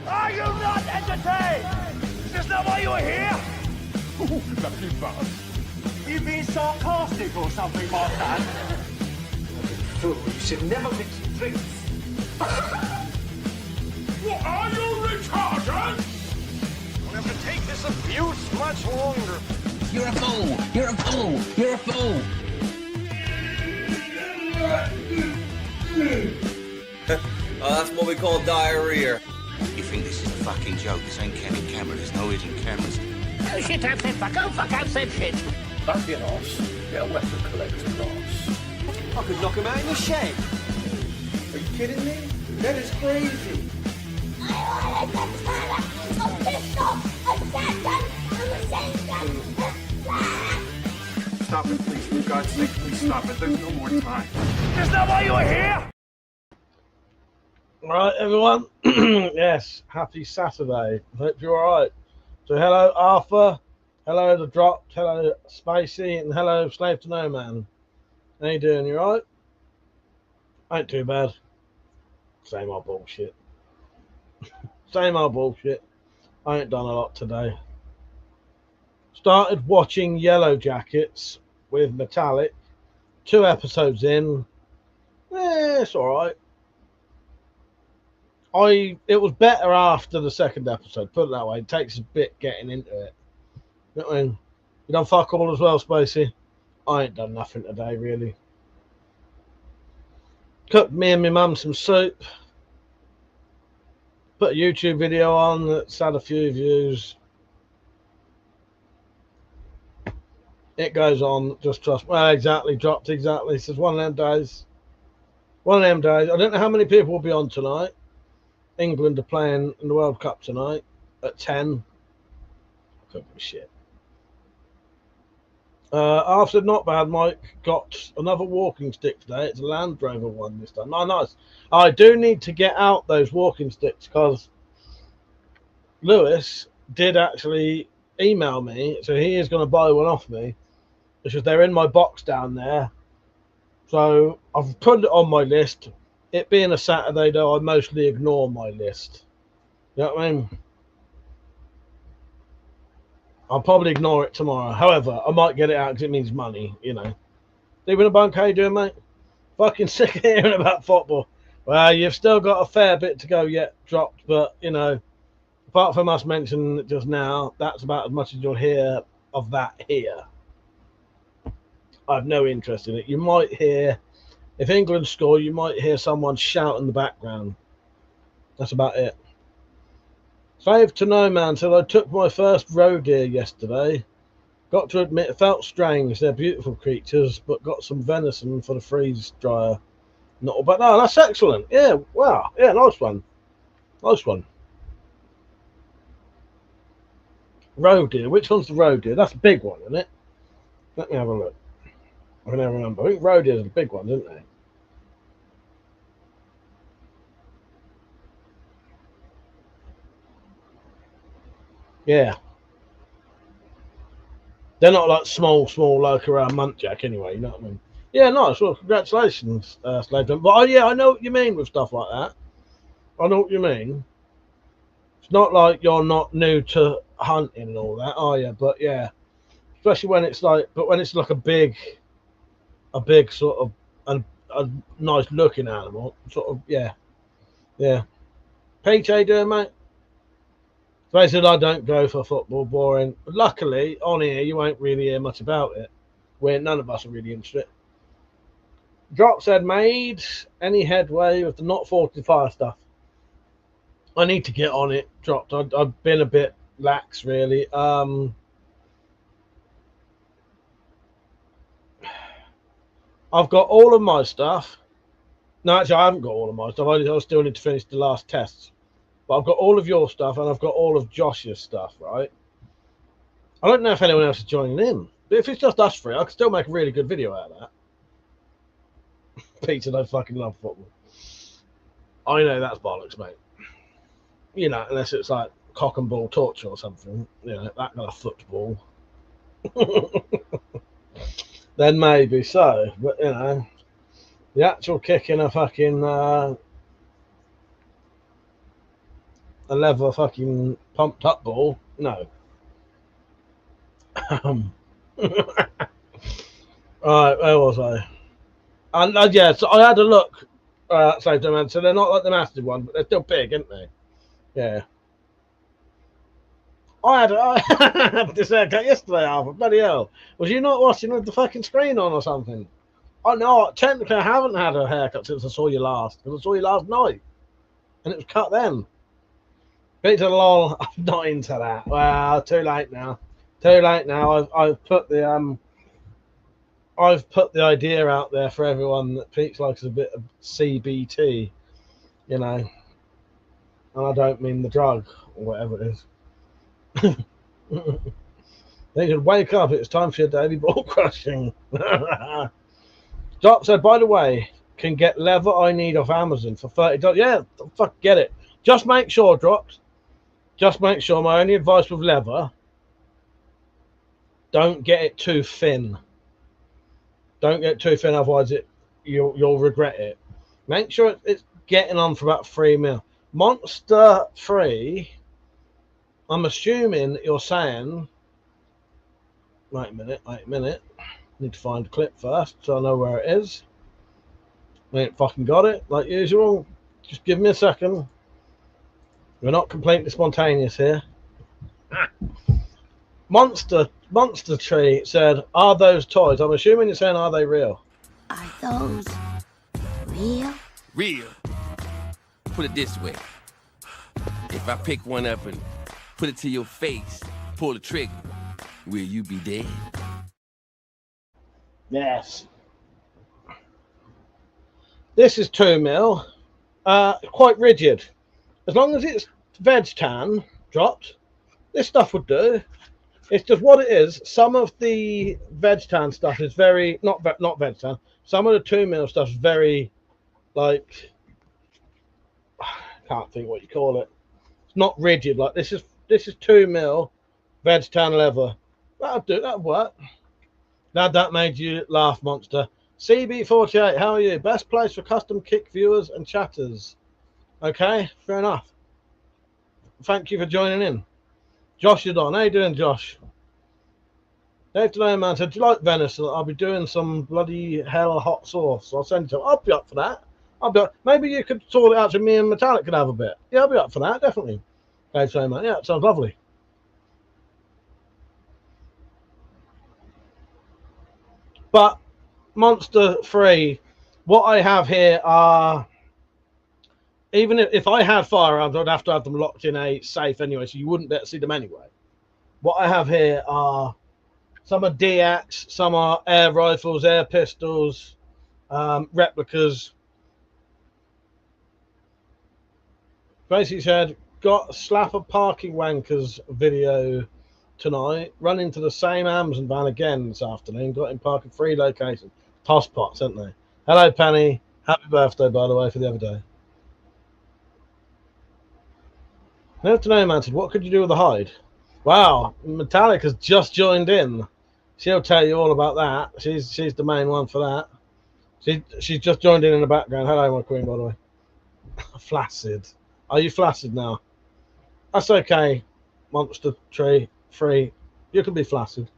Are you not entertained? Is this not why you are here? Ooh, lucky bug. You being sarcastic or something like that? Fool, you should never mix drinks. What are you retarded? We'll have to take this abuse much longer. You're a fool! You're a fool! You're a fool! Oh, that's what we call diarrhea. You think this is a fucking joke? This ain't Kenny camera. There's no hidden cameras. Oh shit, I've said fuck, oh fuck, I've said shit! Don't be an arse. Get a weapon collector class. I could knock him out in the shed. Are you kidding me? That is crazy. Stop it, please. For God's sake, please stop it. There's no more time. Is this not why you are here? Right, everyone. Yes, happy Saturday. Hope you're all right. So, hello, Arthur. Hello, The Dropped. Hello, Spacey. And hello, Slave to No Man. How you doing? You all right? Ain't too bad. Same old bullshit. Same old bullshit. I ain't done a lot today. Started watching Yellow Jackets with Metallic. 2 episodes in. It's all right. It was better after the second episode, put it that way. It takes a bit getting into it. You know what I mean? You done fuck all as well, Spacey? I ain't done nothing today, really. Cooked me and my mum some soup. Put a YouTube video on that's had a few views. It goes on, just trust. Well, exactly, dropped exactly. It's just one of them days. One of them days. I don't know how many people will be on tonight. England are playing in the World Cup tonight at 10. I couldn't give a shit. After not bad, Mike got another walking stick today. It's a Land Rover one this time. Oh, nice. I do need to get out those walking sticks because Lewis did actually email me, so he is going to buy one off me. It's just they're in my box down there. So I've put it on my list. It being a Saturday, though, I mostly ignore my list. You know what I mean? I'll probably ignore it tomorrow. However, I might get it out because it means money, you know. Stephen and Bunk, how you doing, mate? Fucking sick of hearing about football. Well, you've still got a fair bit to go yet, dropped, but, you know, apart from us mentioning it just now, that's about as much as you'll hear of that here. I have no interest in it. You might hear, if England score, you might hear someone shout in the background. That's about it. Slave to No Man said, I took my first roe deer yesterday. Got to admit, it felt strange. They're beautiful creatures, but got some venison for the freeze dryer. Not, but no, that's excellent. Yeah, wow. Yeah, nice one. Nice one. Roe deer. Which one's the roe deer? That's a big one, isn't it? Let me have a look. I can never remember. I think roe deer is the big ones, isn't they? Yeah. They're not like small, like around Muntjac anyway, you know what I mean? Yeah, nice. Well, congratulations, Slave. But yeah, I know what you mean with stuff like that. I know what you mean. It's not like you're not new to hunting and all that, are you? But yeah, especially when it's like, a big sort of, a nice looking animal, sort of, yeah. Peach, how you doing, mate? Basically, I don't go for football, boring. But luckily, on here, you won't really hear much about it. Where none of us are really interested. Drop said, made any headway with the not 45 stuff? I need to get on it. Dropped. I've been a bit lax, really. I've got all of my stuff. No, actually, I haven't got all of my stuff. I still need to finish the last tests. But I've got all of your stuff and I've got all of Josh's stuff, right? I don't know if anyone else is joining in. But if it's just us three, I can still make a really good video out of that. Peter, I fucking love football. I know that's bollocks, mate. You know, unless it's like cock and ball torture or something. You know, that kind of football. Then maybe so. But, you know, the actual kicking a fucking... a leather fucking pumped up ball. No. Right, where was I? And yeah, so I had a look. So they're not like the massive one, but they're still big, aren't they? Yeah. I had this haircut yesterday, Alpha. Bloody hell. Was you not watching with the fucking screen on or something? Oh, no, technically I haven't had a haircut since I saw you last. Because I saw you last night. And it was cut then. Peter lol, I'm not into that. Well, too late now. Too late now. I've put the idea out there for everyone that Pete likes a bit of CBT, you know. And I don't mean the drug or whatever it is. They could wake up. It's time for your daily ball crushing. Doc said, by the way, can get leather I need off Amazon for $30. Yeah, fuck, get it. Just make sure, Drops. Just make sure. My only advice with leather: don't get it too thin. Don't get it too thin, otherwise you'll regret it. Make sure it's getting on for about 3 mil. Monster 3. I'm assuming you're saying. Wait a minute. Need to find the clip first so I know where it is. We ain't fucking got it, like usual. Just give me a second. We're not completely spontaneous here. Monster Tree said, are those toys? I'm assuming you're saying, are they real? Are those real? Real. Put it this way. If I pick one up and put it to your face, pull the trigger, will you be dead? Yes. This is 2 mil. Quite rigid. As long as it's veg tan dropped, this stuff would do. It's just what it is. Some of the veg tan stuff is very not veg tan. Some of the 2 mil stuff is very like can't think what you call it. It's not rigid. Like this is 2 mil veg tan leather. That'll do. That'll work. Glad that made you laugh, Monster. CB48, how are you? Best place for custom kick viewers and chatters. Okay, fair enough. Thank you for joining in. Josh, you're on. How you doing, Josh? Dave today, man, said, do you like venison? I'll be doing some bloody hell hot sauce. I'll send it to him. I'll be up for that. Maybe you could sort it out so me and Metallic could have a bit. Yeah, I'll be up for that, definitely. Dave today, man. Yeah, it sounds lovely. But Monster 3, what I have here are, even if I had firearms, I'd have to have them locked in a safe anyway, so you wouldn't be able to see them anyway. What I have here are, some are DX, some are air rifles, air pistols, replicas. Basically said, got slap a parking wankers video tonight, run into the same Amazon van again this afternoon, got in parking 3 locations. Toss pots, haven't they? Hello, Penny. Happy birthday, by the way, for the other day. Now to know, man, said, what could you do with the hide? Wow, Metallic has just joined in. She'll tell you all about that. She's the main one for that. She's just joined in the background. Hello, my queen, by the way. Flaccid. Are you flaccid now? That's okay, Monster Tree 3. You can be flaccid.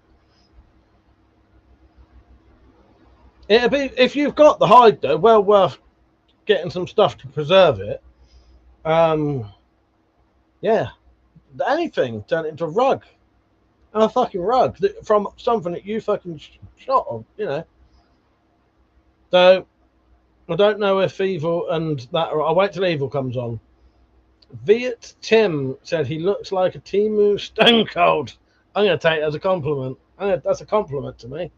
It'll be, if you've got the hide though, well worth getting some stuff to preserve it. Yeah, anything, turn it into a rug. A fucking rug from something that you fucking shot on, you know. So I don't know if Evil and that, or I'll wait till Evil comes on. Viet Tim said he looks like a Timu Stone Cold. I'm going to take it as a compliment. That's a compliment to me.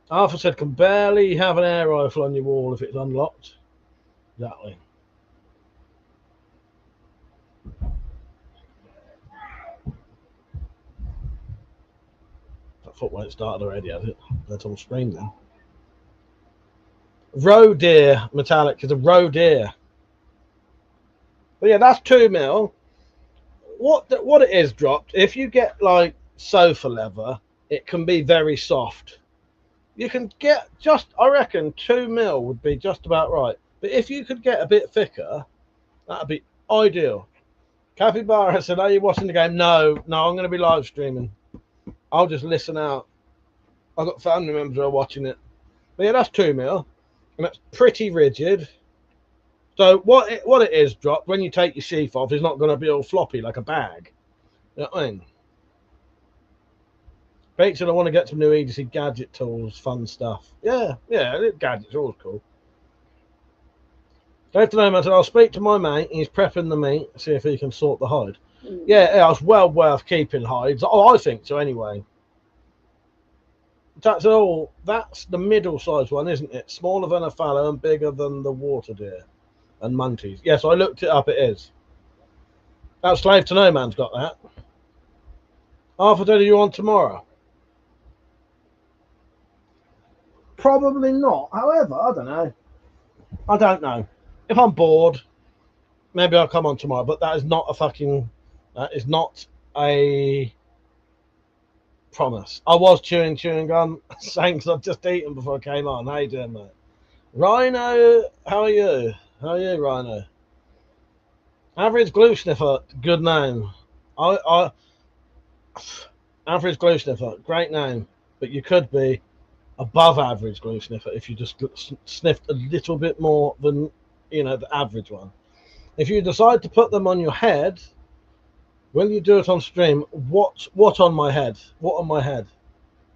Arthur said, can barely have an air rifle on your wall if it's unlocked. Exactly. That foot won't start already, has it? That's on screen then. Roe deer metallic is a roe deer. But yeah, that's 2 mil. What it is dropped, if you get like sofa leather, it can be very soft. You can get just, I reckon 2 mil would be just about right. But if you could get a bit thicker, that'd be ideal. Capybara said, "Are you watching the game?" No, I'm going to be live streaming. I'll just listen out. I've got family members who are watching it. But yeah, that's 2 mil, and that's pretty rigid. So what it is, Drop, when you take your sheath off, it's not going to be all floppy like a bag. You know what I mean? Pete said, "I want to get some new EDC gadget tools, fun stuff." Yeah, gadgets are always cool. Dave Denoma said, "I'll speak to my mate. He's prepping the meat, see if he can sort the hide." Yeah, it's well worth keeping hides. Oh, I think so anyway. That's all. That's the middle-sized one, isn't it? Smaller than a fallow and bigger than the water deer and munties. Yes, I looked it up. It is. That Slave to No Man's got that. Half a day, are you on tomorrow? Probably not. However, I don't know. If I'm bored, maybe I'll come on tomorrow. But that is not a promise. I was chewing gum, saying because I've just eaten before I came on. How you doing, mate? Rhino, how are you? Rhino? Average glue sniffer, good name. Average glue sniffer, great name. But you could be above average glue sniffer if you just sniffed a little bit more than the average one. If you decide to put them on your head, when you do it on stream, what on my head? What on my head?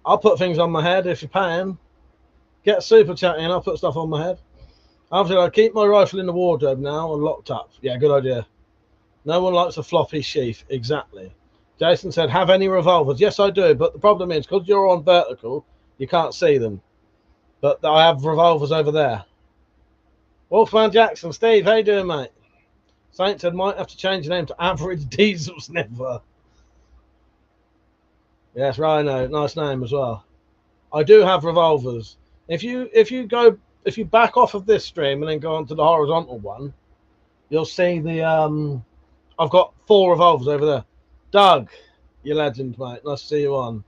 I'll put things on my head if you're paying. Get a super chat in, I'll put stuff on my head. After I keep my rifle in the wardrobe now and locked up. Yeah, good idea. No one likes a floppy sheath. Exactly. Jason said, "Have any revolvers?" Yes, I do, but the problem is because you're on vertical, you can't see them. But I have revolvers over there. Wolfman Jackson, Steve, how you doing, mate? Saint said, "Might have to change the name to Average Diesel Sniffer." Yes, Rhino, nice name as well. I do have revolvers. If you back off of this stream and then go onto the horizontal one, you'll see the I've got 4 revolvers over there. Doug, you legend, mate. Nice to see you on.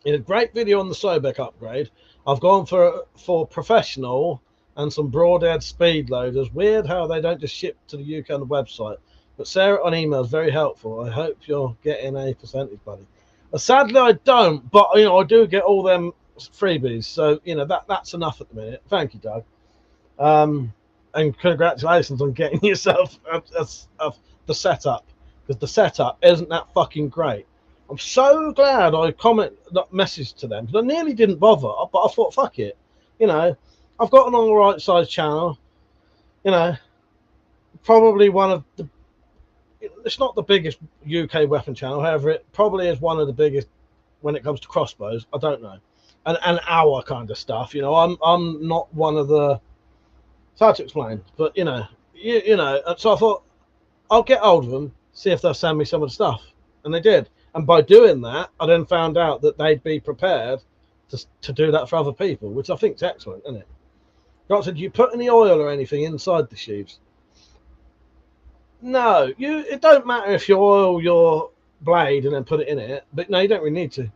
In a great video on the Sobek upgrade, I've gone for professional and some broadhead speed loaders. Weird how they don't just ship to the UK on the website. But Sarah on email is very helpful. I hope you're getting a percentage, buddy. Sadly, I don't, but I do get all them freebies. So that's enough at the minute. Thank you, Doug. And congratulations on getting yourself the setup, because the setup isn't that fucking great. I'm so glad I messaged to them, because I nearly didn't bother, but I thought, fuck it. I've got an all right size channel. Probably one of the. It's not the biggest UK weapon channel, however, it probably is one of the biggest when it comes to crossbows. I don't know, and our kind of stuff. I'm not one of the. It's hard to explain, but so I thought I'll get hold of them, see if they'll send me some of the stuff, and they did. And by doing that, I then found out that they'd be prepared to do that for other people, which I think is excellent, isn't it? God said, "Do you put any oil or anything inside the sheaves?" No, it don't matter if you oil your blade and then put it in it, but no, you don't really need to.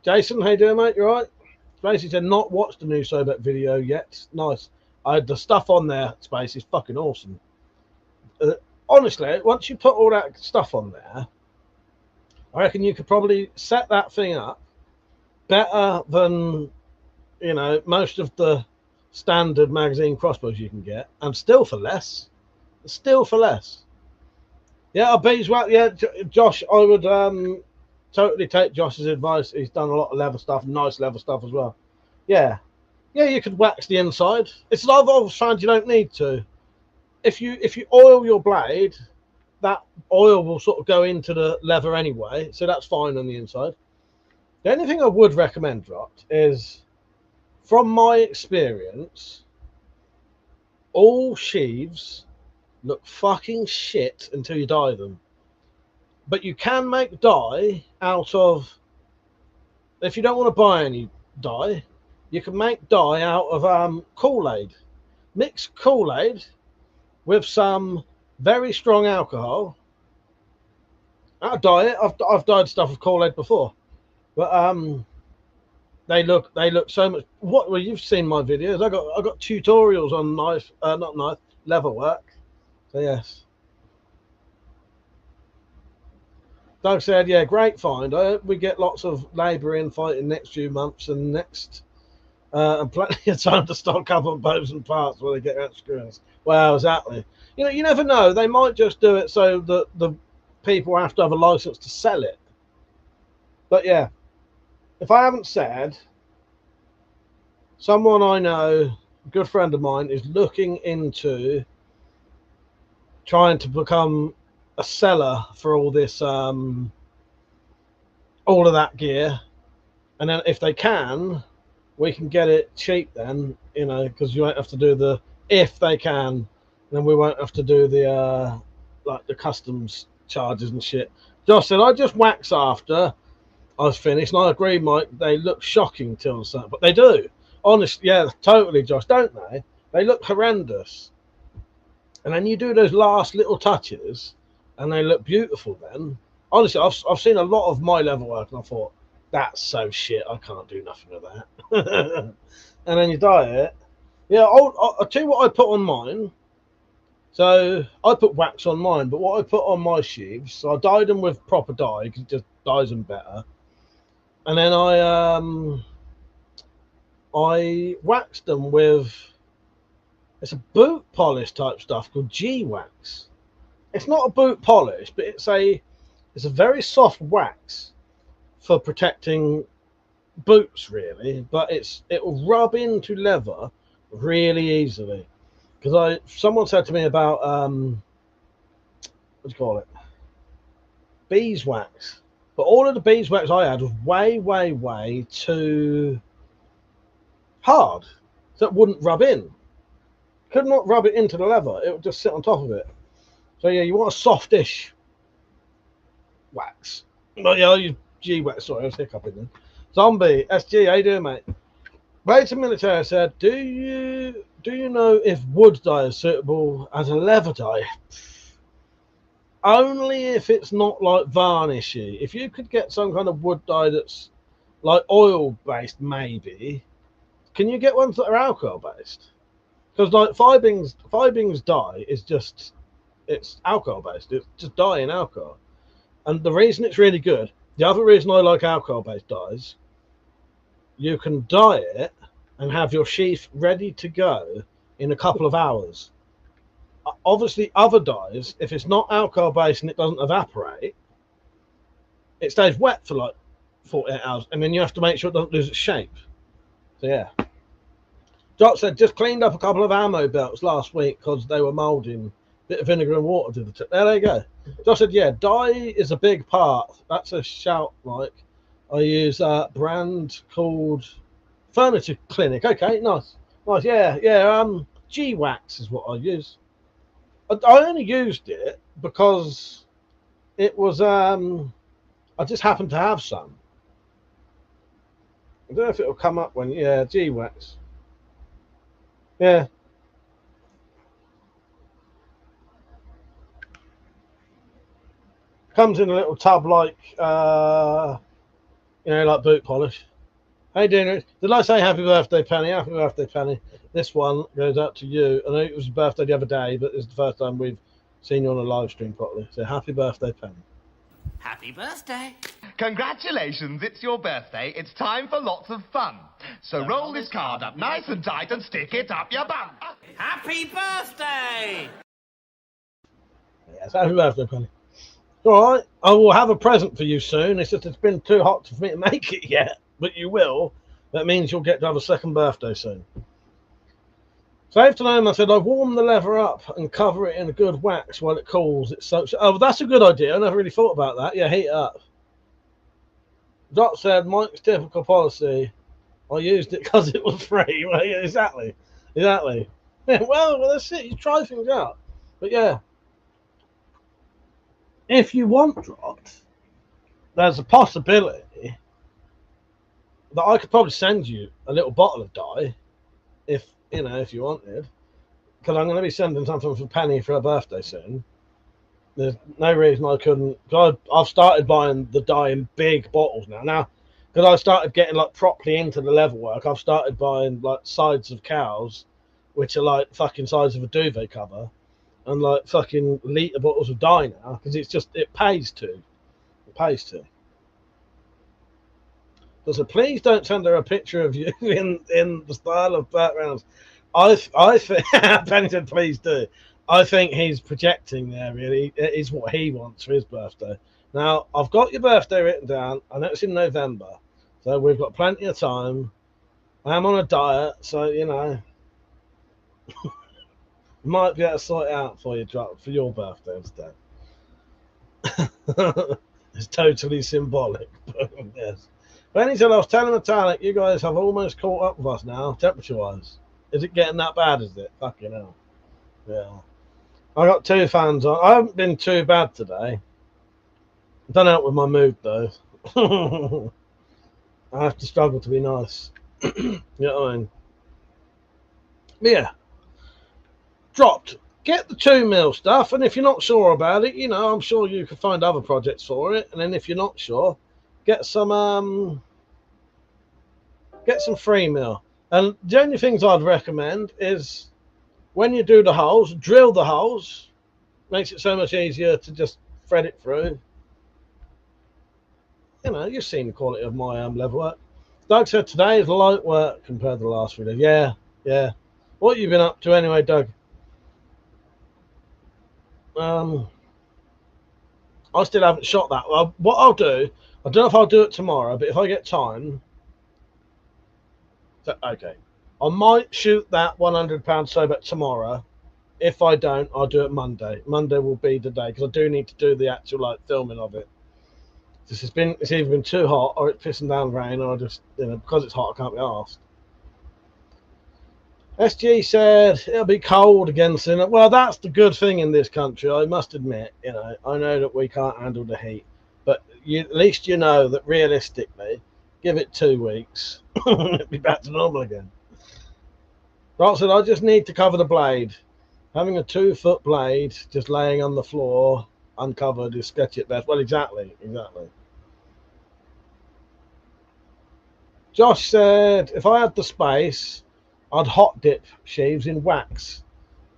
Jason, how you doing, mate? You all right? Spacey said, "Not watched the new Sobek video yet." Nice. The stuff on there, Space, is fucking awesome. Honestly, once you put all that stuff on there, I reckon you could probably set that thing up better than most of the standard magazine crossbows you can get, and still for less. Yeah, I bet well. Yeah, Josh, I would totally take Josh's advice. He's done a lot of leather stuff, nice leather stuff as well. Yeah, you could wax the inside. It's a lot of old found you don't need to. If you oil your blade, that oil will sort of go into the leather anyway, so that's fine on the inside. The only thing I would recommend, Dropped, is from my experience, all sheaves look fucking shit until you dye them. But you can make dye out of, if you don't want to buy any dye, you can make dye out of Kool-Aid. Mix Kool-Aid with some very strong alcohol. I'll dye it. I've dyed stuff with Kool-Aid before. But They look so much. What? Well, you've seen my videos. I got tutorials on knife, not knife, leather work. So yes. Doug said, "Yeah, great find. I hope we get lots of labour in fighting next few months and and plenty of time to stock up on bows and parts while they get out screws." Well, exactly. You know, you never know. They might just do it so that the people have to have a license to sell it. But yeah, if I haven't said, someone I know, a good friend of mine, is looking into trying to become a seller for all this, all of that gear, and then if they can, we can get it cheap. Then because you won't have to do the if they can, then we won't have to do the like the customs charges and shit. Josh said, I just wax after I was finished, and I agree, Mike. They look shocking till something, but they do. Honestly, yeah, totally, Josh, don't they? They look horrendous. And then you do those last little touches, and they look beautiful then. Honestly, I've seen a lot of my level work, and I thought, that's so shit, I can't do nothing with that. And then you dye it. Yeah, I'll tell you what I put on mine. So I put wax on mine, but what I put on my sheaves, so I dyed them with proper dye, because it just dyes them better. And then I waxed them with, it's a boot polish type stuff called G-Wax. It's not a boot polish, but it's a very soft wax for protecting boots, really. But it will rub into leather really easily. Because someone said to me about what do you call it? Beeswax. But all of the beeswax I had was way too hard, so it wouldn't rub in. Could not rub it into the leather. It would just sit on top of it. So yeah, you want a softish wax. But yeah, I'll use G-Wax. Sorry, I was hiccuping then. Zombie SG, how you doing, mate? Raider Military said, do you know if wood dye is suitable as a leather dye? Only if it's not like varnishy. If you could get some kind of wood dye that's like oil based, maybe. Can you get ones that are alcohol based? Because like Fibing's dye is just, it's alcohol based. It's just dye in alcohol. And the reason it's really good, the other reason I like alcohol based dyes, you can dye it and have your sheath ready to go in a couple of hours. Obviously, other dyes, if it's not alcohol based and it doesn't evaporate, it stays wet for like 48 hours, and then you have to make sure it doesn't lose its shape. So yeah. Jock said, just cleaned up a couple of ammo belts last week because they were moulding. Bit of vinegar and water to the tip. There you go. Jock said, yeah, dye is a big part. That's a shout, Mike. I use a brand called Furniture Clinic. Okay, nice. Yeah. G-Wax is what I use. I only used it because it was I just happened to have some. I don't know if it'll come up when G-Wax. Yeah. Comes in a little tub like like boot polish. How you doing? Did I say happy birthday, Penny? Happy birthday, Penny. This one goes out to you. I know it was your birthday the other day, but it's the first time we've seen you on a live stream properly. So happy birthday, Penny. Happy birthday. Congratulations, it's your birthday. It's time for lots of fun. So roll this card up nice and tight and stick it up your bum. Happy birthday. Yes, happy birthday, Penny. All right, I will have a present for you soon. It's just it's been too hot for me to make it yet, but you will. That means you'll get to have a second birthday soon. Safe to know, I said, I warm the leather up and cover it in a good wax while it cools. It soaks. Oh, that's a good idea. I never really thought about that. Yeah, heat it up. Dot said, Mike's typical policy. I used it because it was free. Well, yeah, exactly. Yeah, well, that's it. You try things out. But yeah. If you want dropped, there's a possibility that I could probably send you a little bottle of dye if you wanted, because I'm going to be sending something for Penny for her birthday soon. There's no reason I couldn't. I've started buying the dye in big bottles now. Now, because I started getting like properly into the level work. I've started buying like sides of cows, which are like fucking size of a duvet cover, and like fucking litre bottles of dye now, because it's just, it pays to. It pays to. So please don't send her a picture of you in the style of backgrounds. I think Penny said please do. I think he's projecting there. Really, it is what he wants for his birthday. Now I've got your birthday written down. I know it's in November, so we've got plenty of time. I'm on a diet, so you know, might be able to sort it out for you for your birthday instead. It's totally symbolic, but yes. Benny said, I was telling Metallic, you guys have almost caught up with us now, temperature-wise. Is it getting that bad, is it? Fucking hell. Yeah. I got 2 fans on. I haven't been too bad today. Done out with my mood, though. I have to struggle to be nice. You know what I mean? But yeah. Dropped. Get the 2 mil stuff, and if you're not sure about it, you know, I'm sure you can find other projects for it. And then if you're not sure, get some 3 mil. And the only things I'd recommend is when you do the holes, drill the holes. Makes it so much easier to just thread it through. You know, you've seen the quality of my level work. Doug said today is light work compared to the last video. Yeah, yeah. What have you been up to anyway, Doug? I still haven't shot that. Well, what I'll do, I don't know if I'll do it tomorrow, but if I get time, okay, I might shoot that £100 Sobek tomorrow. If I don't, I'll do it Monday. Monday will be the day, because I do need to do the actual like filming of it. It's either been too hot, or it's pissing down rain, or I just, you know, because it's hot, I can't be arsed. SG said it'll be cold again soon. Well, that's the good thing in this country, I must admit. You know, I know that we can't handle the heat, but at least you know that realistically, give it 2 weeks, it'll be back to normal again. Rob said, I just need to cover the blade. Having a 2-foot blade just laying on the floor uncovered is sketchy at best. Well, exactly. Josh said, if I had the space, I'd hot dip sheaves in wax.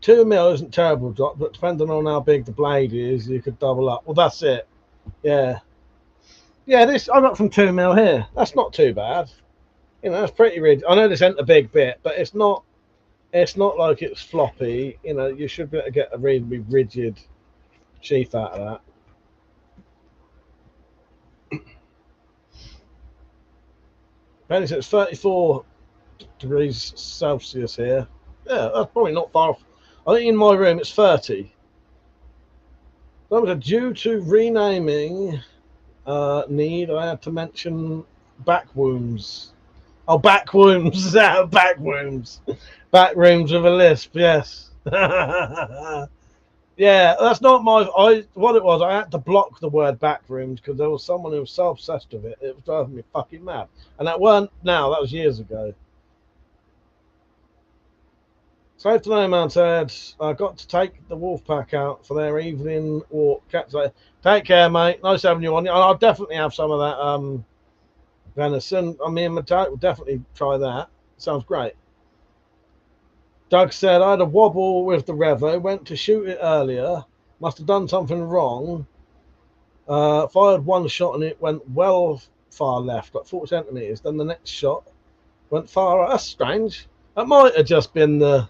2 mil isn't terrible drop, but depending on how big the blade is, you could double up. Well, that's it. Yeah. Yeah, this I got from 2 mil here. That's not too bad. You know, it's pretty rigid. I know this ain't a big bit, but it's not like it's floppy. You know, you should be able to get a reasonably rigid sheath out of that. Penny says 34 degrees Celsius here. Yeah, that's probably not far off. I think in my room it's 30. Due to renaming need, I had to mention back wounds. Oh, back wounds. Back wounds. Back rooms with a lisp, yes. Yeah, that's not my... what it was, I had to block the word back rooms because there was someone who was so obsessed with it, it was driving me fucking mad. And that weren't now, that was years ago. Safe to know, man said, I got to take the wolf pack out for their evening walk. Take care, mate. Nice having you on. I'll definitely have some of that venison. I mean, we'll definitely try that. Sounds great. Doug said, I had a wobble with the Revo, went to shoot it earlier, must have done something wrong. Fired one shot and it went well far left, like 40 centimetres. Then the next shot went far right. That's strange. That might have just been the...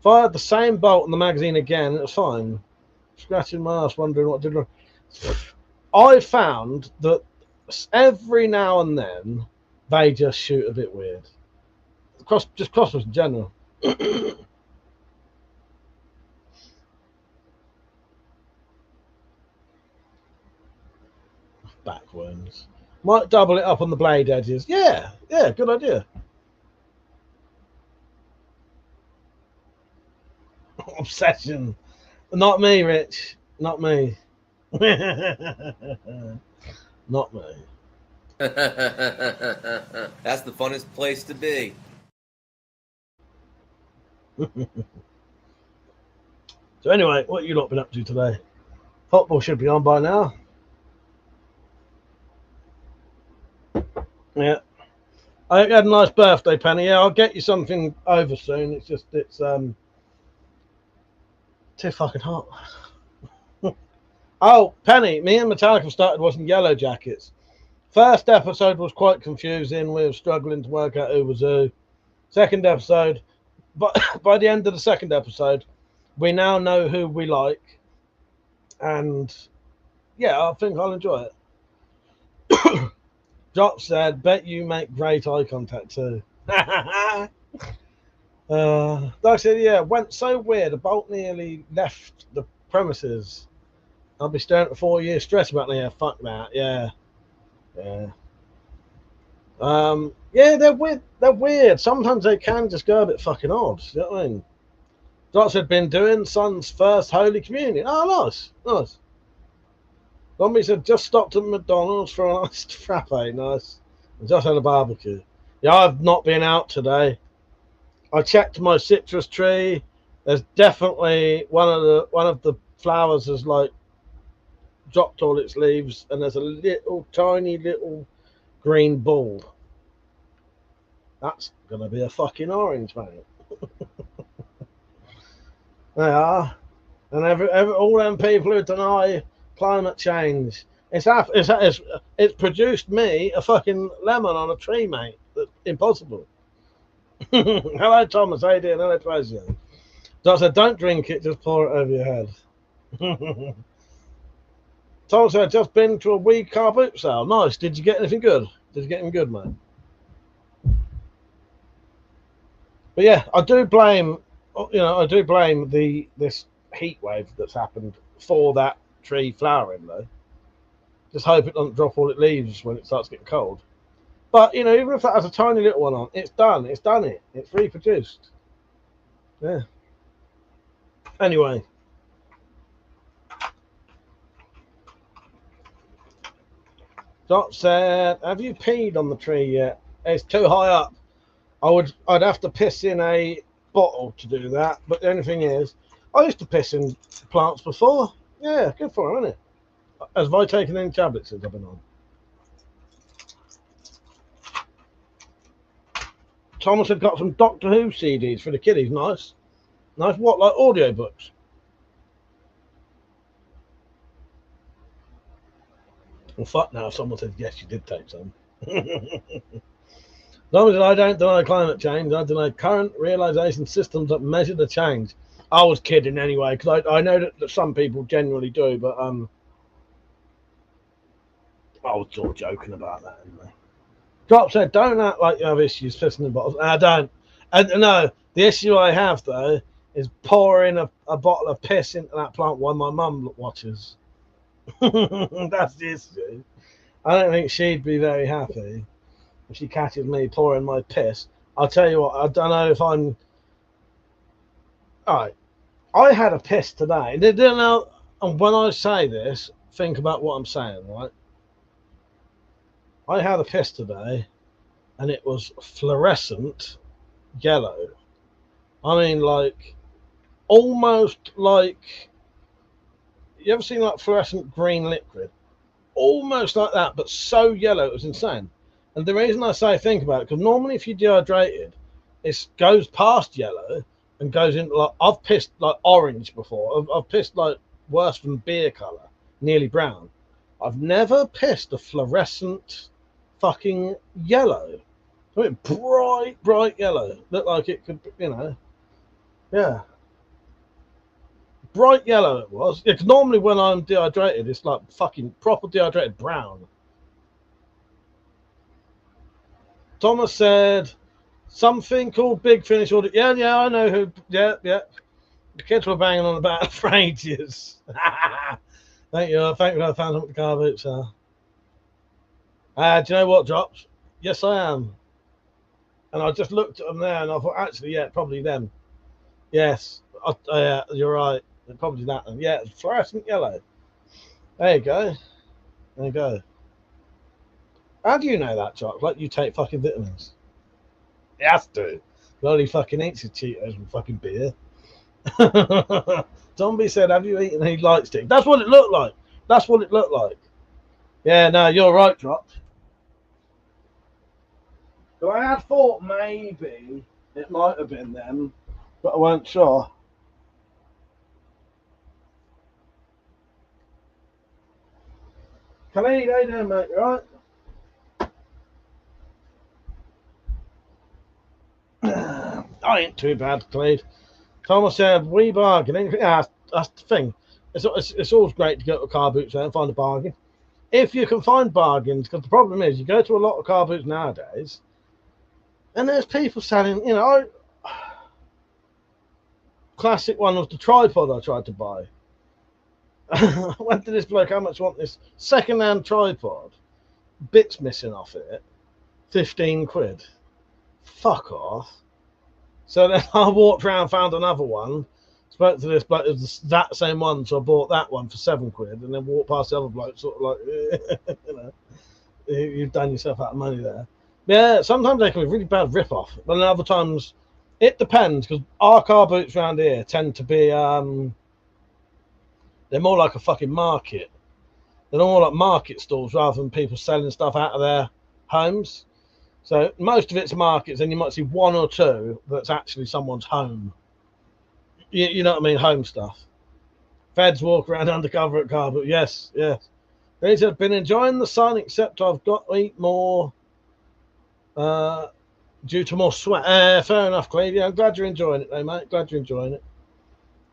Fired the same bolt in the magazine again, it was fine. Scratching my ass, wondering what did wrong. I found that every now and then, they just shoot a bit weird. Just crossbows in general. Back wounds. Might double it up on the blade edges. Yeah, good idea. Obsession. Not me, Rich. Not me. Not me. That's the funnest place to be. So anyway, what you lot been up to today? Football should be on by now. Yeah. I hope you had a nice birthday, Penny. Yeah, I'll get you something over soon. It's just, it's too fucking hot. Oh, Penny, me and Metallica started watching Yellow Jackets. First episode was quite confusing. We were struggling to work out who was who. Second episode, but by the end of the second episode, we now know who we like. And yeah, I think I'll enjoy it. Drop said, bet you make great eye contact too. Like I said, yeah, went so weird. The bolt nearly left the premises. I'll be staring for 4 years stress about that. Yeah, fuck that. Yeah. Yeah. Yeah, they're weird. They're weird. Sometimes they can just go a bit fucking odd. You know what I mean? Dots had been doing son's first Holy Communion. Oh, nice. Nice. Zombie said, just stopped at McDonald's for a nice frappe. Nice. I just had a barbecue. Yeah, I've not been out today. I checked my citrus tree. There's definitely one of the flowers has like dropped all its leaves, and there's a little tiny little green bulb. That's gonna be a fucking orange, mate. They are, and every all them people who deny climate change, it's produced me a fucking lemon on a tree, mate. That's impossible. Hello, Thomas. How you doing? Hello, President. Doc said, don't drink it, just pour it over your head. Thomas said, just been to a wee car boot sale. Nice. Did you get anything good? Did you get anything good, mate? But yeah, I do blame this heat wave that's happened for that tree flowering, though. Just hope it doesn't drop all its leaves when it starts getting cold. But, you know, even if that has a tiny little one on, it's done. It's done it. It's reproduced. Yeah. Anyway. Dot said, have you peed on the tree yet? It's too high up. I'd have to piss in a bottle to do that. But the only thing is, I used to piss in plants before. Yeah, good for them, isn't it? Have I taken any tablets since I've been on? Thomas had got some Doctor Who CDs for the kiddies. Nice. Nice. What, like audiobooks? Well, fuck now. Someone said, yes, you did take some. Thomas said, I don't deny climate change. I deny current realization systems that measure the change. I was kidding anyway, because I know that some people generally do, but I was sort of joking about that anyway. Drop said, don't act like you have issues pissing in bottles. I don't. No, the issue I have, though, is pouring a bottle of piss into that plant while my mum watches. That's the issue. I don't think she'd be very happy if she catches me pouring my piss. I'll tell you what, I don't know if I'm... Alright, I had a piss today. And when I say this, think about what I'm saying, right? I had a piss today, and it was fluorescent yellow. I mean, like, almost like, you ever seen like fluorescent green liquid? Almost like that, but so yellow, it was insane. And the reason I say think about it, because normally if you're dehydrated, it goes past yellow and goes into like, I've pissed like orange before. I've pissed like worse than beer colour, nearly brown. I've never pissed a fluorescent fucking yellow. I mean, bright yellow. Looked like it could, you know. Yeah. Bright yellow it was. It's normally when I'm dehydrated, it's like fucking proper dehydrated brown. Thomas said something called Big Finish Order. Yeah, I know who. Yeah. The kids were banging on about it for ages. Thank you. I found something to car boots. Do you know what, Drops? Yes, I am. And I just looked at them there and I thought, actually, yeah, probably them. Yes, you're right. Probably that one. Yeah, it's fluorescent yellow. There you go. There you go. How do you know that, Drops? Like you take fucking vitamins. It has to. Well, he fucking eats his Cheetos and fucking beer. Zombie said, have you eaten any light stick? That's what it looked like. That's what it looked like. Yeah, no, you're right, Drops. But I had thought maybe it might have been them, but I weren't sure. Khalid, how you doing, mate? You alright? I ain't too bad, Khalid. Thomas said, we bargain. Yeah, that's the thing. It's always great to go to a car boot sale and find a bargain. If you can find bargains, because the problem is you go to a lot of car boots nowadays, and there's people selling, you know, classic one was the tripod I tried to buy. I went to this bloke, how much want this second-hand tripod? Bits missing off it. 15 quid. Fuck off. So then I walked around, found another one, spoke to this bloke, it was that same one, so I bought that one for 7 quid, and then walked past the other bloke, sort of like, you know, you've done yourself out of money there. Yeah, sometimes they can be really bad rip-off, but then other times, it depends, because our car boots around here tend to be, they're more like a fucking market. They're more like market stalls rather than people selling stuff out of their homes. So most of it's markets, and you might see one or two that's actually someone's home. You know what I mean? Home stuff. Feds walk around undercover at car, but yes. They said, been enjoying the sun, except I've got to eat more due to more sweat. Fair enough, Cleve. Yeah, I'm glad you're enjoying it, though, mate. Glad you're enjoying it.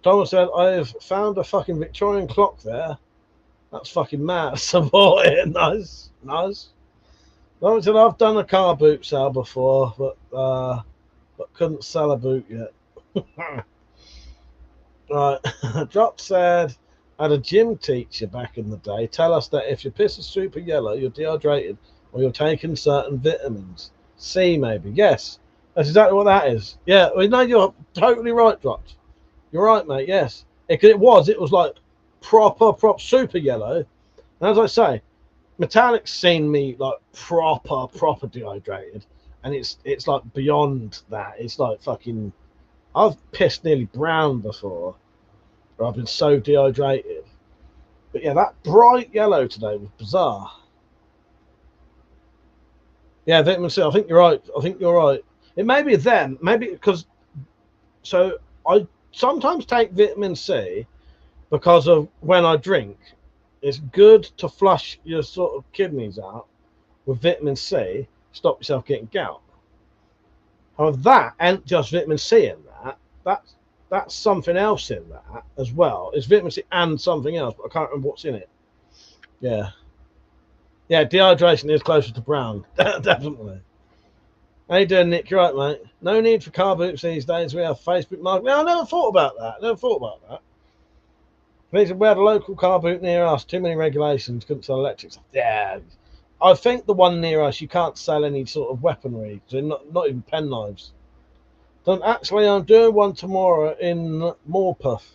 Thomas said, I've found a fucking Victorian clock there. That's fucking mad. Support it. Nice. Thomas said, I've done a car boot sale before, but couldn't sell a boot yet. Right. Drop said, I had a gym teacher back in the day tell us that if your piss is super yellow, you're dehydrated or you're taking certain vitamins. C, maybe. Yes. That's exactly what that is. Yeah. Well, no, you're totally right, Drops. You're right, mate. Yes, it was like proper super yellow. And as I say, Metallic's seen me like proper dehydrated, and it's like beyond that. It's like fucking. I've pissed nearly brown before, or I've been so dehydrated. But yeah, that bright yellow today was bizarre. Yeah, vitamin C. I think you're right. It may be them. Maybe because. So I sometimes take vitamin C because of when I drink. It's good to flush your sort of kidneys out with vitamin C, stop yourself getting gout. However, that ain't just vitamin C in that. That's something else in that as well. It's vitamin C and something else, but I can't remember what's in it. Yeah, dehydration is closer to brown, definitely. How you doing, Nick? You're right, mate. No need for car boots these days. We have Facebook marketing. No, I never thought about that. We had a local car boot near us. Too many regulations. Couldn't sell electrics. Yeah. I think the one near us, you can't sell any sort of weaponry. So not even pen knives. Actually, I'm doing one tomorrow in Morpeth.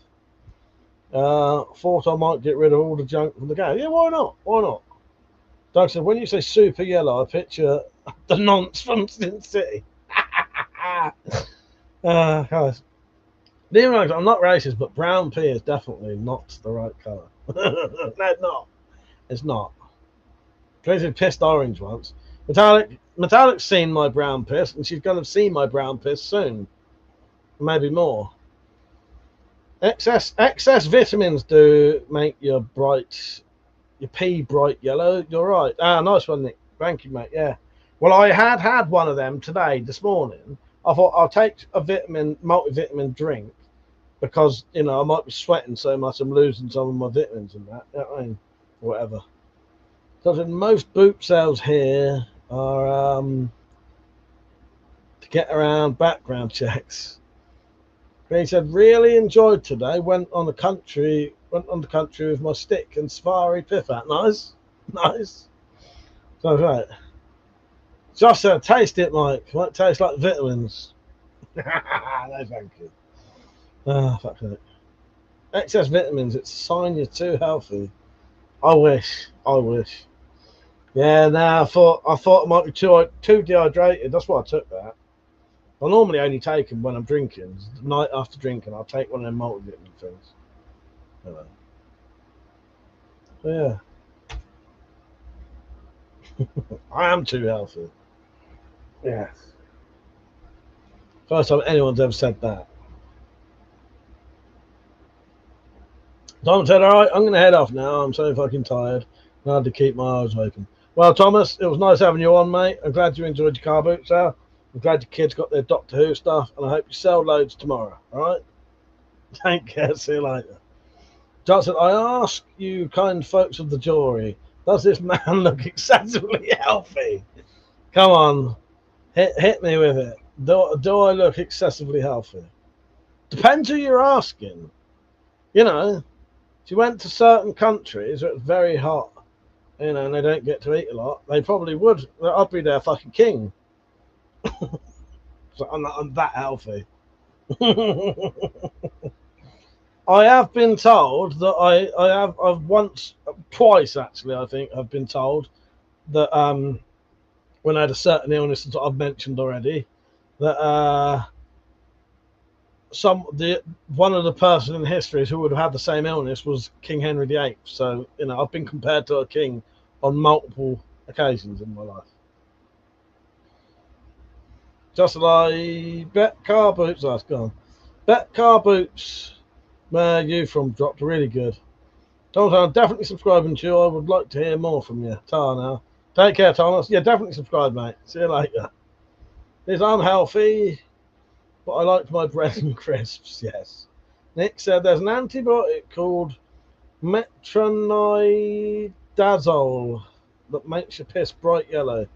Thought I might get rid of all the junk from the game. Yeah, why not? Doug said, when you say super yellow, I picture the nonce from Sin City. Guys. I'm not racist, but brown pea is definitely not the right colour. No, it's not. Crazy pissed orange once. Metallic's seen my brown piss, and she's going to see my brown piss soon. Maybe more. Excess vitamins do make your pea bright yellow. You're right. Nice one, Nick. Thank you, mate. Yeah. Well, I had one of them this morning. I thought I'll take a multivitamin drink because, you know, I might be sweating so much I'm losing some of my vitamins and that. You know what I mean? Whatever. So most boot sales here are to get around background checks. He said, really enjoyed today. Went on the country with my stick and safari piff out. Nice. So right. Just taste it, Mike. Might taste like vitamins. No, thank you. Fuck it. Excess vitamins, it's a sign you're too healthy. I wish. Yeah, I thought I might be too dehydrated. That's why I took that. I normally only take them when I'm drinking. The night after drinking, I'll take one of them multivitamin things. So yeah. I am too healthy. Yes. First time anyone's ever said that. Tom said, all right, I'm going to head off now. I'm so fucking tired. I had to keep my eyes open. Well, Thomas, it was nice having you on, mate. I'm glad you enjoyed your car boot sale. I'm glad your kids got their Doctor Who stuff, and I hope you sell loads tomorrow, all right? Take care. See you later. Johnson, I ask you kind folks of the jury, does this man look excessively healthy? Come on. Hit me with it. Do I look excessively healthy? Depends who you're asking. You know, if you went to certain countries where it's very hot, you know, and they don't get to eat a lot, they probably would. I'd be their fucking king. So I'm that healthy. I have been told that I've once, twice actually, I think, I've been told that when I had a certain illness that I've mentioned already, that one of the person in history who would have had the same illness was King Henry VIII. So, you know, I've been compared to a king on multiple occasions in my life. Just like Bet Car Boots, that's gone. Bet Car Boots, where you from? Dropped really good. Thomas, I'm definitely subscribing to you. I would like to hear more from you. Ta now. Take care, Thomas. Yeah, definitely subscribe, mate. See you later. It's unhealthy, but I like my bread and crisps, yes. Nick said there's an antibiotic called metronidazole that makes your piss bright yellow.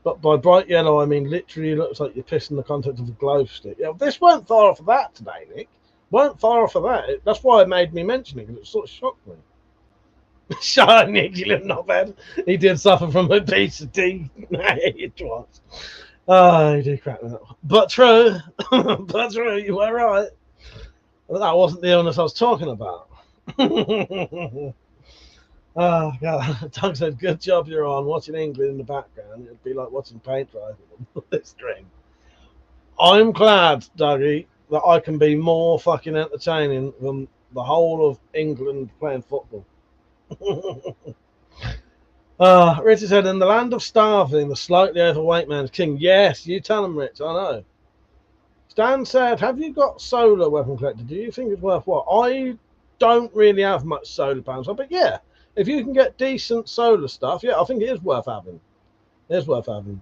But by bright yellow, I mean literally looks like you're pissing the contents of a glow stick. Yeah, this weren't far off of that today, Nick. Weren't far off of that. That's why it made me mention it, because it sort of shocked me. Shut up, Nick, you little knobhead. He did suffer from obesity. It was. Oh, he did crack me up. But true. But true, you were right. But that wasn't the illness I was talking about. Oh, God. Doug said, good job you're on. Watching England in the background, it'd be like watching paint dry on this string. I'm glad, Dougie, that I can be more fucking entertaining than the whole of England playing football. Richard said, in the land of starving, the slightly overweight man's king. Yes, you tell him, Rich, I know. Stan said, have you got solar weapon collector? Do you think it's worthwhile? I don't really have much solar panels, but yeah, if you can get decent solar stuff, yeah, I think it is worth having. It is worth having.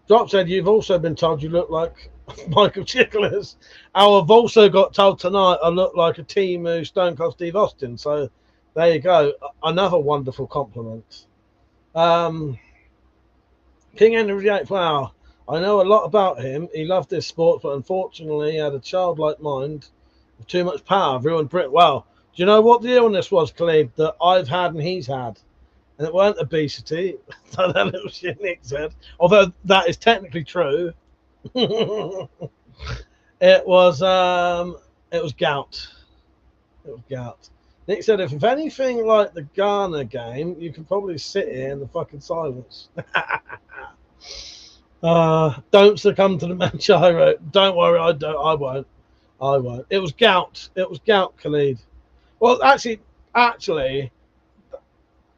Drop said, you've also been told you look like Michael Chiklis. I've also got told tonight I look like a Temu Stone Cold Steve Austin. So there you go. Another wonderful compliment. King Henry VIII, wow. I know a lot about him. He loved this sport, but unfortunately he had a childlike mind with too much power, ruined Britain. Well, do you know what the illness was, Khalid, that I've had and he's had? And it weren't obesity. So that little shit Nick said. Although that is technically true. It was gout. It was gout. Nick said, if anything like the Ghana game, you could probably sit here in the fucking silence. Don't succumb to the Manchiro. Don't worry, I won't. It was gout. It was gout, Khalid. Well, actually,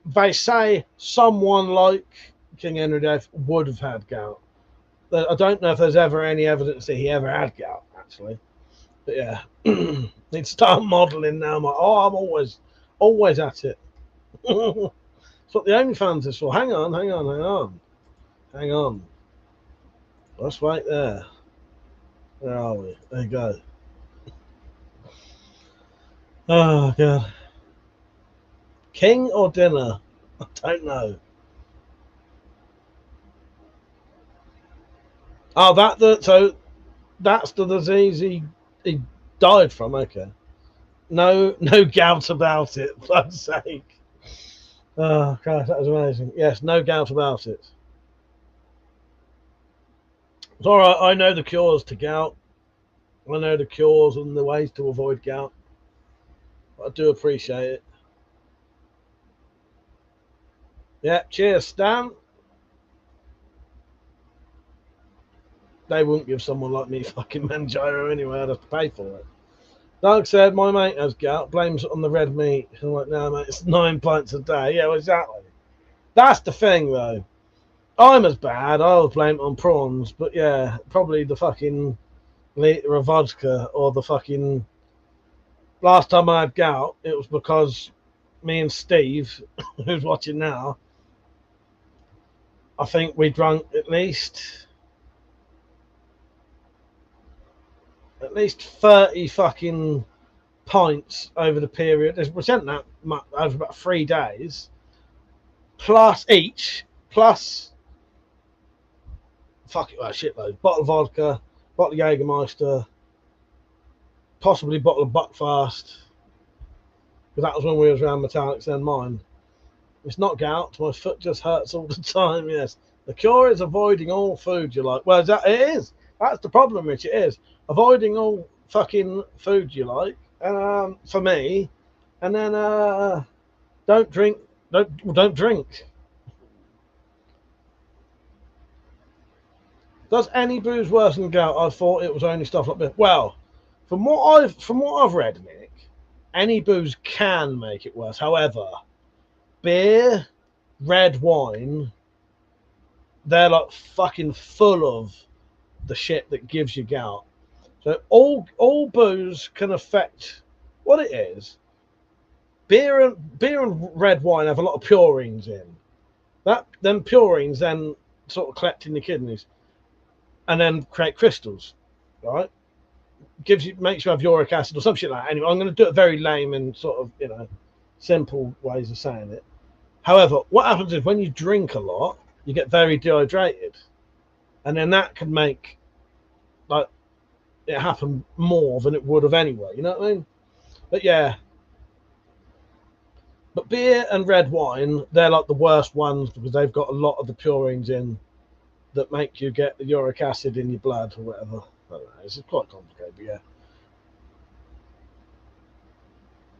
they say someone like King Henry VIII would have had gout. I don't know if there's ever any evidence that he ever had gout, actually. But yeah, need to start modelling now. I'm always at it. That's what the OnlyFans is for. Hang on. Let's wait there. Where are we? There you go. Oh, God. King or dinner? I don't know. Oh, so that's the disease he died from. Okay. No doubt about it. For fuck's sake. Oh, God, that was amazing. Yes, no doubt about it. It's all right. I know the cures to gout. I know the cures and the ways to avoid gout. I do appreciate it. Yeah, cheers, Stan. They wouldn't give someone like me fucking Manjaro anyway. I'd have to pay for it. Doug said, my mate has gout, blames it on the red meat. I'm like, no, mate, it's 9 pints a day. Yeah, well, exactly. That's the thing, though. I'm as bad. I'll blame it on prawns, but yeah, probably the fucking liter of vodka or the fucking. Last time I had gout, it was because me and Steve, who's watching now, I think we drank at least 30 fucking pints over the period. It wasn't that much, over about 3 days, plus each, plus fuck it, well, shitload. Bottle of vodka, bottle of Jägermeister, possibly a bottle of Buckfast, because that was when we was around Metallics then mine. It's not gout, my foot just hurts all the time, yes. The cure is avoiding all food you like. Well, it is. That's the problem, Rich, it is. Avoiding all fucking food you like, for me, and then don't drink. Don't drink. Does any booze worsen gout? I thought it was only stuff like this. Well, from what I've read, Nick, any booze can make it worse. However, beer, red wine, they're like fucking full of the shit that gives you gout. So all booze can affect what it is. Beer and red wine have a lot of purines in. Them purines then sort of collect in the kidneys and then create crystals, right? Makes you have uric acid or some shit like that. Anyway, I'm going to do it very lame and sort of, simple ways of saying it. However, what happens is when you drink a lot, you get very dehydrated, and then that can make like it happen more than it would have anyway. You know what I mean? But yeah. But beer and red wine, they're like the worst ones because they've got a lot of the purines in that make you get the uric acid in your blood or whatever. I don't know. It's quite complicated, but yeah.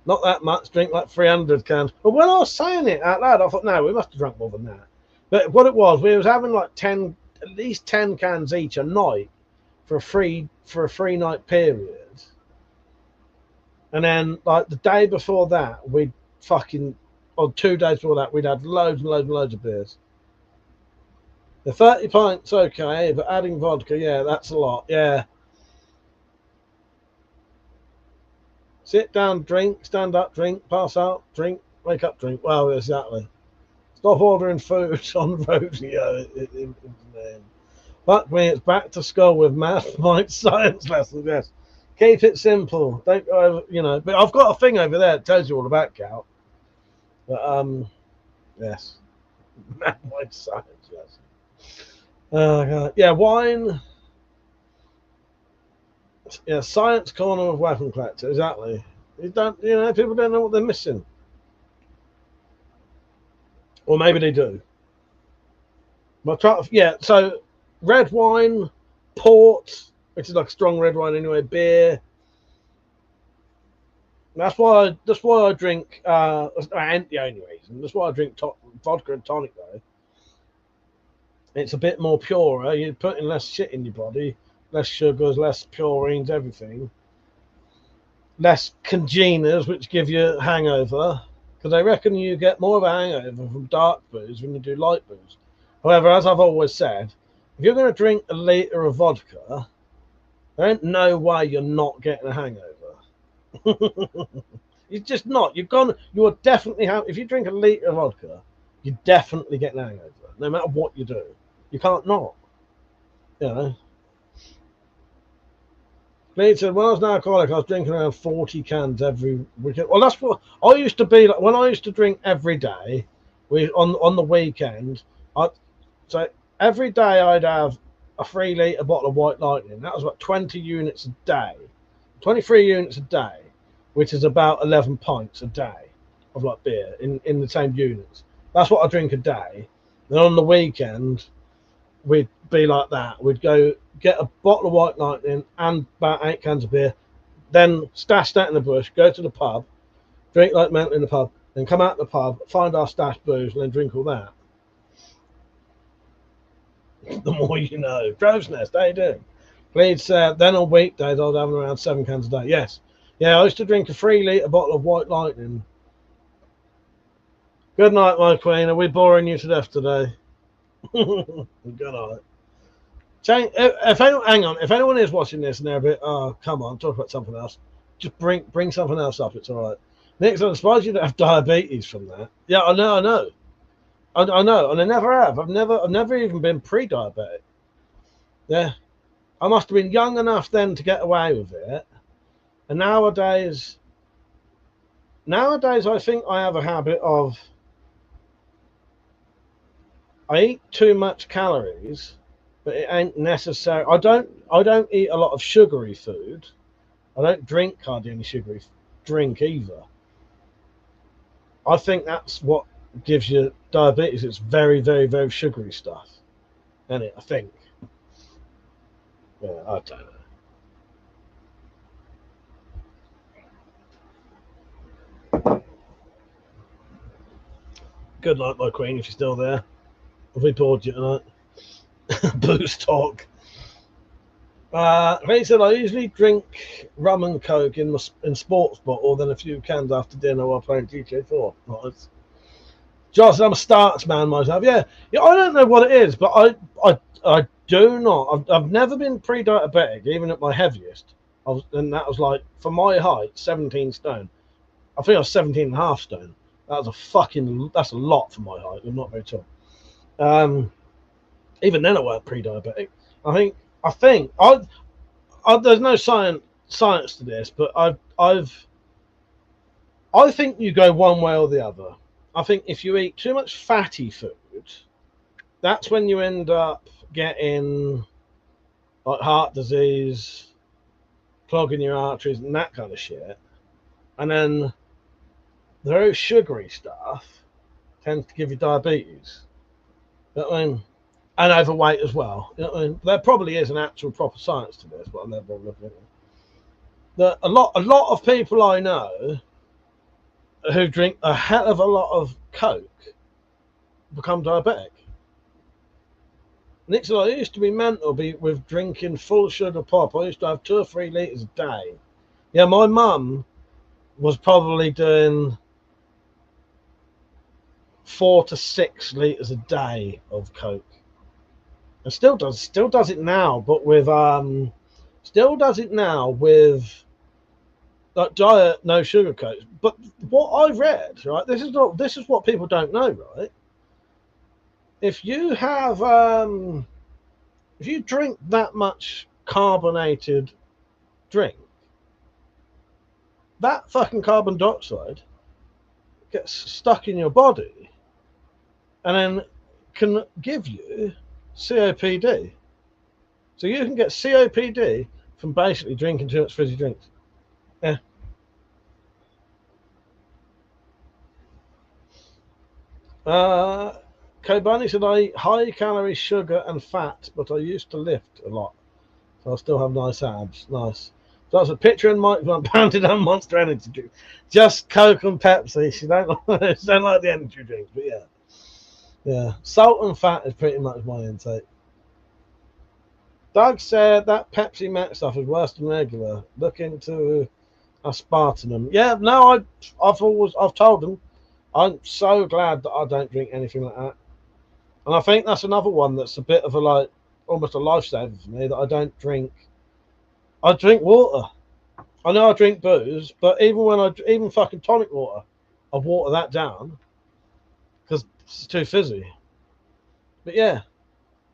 Not that much. Drink like 300 cans. But when I was saying it out loud, I thought, no, we must have drunk more than that. But what it was, we was having like at least 10 cans each a night for a 3-night period. And then like the day before that, or 2 days before that, we'd had loads and loads and loads of beers. The 30 pints, okay, but adding vodka, yeah, that's a lot, yeah. Sit down, drink, stand up, drink, pass out, drink, wake up, drink. Well, exactly. Stop ordering food on the rodeo. Fuck me, it's back to school with math, science lessons, yes. Keep it simple. Don't go over, but I've got a thing over there that tells you all about gout. But, yes. Math, science lessons. Yeah, wine. Yeah, science corner of WeaponCollector, exactly. People don't know what they're missing. Or maybe they do. But so red wine, port, which is like strong red wine anyway, beer. That's why I drink ain't the only reason. That's why I drink vodka and tonic though. It's a bit more purer. You're putting less shit in your body, less sugars, less purines, everything. Less congeners, which give you a hangover. Because I reckon you get more of a hangover from dark booze when you do light booze. However, as I've always said, if you're going to drink a litre of vodka, there ain't no way you're not getting a hangover. You're just not. You are definitely if you drink a litre of vodka, you're definitely getting a hangover, no matter what you do. You can't not. Lee said, when I was an alcoholic, I was drinking around 40 cans every weekend. Well, that's what I used to be like when I used to drink every day. On the weekend, so every day I'd have a 3-litre bottle of White Lightning. That was about 20 units a day, 23 units a day, which is about 11 pints a day of like beer in the same units. That's what I drink a day. Then on the weekend, we'd be like that. We'd go get a bottle of White Lightning and about 8 cans of beer, then stash that in the bush, go to the pub, drink like mental in the pub, then come out the pub, find our stashed booze, and then drink all that. The more you know. Drove's Nest, how you doing? Please, then on weekdays, I was having around 7 cans a day. Yes. Yeah, I used to drink a 3-litre bottle of White Lightning. Good night, my queen. Are we boring you to death today? Good night. Hang on. If anyone is watching this and they're a bit, oh, come on, talk about something else. Just bring something else up. It's all right. Nick, I'm surprised you don't have diabetes from that. Yeah, I know, I know, and I never have. I've never even been pre-diabetic. Yeah, I must have been young enough then to get away with it, and nowadays, I think I have a habit of I eat too much calories, but it ain't necessary. I don't eat a lot of sugary food. I don't drink hardly any sugary drink either. I think that's what gives you diabetes. It's very, very, very sugary stuff, isn't it? I think. Yeah, I don't know. Good night, my queen, if you're still there. Have we bored you tonight? Booze talk. He said, I usually drink rum and coke in sports bottle, then a few cans after dinner while playing GTA 4. Nice. Josh, I'm a starts man myself. Yeah, I don't know what it is, but I do not. I've never been pre-diabetic, even at my heaviest. And that was like, for my height, 17 stone. I think I was 17 and a half stone. That's a lot for my height. I'm not very tall. Even then I weren't pre-diabetic. I think there's no science to this, but I think you go one way or the other. I think if you eat too much fatty food, that's when you end up getting like heart disease, clogging your arteries, and that kind of shit. And then the very sugary stuff tends to give you diabetes. You know what I mean? And overweight as well. You know what I mean? There probably is an actual proper science to this, but I'll never look at it. A lot of people I know who drink a hell of a lot of Coke become diabetic. Nick said, I used to be mental with drinking full sugar pop. I used to have 2 or 3 litres a day. Yeah, my mum was probably doing 4 to 6 litres a day of Coke. And still does it now, but with like diet no sugar Coke. But what I read, right, this is what people don't know, right? If you have if you drink that much carbonated drink, that fucking carbon dioxide gets stuck in your body and then can give you COPD. So you can get COPD from basically drinking too much fizzy drinks. Yeah. Kobani said, I eat high calorie sugar and fat, but I used to lift a lot. So I still have nice abs. Nice. So that's a picture and Mike Van pounded on Monster Energy drink. Just Coke and Pepsi. She don't like the energy drinks, but yeah. Yeah. Salt and fat is pretty much my intake. Doug said that Pepsi Max stuff is worse than regular. Look into aspartame. Yeah, no, I've told them. I'm so glad that I don't drink anything like that. And I think that's another one that's a bit of a almost a lifesaver for me, that I don't drink. I drink water. I know I drink booze, but even fucking tonic water, I water that down because it's too fizzy. But yeah,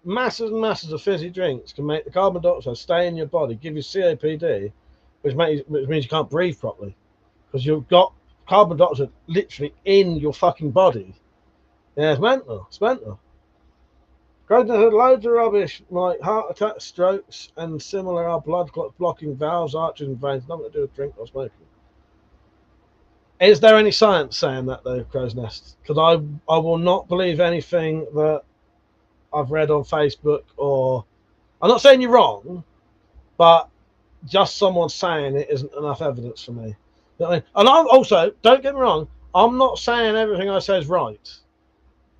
masses and masses of fizzy drinks can make the carbon dioxide stay in your body, give you COPD, which means you can't breathe properly because you've got carbon dioxide literally in your fucking body. Yeah, it's mental. It's mental. Grosvenor had loads of rubbish like heart attacks, strokes, and similar are blood clot blocking valves, arteries, and veins. Nothing to do with drink or smoking. Is there any science saying that though, Crow's Nest? Because I will not believe anything that I've read on Facebook, or I'm not saying you're wrong, but just someone saying it isn't enough evidence for me. You know what I mean? And I'm also, don't get me wrong, I'm not saying everything I say is right.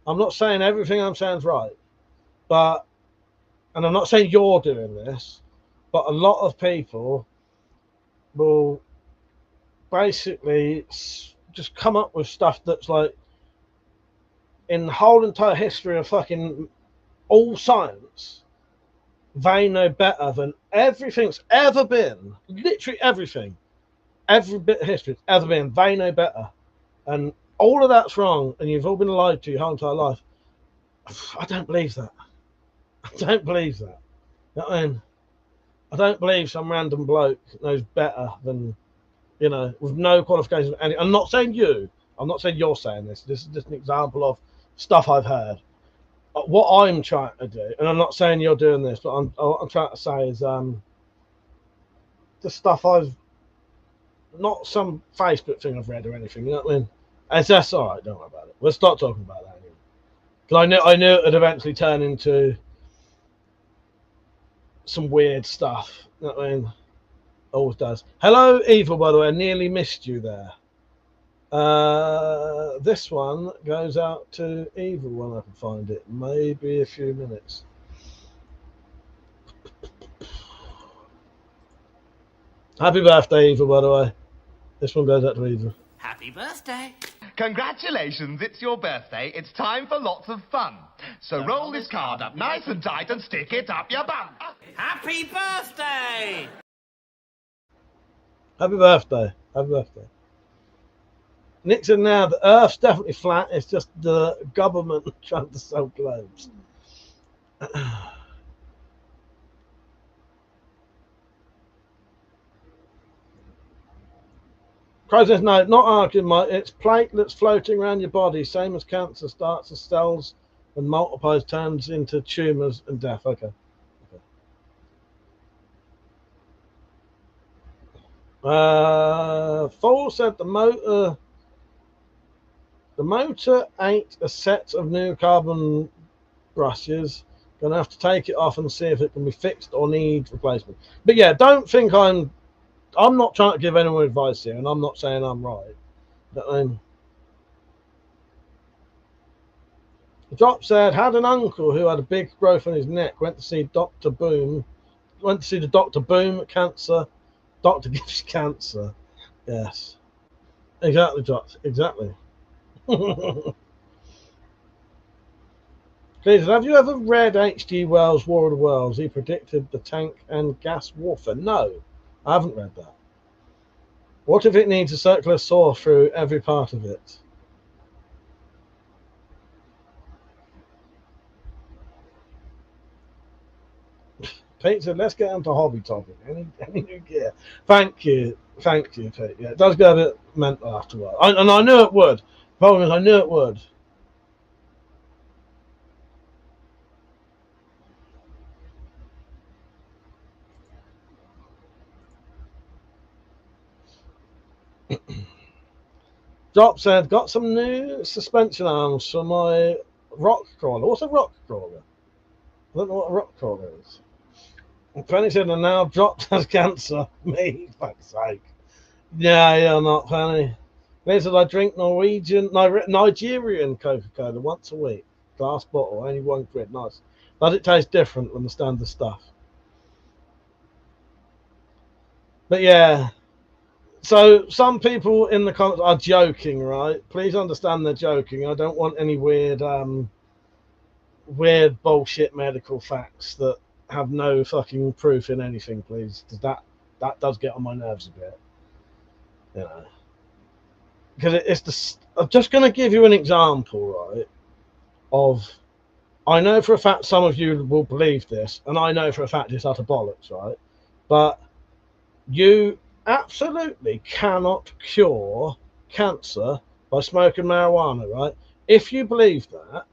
I'm not saying everything I'm saying is right. But, and I'm not saying you're doing this, but a lot of people will basically just come up with stuff that's like, in the whole entire history of fucking all science, they know better than everything's ever been. Literally everything. Every bit of history that's ever been. They know better. And all of that's wrong, and you've all been lied to your whole entire life. I don't believe that. I don't believe that. You know what I mean? I don't believe some random bloke knows better than, you know, with no qualifications. And I'm not saying you. I'm not saying you're saying this. This is just an example of stuff I've heard. What I'm trying to do, and I'm not saying you're doing this, but what I'm trying to say is the stuff I've, not some Facebook thing I've read or anything, you know what I mean? And that's all right, don't worry about it. We'll stop talking about that anyway. Because I knew it would eventually turn into some weird stuff, you know what I mean? Always does. Hello, Evil, by the way, I nearly missed you there. This one goes out to Evil when I can find it. Maybe a few minutes. Happy birthday, Evil, by the way. This one goes out to Evil. Happy birthday. Congratulations, it's your birthday. It's time for lots of fun. So roll this card up nice and tight and stick it up your bum. Happy birthday. Happy birthday. Happy birthday. Nick said now the Earth's definitely flat. It's just the government trying to sell globes. Crow says no, not arguing, mate. It's platelets floating around your body, same as cancer starts as cells and multiplies, turns into tumours and death. Okay. Fool said the motor ain't a set of new carbon brushes. Gonna have to take it off and see if it can be fixed or need replacement. But yeah, don't think I'm not trying to give anyone advice here, and I'm not saying I'm right. But Drop said had an uncle who had a big growth on his neck. Went to see Dr. Boom. Went to see the Dr. Boom. Cancer. Doctor gives cancer. Yes. Exactly, Drop. Exactly. Please, have you ever read H.G. Wells' War of the Worlds? He predicted the tank and gas warfare. No, I haven't read that. What if it needs a circular saw through every part of it? Pete said, let's get into hobby topic. Any new gear? Thank you, Pete. Yeah, it does get a bit mental after a while. And I knew it would. Problem is, I knew it would. Drop said, got some new suspension arms for my rock crawler. What's a rock crawler? I don't know what a rock crawler is. And Penny said, and now Drop has cancer. Me, fuck's sake. Yeah, you're not, Penny. They said, I drink Nigerian Coca-Cola once a week. Glass bottle, only £1. Nice. Does it taste different than the standard stuff? But yeah. So some people in the comments are joking, right? Please understand they're joking. I don't want any weird bullshit medical facts that have no fucking proof in anything, please. Because that does get on my nerves a bit. You know. Because I'm just going to give you an example, right? Of, I know for a fact some of you will believe this, and I know for a fact it's utter bollocks, right? But you absolutely cannot cure cancer by smoking marijuana, right? If you believe that,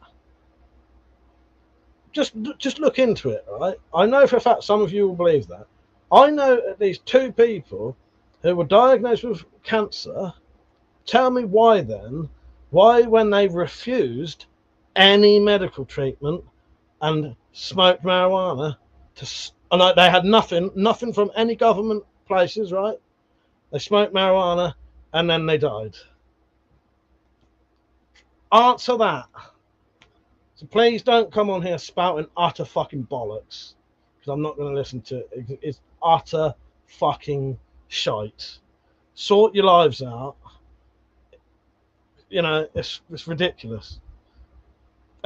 just look into it, right? I know for a fact some of you will believe that. I know at least 2 people who were diagnosed with cancer. Tell me why then, when they refused any medical treatment and smoked marijuana, and they had nothing from any government places, right? They smoked marijuana and then they died. Answer that. So please don't come on here spouting utter fucking bollocks, because I'm not going to listen to it. It's utter fucking shite. Sort your lives out. You know, it's ridiculous.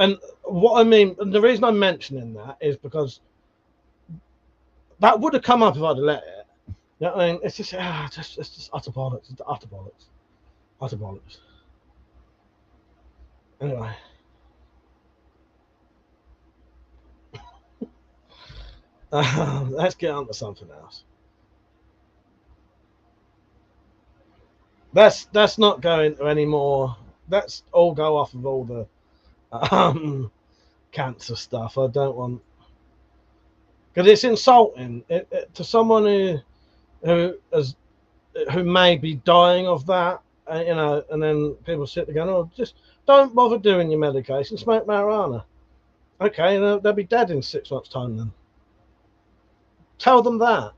And what I mean, and the reason I'm mentioning that is because that would have come up if I'd have let it. You know what I mean? It's just utter bollocks. It's utter bollocks. Utter bollocks. Anyway. Let's get on to something else. That's not going to any more. Let's all go off of all the cancer stuff. I don't want, because it's insulting to someone who may be dying of that, you know. And then people sit there going, "Oh, just don't bother doing your medication. Smoke marijuana." Okay, they'll be dead in 6 months' time. Then tell them that.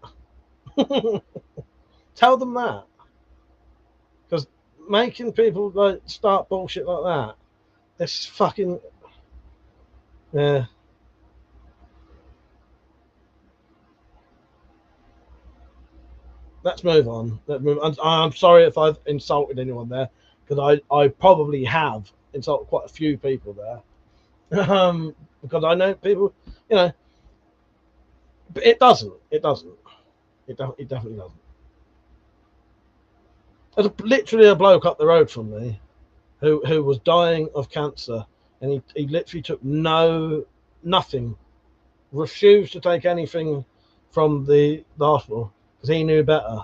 Tell them that. Because making people like start bullshit like that, it's fucking, yeah. Let's move on. I'm sorry if I've insulted anyone there, because I probably have insulted quite a few people there. Because I know people, you know, but it doesn't. It definitely doesn't. There's literally a bloke up the road from me who was dying of cancer, and he literally took nothing, refused to take anything from the hospital because he knew better.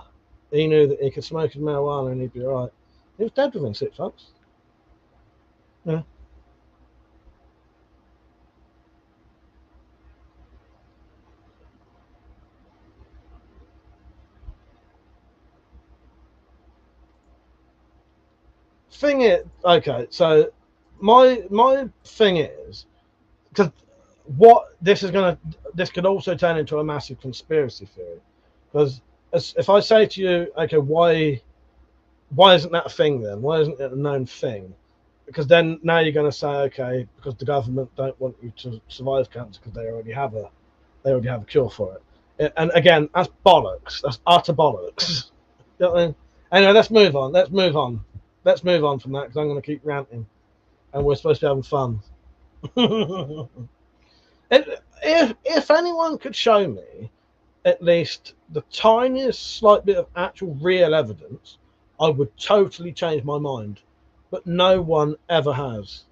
He knew that he could smoke his marijuana and he'd be all right. He was dead within 6 months. Yeah. Thing is, okay, so my thing is, because what this could also turn into a massive conspiracy theory, because if I say to you, okay, why isn't that a thing then? Why isn't it a known thing? Because then now you're going to say, okay, because the government don't want you to survive cancer because they already have a cure for it. And again, that's bollocks. That's utter bollocks. You know what I mean? Anyway, let's move on from that, because I'm going to keep ranting, and we're supposed to be having fun. If anyone could show me at least the tiniest slight bit of actual real evidence, I would totally change my mind. But no one ever has.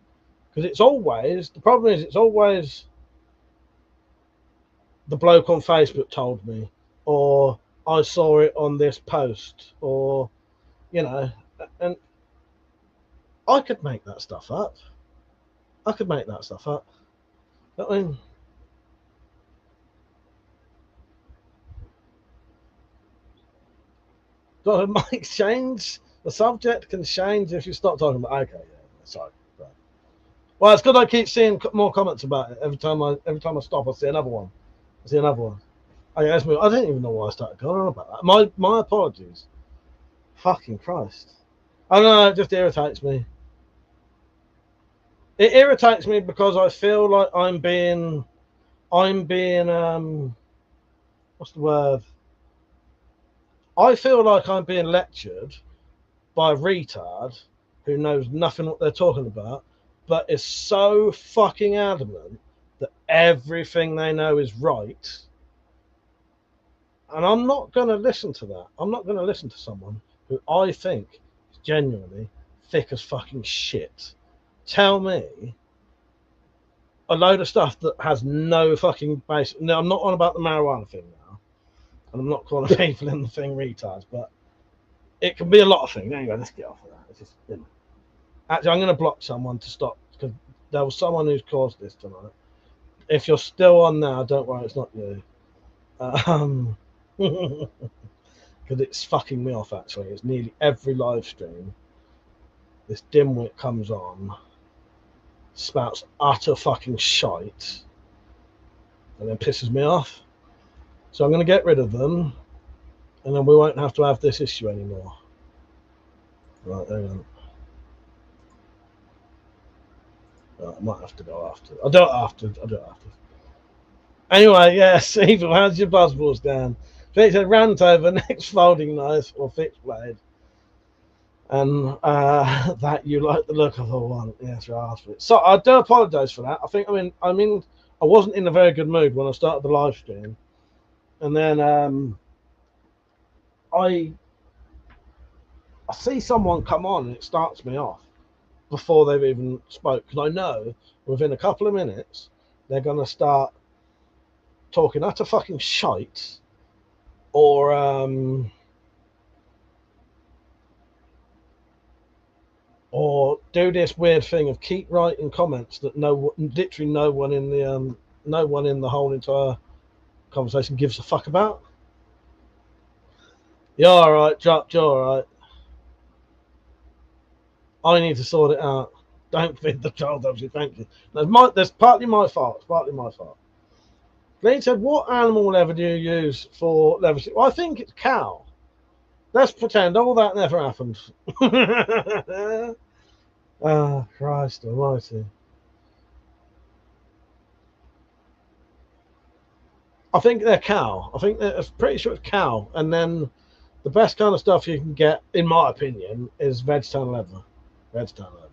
Because the problem is it's always the bloke on Facebook told me, or I saw it on this post, or, you know, and I could make that stuff up. I mean, so it might change. The subject can change if you stop talking about. Okay, yeah, sorry. Right. Well, it's good. I keep seeing more comments about it every time I stop. I see another one. Okay, let's move. I didn't even know why I started going on about that. My apologies. Fucking Christ. I don't know. It just irritates me. It irritates me because I feel like I'm being what's the word? I feel like I'm being lectured by a retard who knows nothing what they're talking about, but is so fucking adamant that everything they know is right. And I'm not going to listen to that. I'm not going to listen to someone who I think is genuinely thick as fucking shit tell me a load of stuff that has no fucking base. No, I'm not on about the marijuana thing now, and I'm not calling people in the thing retards, but it can be a lot of things. Anyway, let's get off of that. It's just, you know. Actually, I'm going to block someone to stop, because there was someone who's caused this tonight. If you're still on now, don't worry, it's not you. Because it's fucking me off, actually. It's nearly every live stream. This dimwit comes on, spouts utter fucking shite, and then pisses me off. So I'm going to get rid of them, and then we won't have to have this issue anymore. Right, hang on. Right, I might have to go after. I'll do it after. Anyway, yes, Evil, how's your buzzballs down? Fix a rant over next folding knife or fixed blade. and that you like the look of the one. Yes, I asked for it. So I do apologise for that. I wasn't in a very good mood when I started the live stream, and then I see someone come on and it starts me off before they've even spoke, because I know within a couple of minutes they're going to start talking utter fucking shite, or do this weird thing of keep writing comments that literally no one in the whole entire conversation gives a fuck about. You're all right, Chuck. You're all right. I need to sort it out. Don't feed the child, obviously. Thank you. That's partly my fault. It's partly my fault. Glenn said, "What animal leather do you use for leather?" Well, I think it's cow. Let's pretend all that never happened. Oh, Christ almighty. I think they're cow. I'm pretty sure it's cow. And then the best kind of stuff you can get, in my opinion, is veg tan leather. Veg tan leather.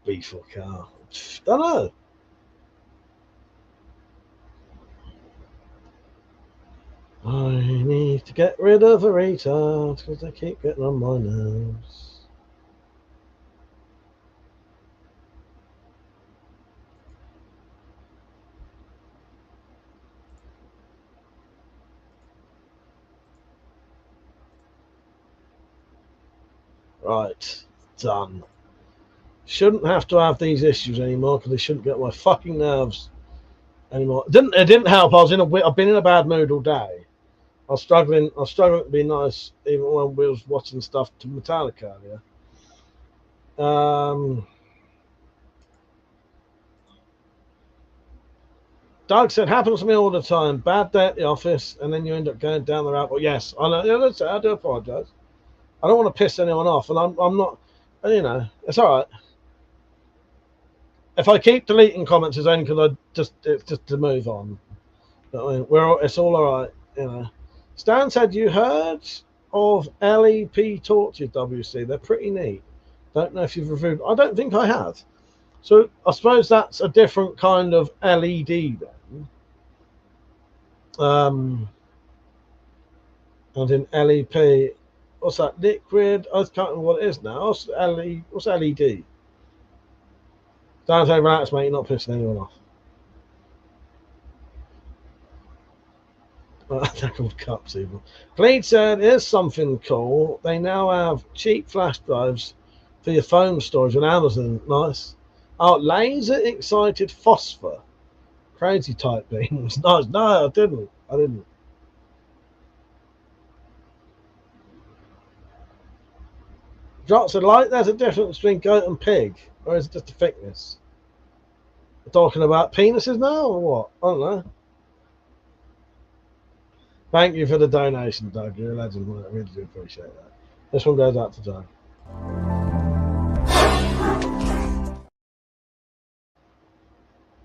Beef or cow? Don't know. I need to get rid of the retards because they keep getting on my nerves. Right, done. Shouldn't have to have these issues anymore because they shouldn't get my fucking nerves anymore. It didn't help. I've been in a bad mood all day. I was struggling to be nice even when we was watching stuff to Metallica earlier. Doug said, happens to me all the time. Bad day at the office, and then you end up going down the rabbit hole. Yes, I know. Yeah, I do apologise. I don't want to piss anyone off, and I'm not. It's all right. If I keep deleting comments, it's only because it's just to move on. But it's all right. Stan said, you heard of LEP torches, WC? They're pretty neat. Don't know if you've reviewed. I don't think I have. So I suppose that's a different kind of LED then. And in LEP, what's that? Liquid? I can't remember what it is now. What's LED? Don't relax, mate. You're not pissing anyone off. They're called cups even. Cleed said, here's something cool. They now have cheap flash drives for your phone storage on Amazon. Nice. Oh, laser excited phosphor. Crazy type beams. Nice. No, I didn't. Drop said, like there's a difference between goat and pig, or is it just a thickness? We're talking about penises now, or what? I don't know. Thank you for the donation, Doug. You're a legend. I really do appreciate that. This one goes out to Doug.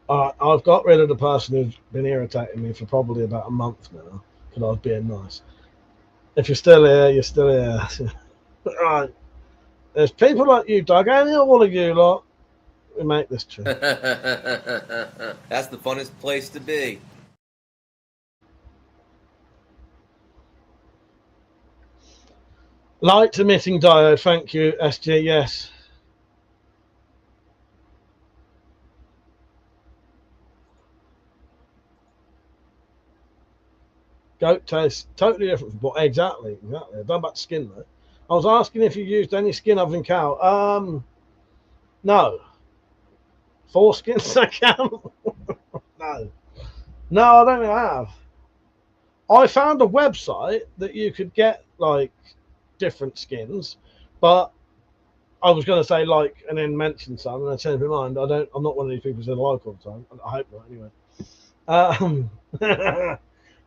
I've got rid of the person who's been irritating me for probably about a month now because I was being nice. If you're still here, you're still here. Right. There's people like you, Doug. Any one of you lot, we make this true. That's the funnest place to be. Light emitting diode, thank you, SG, yes. Goat taste totally different. But exactly. I've done about skin though. I was asking if you used any skin other than cow. No. Foreskins I can. No, I don't think I have. I found a website that you could get like different skins, but I was going to say like and then mention some, and I changed my mind. I'm not one of these people who's in like all the time. I hope not, anyway.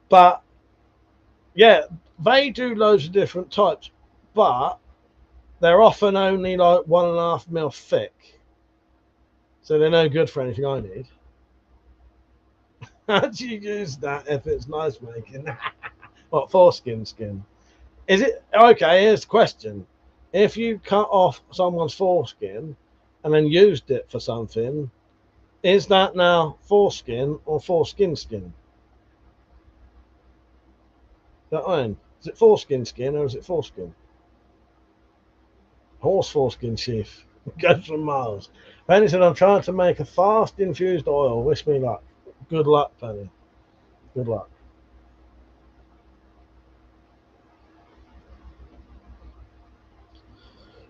But yeah, they do loads of different types, but they're often only like 1.5 mil thick, so they're no good for anything I need. How do you use that if it's nice making? What, foreskin skin? Is it okay? Here's the question: if you cut off someone's foreskin and then used it for something, is that now foreskin or foreskin skin? Is that what I mean? Is it foreskin skin or is it foreskin? Horse foreskin sheath goes from Mars. Penny said, "I'm trying to make a fast infused oil. Wish me luck." Good luck, Penny. Good luck.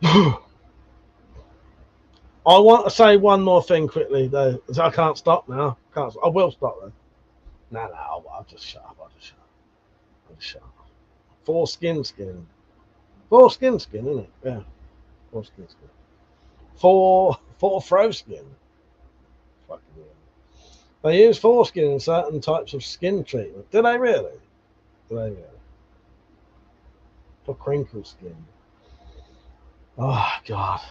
I want to say one more thing quickly, though. I can't stop now. I will stop though. No, I'll just shut up. I'll just shut up. Foreskin skin. Foreskin skin, isn't it? Yeah. Foreskin skin. For throw skin. Fucking weird. They use foreskin in certain types of skin treatment. Do they really? For crinkle skin. Oh, God.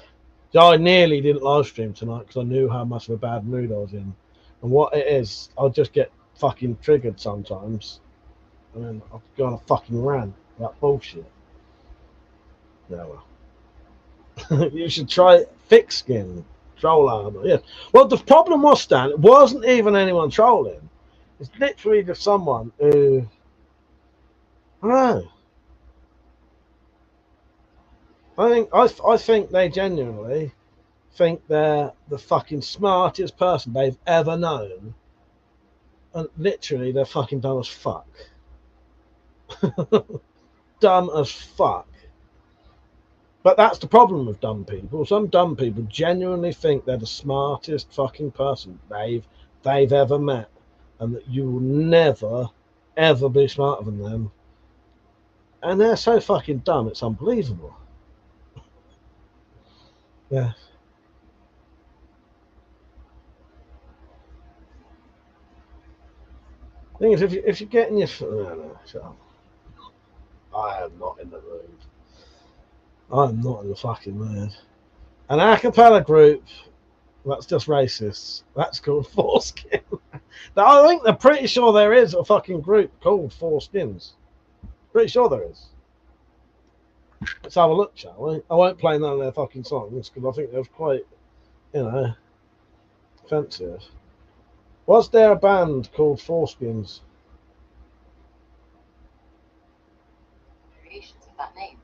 So I nearly didn't live stream tonight because I knew how much of a bad mood I was in. And what it is, I'll just get fucking triggered sometimes. And then I'll go on a fucking rant about bullshit. Yeah, well. You should try thick skin. Troll armor, yeah. Well, the problem was, Stan, it wasn't even anyone trolling. It's literally just someone who, I don't know. I think they genuinely think they're the fucking smartest person they've ever known, and literally they're fucking dumb as fuck. Dumb as fuck. But that's the problem with dumb people. Some dumb people genuinely think they're the smartest fucking person they've ever met, and that you will never, ever be smarter than them. And they're so fucking dumb, it's unbelievable. Yeah. Thing is, if you're getting your... No, shut up. I am not in the mood. I'm not in the fucking mood. An a cappella group, that's just racist. That's called Foreskin. I think they're pretty sure there is a fucking group called Foreskins. Pretty sure there is. Let's have a look, shall we? I won't play none of their fucking songs because I think they're quite, offensive. Was there a band called Foreskins? Variations of that name.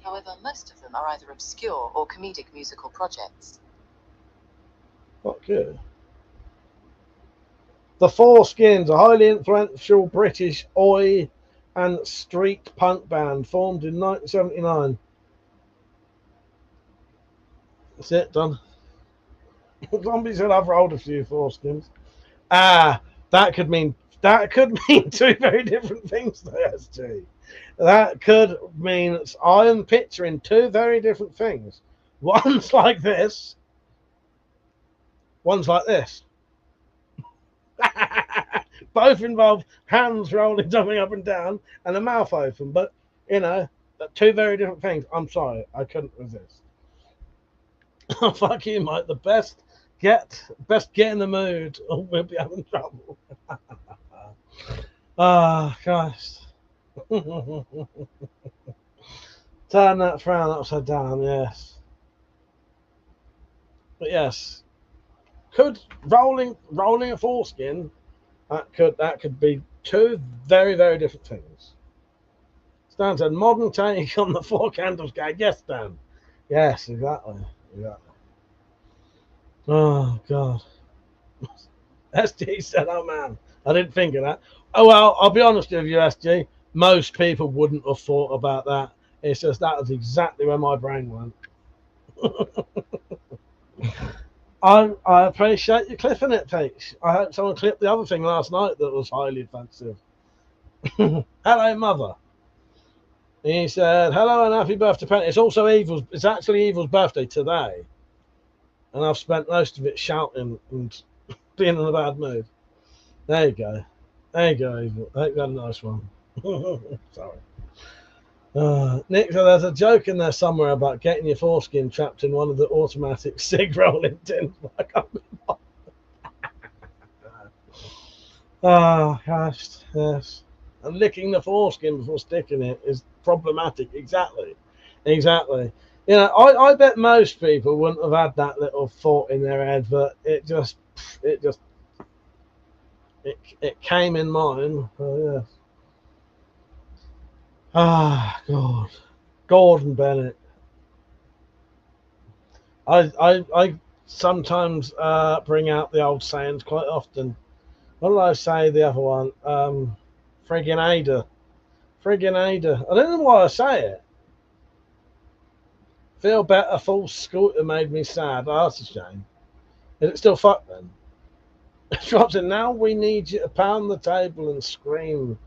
However, most of them are either obscure or comedic musical projects. Not good. The Foreskins, a highly influential British oi and street punk band formed in 1979. That's it, done. Zombie said I've rolled a few Foreskins. That could mean two very different things to SG. That could mean I am picturing two very different things. One's like this. One's like this. Both involve hands rolling something up and down and a mouth open, but two very different things. I'm sorry, I couldn't resist. Fuck you, mate. The best get in the mood, or we'll be having trouble. Christ. Turn that frown upside down, yes. But yes. Could rolling a foreskin, that could be two very, very different things. Stan said modern take on the four candles gag. Yes, Stan. Yes, exactly. Oh God. SG said, oh man, I didn't think of that. Oh well, I'll be honest with you, SG. Most people wouldn't have thought about that. It's just that was exactly where my brain went. I appreciate you clipping it, Peach. I hope someone clipped the other thing last night that was highly offensive. Hello, Mother. He said, hello and happy birthday, Penny. It's actually Evil's birthday today. And I've spent most of it shouting and being in a bad mood. There you go, Evil. I hope you had a nice one. Sorry. Nick, so there's a joke in there somewhere about getting your foreskin trapped in one of the automatic cig rolling tins. Ah, yes. And licking the foreskin before sticking it is problematic. Exactly. You know, I bet most people wouldn't have had that little thought in their head, but it came in mine. Oh, yeah. Ah, God. Gordon Bennett. I sometimes bring out the old sayings quite often. What did I say the other one? Friggin' Ada. Friggin' Ada. I don't know why I say it. Feel better, full scooter made me sad. Oh, that's a shame. Is it still fuck then? Drops in. Now we need you to pound the table and scream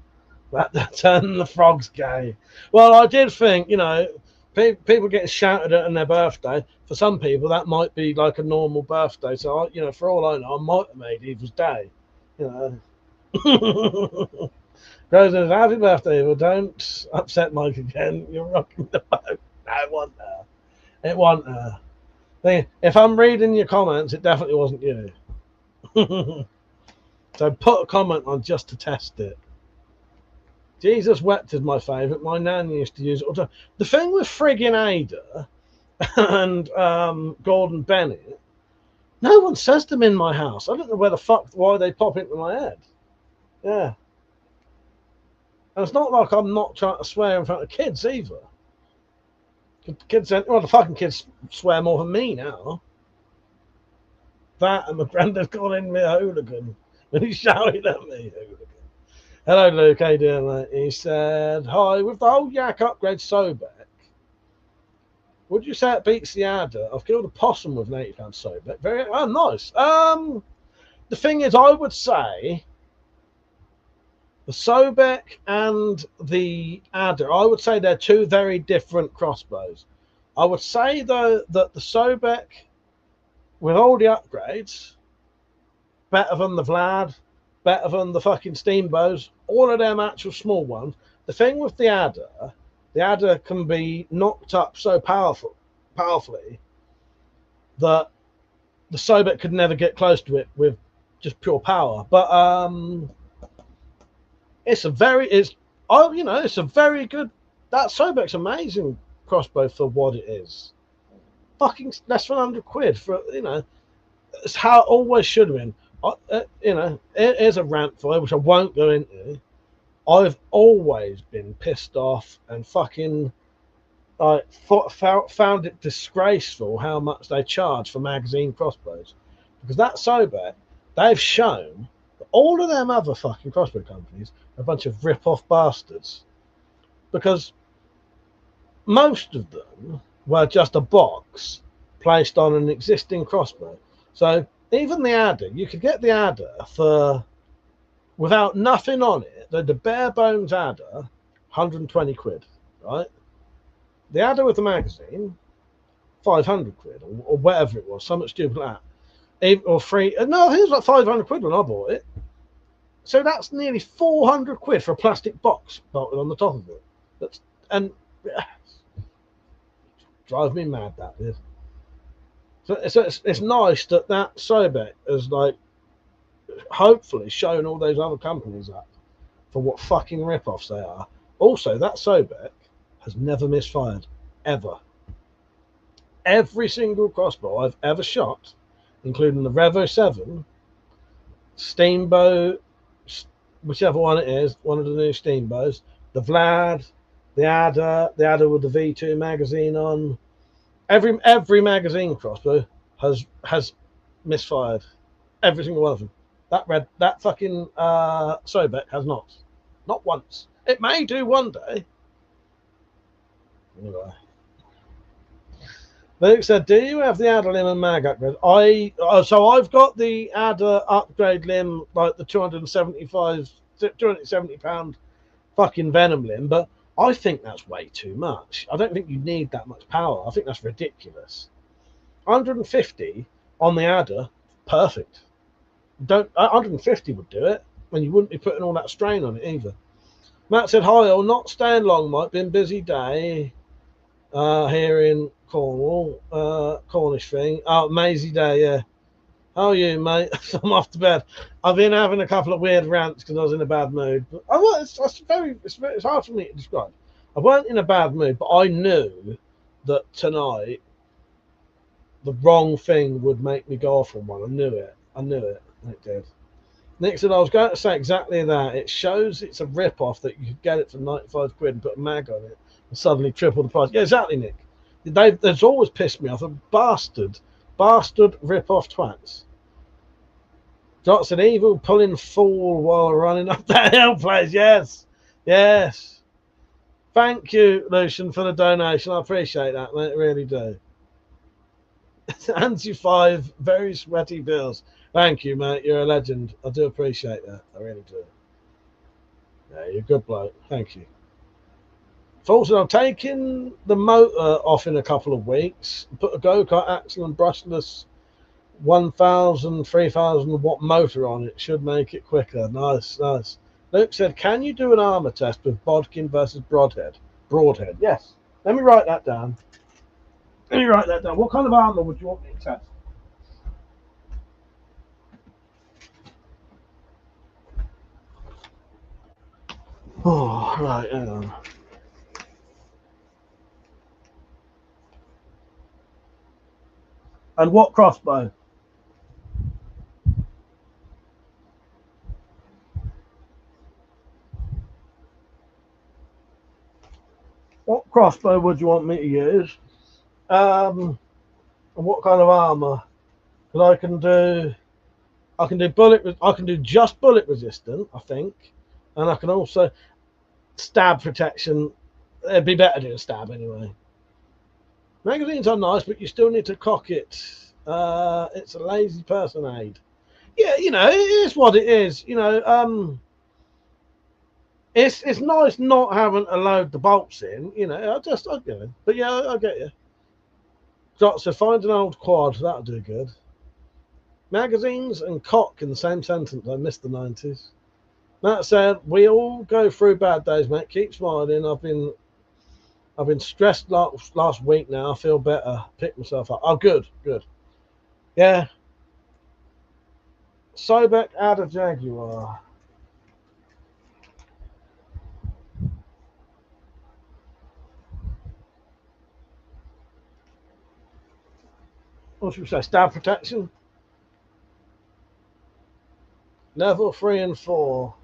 that turn the frogs gay. Well, I did think, you know, people getting shouted at on their birthday. For some people, that might be like a normal birthday. So, I, you know, for all I know, I might have made Eva's day. You know. Rose says, happy birthday, Eva. Don't upset Mike again. You're rocking the boat. No, it wasn't her. It wasn't her. If I'm reading your comments, it definitely wasn't you. So put a comment on just to test it. Jesus Wept is my favourite. My nan used to use it. The thing with friggin' Ada and Gordon Bennett, no one says them in my house. I don't know why they pop into my head. Yeah. And it's not like I'm not trying to swear in front of kids either. Kids, well, the fucking kids swear more than me now. That and my granddad calling me a hooligan when he shouted at me. Hooligan. Hello, Luke. How you doing, mate? He said, hi, with the whole yak upgrade Sobek, would you say it beats the Adder? I've killed a possum with an 80-pound Sobek. Very nice. The thing is, I would say the Sobek and the Adder, I would say they're two very different crossbows. I would say, though, that the Sobek, with all the upgrades, better than the Vlad, better than the fucking Steambows, all of them actual small ones. The thing with the Adder can be knocked up so powerfully that the Sobek could never get close to it with just pure power. But it's a very good. That Sobek's amazing crossbow for what it is. Fucking less than 100 quid for, you know. It's how it always should have been. You know, it is a rant for it, which I won't go into. I've always been pissed off and fucking found it disgraceful how much they charge for magazine crossbows, because that Sobek, they've shown that all of them other fucking crossbow companies are a bunch of rip-off bastards, because most of them were just a box placed on an existing crossbow. So even the Adder, you could get the Adder for, without nothing on it, the bare bones Adder, 120 quid, right? The Adder with the magazine, 500 quid, or whatever it was, something stupid like that. Or free, no, I think it was like 500 quid when I bought it. So that's nearly 400 quid for a plastic box bolted on the top of it. Drives me mad, that is. So it's nice that Sobek has, like, hopefully shown all those other companies up for what fucking rip-offs they are. Also, that Sobek has never misfired, ever. Every single crossbow I've ever shot, including the Revo 7, Steambow, whichever one it is, one of the new Steambows, the Vlad, the Adder with the V2 magazine on, every magazine crossbow has misfired. Every single one of them. That fucking Sobek has not once. It may do one day. Anyway, Luke said, "Do you have the Adder limb and mag upgrade?" So I've got the Adder upgrade limb, like the 270 pound fucking Venom limb, but I think that's way too much. I don't think you need that much power. I think that's ridiculous. 150 on the Adder, perfect. 150 would do it, and you wouldn't be putting all that strain on it either. Matt said, hi, I'll not staying long, Mike. Been busy day here in Cornwall. Cornish thing. Oh, Maisie Day, yeah. How are you, mate? I'm off to bed. I've been having a couple of weird rants because I was in a bad mood. But it's hard for me to describe. I weren't in a bad mood, but I knew that tonight the wrong thing would make me go off on one. I knew it. And it did. Nick said, I was going to say exactly that. It shows it's a rip-off that you could get it for 95 quid and put a mag on it and suddenly triple the price. Yeah, exactly, Nick. They've always pissed me off. A bastard rip-off twats. Jots an evil pulling fool while running up that hill, please. Yes. Thank you, Lucian, for the donation. I appreciate that, mate. I really do. Anti 5, very sweaty bills. Thank you, mate. You're a legend. I do appreciate that. I really do. Yeah, you're a good bloke. Thank you. Fulton, I'm taking the motor off in a couple of weeks. Put a go-kart axle and brushless 1,000, 3,000 watt motor on it. Should make it quicker. Nice. Luke said, can you do an armor test with Bodkin versus Broadhead? Yes. Let me write that down. What kind of armor would you want me to test? Oh, right, hang on. And what crossbow? What crossbow would you want me to use? And what kind of armor? Because I can do just bullet resistant, I think, and I can also stab protection. It'd be better doing stab anyway. Magazines are nice, but you still need to cock it. It's a lazy person aid. Yeah, you know, it is what it is. You know, it's nice not having to load the bolts in. You know, I get it. But yeah, I get you. So find an old quad. That'll do good. Magazines and cock in the same sentence. I missed the 90s. That said, we all go through bad days, mate. Keep smiling. I've been stressed last week now. I feel better. Pick myself up. Oh, good. Yeah. Sobek out of Jaguar. What should we say? Stab protection? Level 3 and 4.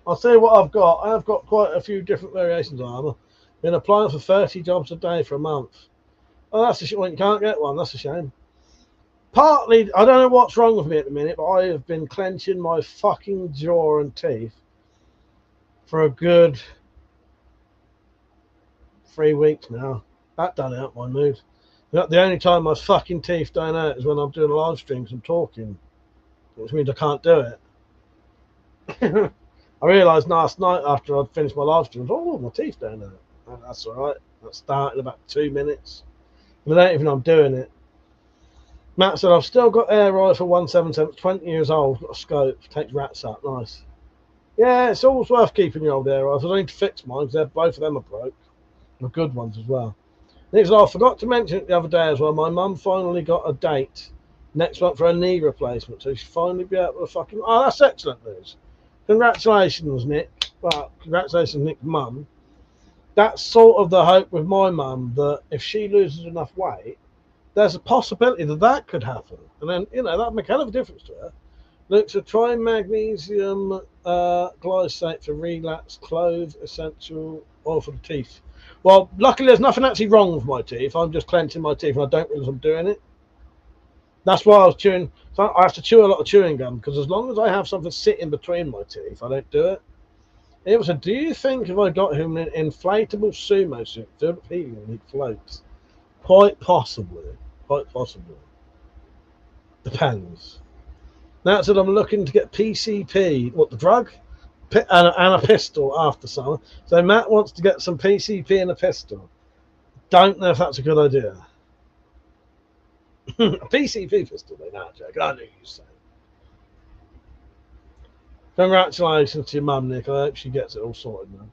I'll tell you what I've got. I've got quite a few different variations of armor. Been applying for 30 jobs a day for a month. Oh, that's a shame. Well, you can't get one. That's a shame. Partly, I don't know what's wrong with me at the minute, but I have been clenching my fucking jaw and teeth for a good 3 weeks now. That done out my mood. The only time my fucking teeth don't out is when I'm doing live streams and talking, which means I can't do it. I realised last night after I'd finished my live streams, oh, my teeth don't out. That's all right. That started in about 2 minutes. I don't even know I'm doing it. Matt said, I've still got air rifle 177, 20 years old, got a scope, takes rats up, nice. Yeah, it's always worth keeping your old air rifles. I need to fix mine because both of them are broke. They're good ones as well. Nick said, I forgot to mention it the other day as well. My mum finally got a date next month for a knee replacement, so she'll finally be able to fucking... Oh, that's excellent news. Congratulations, Nick. Well, congratulations, Nick's mum. That's sort of the hope with my mum, that if she loses enough weight, there's a possibility that could happen. And then, you know, that'd make a hell of a difference to her. Look, so try magnesium glyphosate for relapse, clove, essential oil for the teeth. Well, luckily there's nothing actually wrong with my teeth. I'm just clenching my teeth and I don't realise I'm doing it. That's why I was chewing. So I have to chew a lot of chewing gum because as long as I have something sitting between my teeth, I don't do it. It was a, do you think if I got him an inflatable sumo suit, filled with helium, he'd float? Quite possibly. Quite possibly. Depends. That's what I'm looking to get PCP. What, the drug? And a pistol after summer. So Matt wants to get some PCP and a pistol. Don't know if that's a good idea. A PCP pistol, they now, Jack. I knew you say. Congratulations to your mum, Nick. I hope she gets it all sorted now.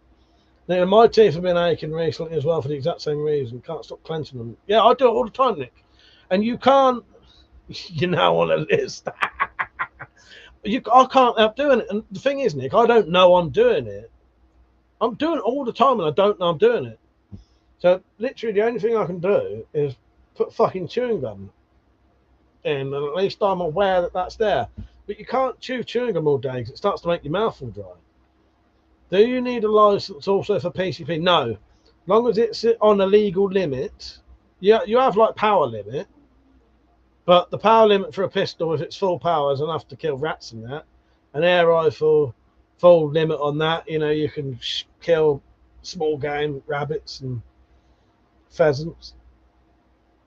Now, my teeth have been aching recently as well for the exact same reason. Can't stop clenching them. Yeah, I do it all the time, Nick. And you can't. You're now on a list. I can't help doing it. And the thing is, Nick, I don't know I'm doing it. I'm doing it all the time, and I don't know I'm doing it. So literally, the only thing I can do is put fucking chewing gum in, and at least I'm aware that that's there. But you can't chew chewing gum all day because it starts to make your mouth all dry. Do you need a license also for PCP? No. As long as it's on a legal limit. You have like power limit. But the power limit for a pistol, if it's full power, is enough to kill rats in that. An air rifle, full limit on that. You know, you can kill small game, rabbits and pheasants.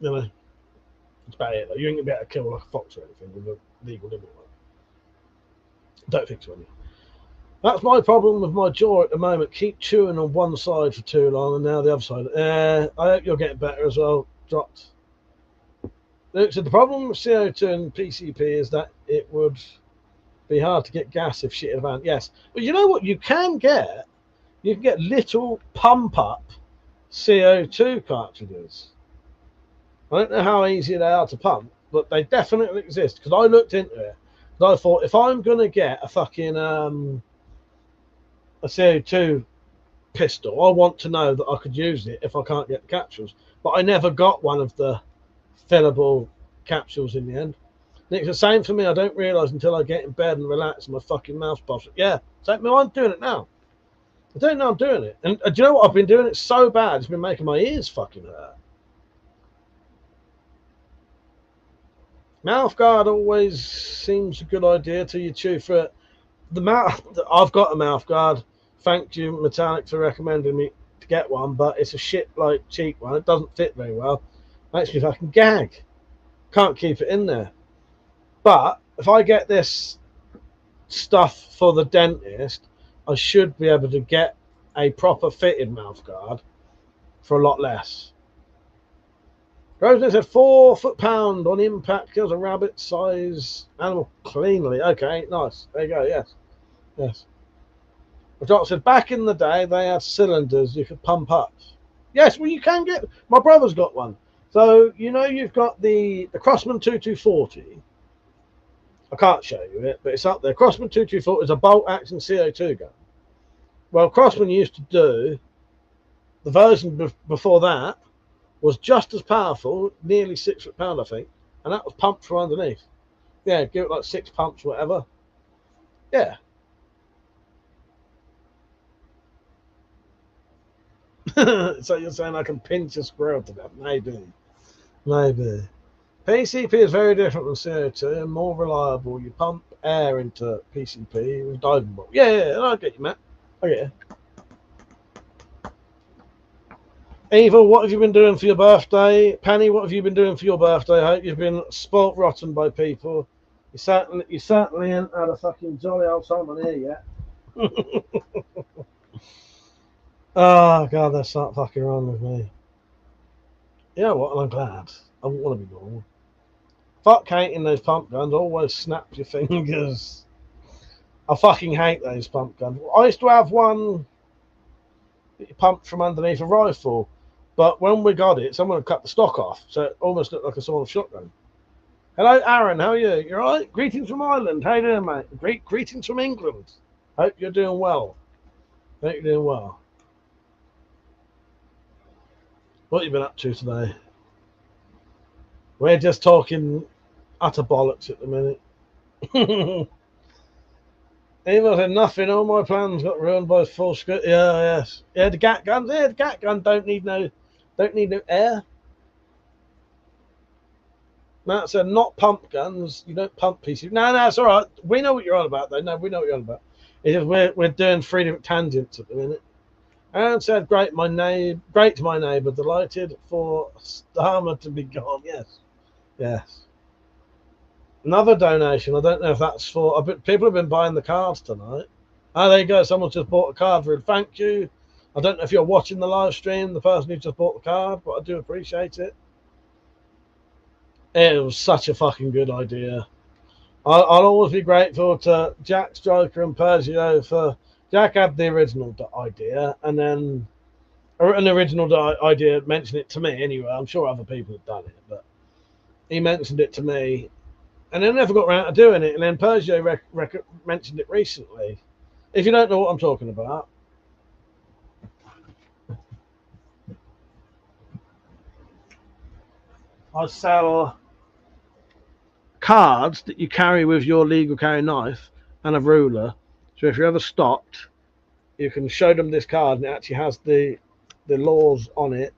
You know, that's about it. You ain't going to be able to kill like a fox or anything with a legal limit. Don't think so, anyway. That's my problem with my jaw at the moment. Keep chewing on one side for too long and now the other side. I hope you're getting better as well. Dropped. Luke said the problem with CO2 and PCP is that it would be hard to get gas if shit had. Yes. But you know what you can get? You can get little pump-up CO2 cartridges. I don't know how easy they are to pump, but they definitely exist. Because I looked into it. And I thought, if I'm going to get a fucking a CO2 pistol, I want to know that I could use it if I can't get the capsules. But I never got one of the fillable capsules in the end. It's the same for me. I don't realise until I get in bed and relax and my fucking mouth pops. Yeah, same. I'm doing it now. I don't know I'm doing it. And do you know what? I've been doing it so bad, it's been making my ears fucking hurt. Mouth guard always seems a good idea till you chew through it. The mouth, I've got a mouth guard. Thank you, Metallic, for recommending me to get one, but it's a shit like cheap one. It doesn't fit very well. Makes me fucking gag. Can't keep it in there. But if I get this stuff for the dentist, I should be able to get a proper fitted mouth guard for a lot less. Rosen said 4 foot-pound on impact kills a rabbit-size animal cleanly. Okay, nice. There you go. Yes, yes. The doctor said back in the day they had cylinders you could pump up. Yes, well you can get. My brother's got one. So you know you've got the Crossman 2240. I can't show you it, but it's up there. Crossman 2240 is a bolt-action CO2 gun. Well, Crossman used to do the version before that. Was just as powerful, nearly 6 foot-pound, I think, and that was pumped from underneath. Yeah, give it like 6 pumps, whatever. Yeah. So you're saying I can pinch a squirrel to death? Maybe. Maybe. PCP is very different from CO2 and more reliable. You pump air into PCP with diving bolt. Yeah, I get you, Matt. I get you. Eva, what have you been doing for your birthday? Penny, what have you been doing for your birthday? I hope you've been spoilt rotten by people. You certainly ain't had a fucking jolly old time on here yet. Oh, God, they're start fucking around with me. You know what? And I'm glad. I wouldn't want to be normal. Fuck hating those pump guns. Always snap your fingers. I fucking hate those pump guns. I used to have one that you pumped from underneath a rifle. But when we got it, someone had cut the stock off, so it almost looked like a sort of shotgun. Hello, Aaron. How are you? You all right? Greetings from Ireland. How you doing, mate? Greetings from England. Hope you're doing well. Hope you're doing well. What have you been up to today? We're just talking utter bollocks at the minute. Eva said nothing. All my plans got ruined by full script. Yeah, yes. Yeah, the gat guns. Yeah, the gat gun don't need no air. Matt said not pump guns. You don't pump PC. No, it's all right. We know what you're on about, though. No, we know what you're on about. It's just we're doing 3 different tangents at the minute. Aaron said, great to my neighbour. Delighted for Starmer to be gone. Yes, yes. Another donation. I don't know if that's for. People have been buying the cards tonight. Oh, there you go. Someone just bought a card for it. Thank you. I don't know if you're watching the live stream, the person who just bought the card, but I do appreciate it. It was such a fucking good idea. I'll always be grateful to Jack, Striker, and Pergio for Jack had the original idea, and then an original idea mentioned it to me anyway. I'm sure other people have done it, but he mentioned it to me, and then never got around to doing it. And then Peugeot mentioned it recently. If you don't know what I'm talking about, I sell cards that you carry with your legal carry knife and a ruler. So if you're ever stopped, you can show them this card, and it actually has the laws on it.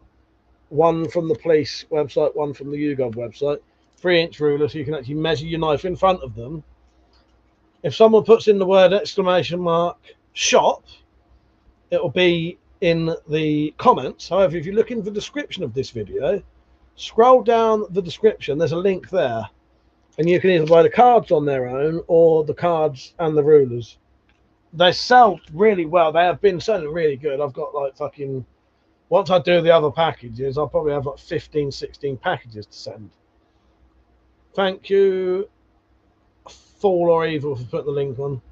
One from the police website, one from the YouGov website. 3-inch ruler, so you can actually measure your knife in front of them. If someone puts in the word !shop, it'll be in the comments. However, if you look in the description of this video, scroll down the description, there's a link there, and you can either buy the cards on their own or the cards and the rulers. They sell really well. They have been selling really good. I've got like fucking, once I do the other packages, I'll probably have like 15, 16 packages to send. Thank you, Fool or Evil, for putting the link on.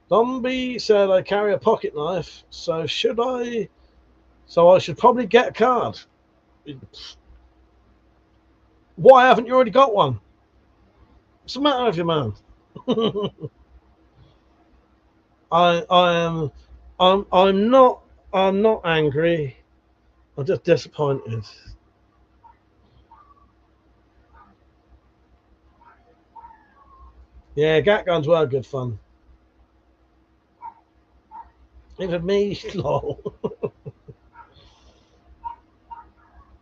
Dombey said I carry a pocket knife, so I should probably get a card. Why haven't you already got one? What's the matter with you, man? I'm not angry. I'm just disappointed. Yeah, gat guns were good fun. Even me, lol.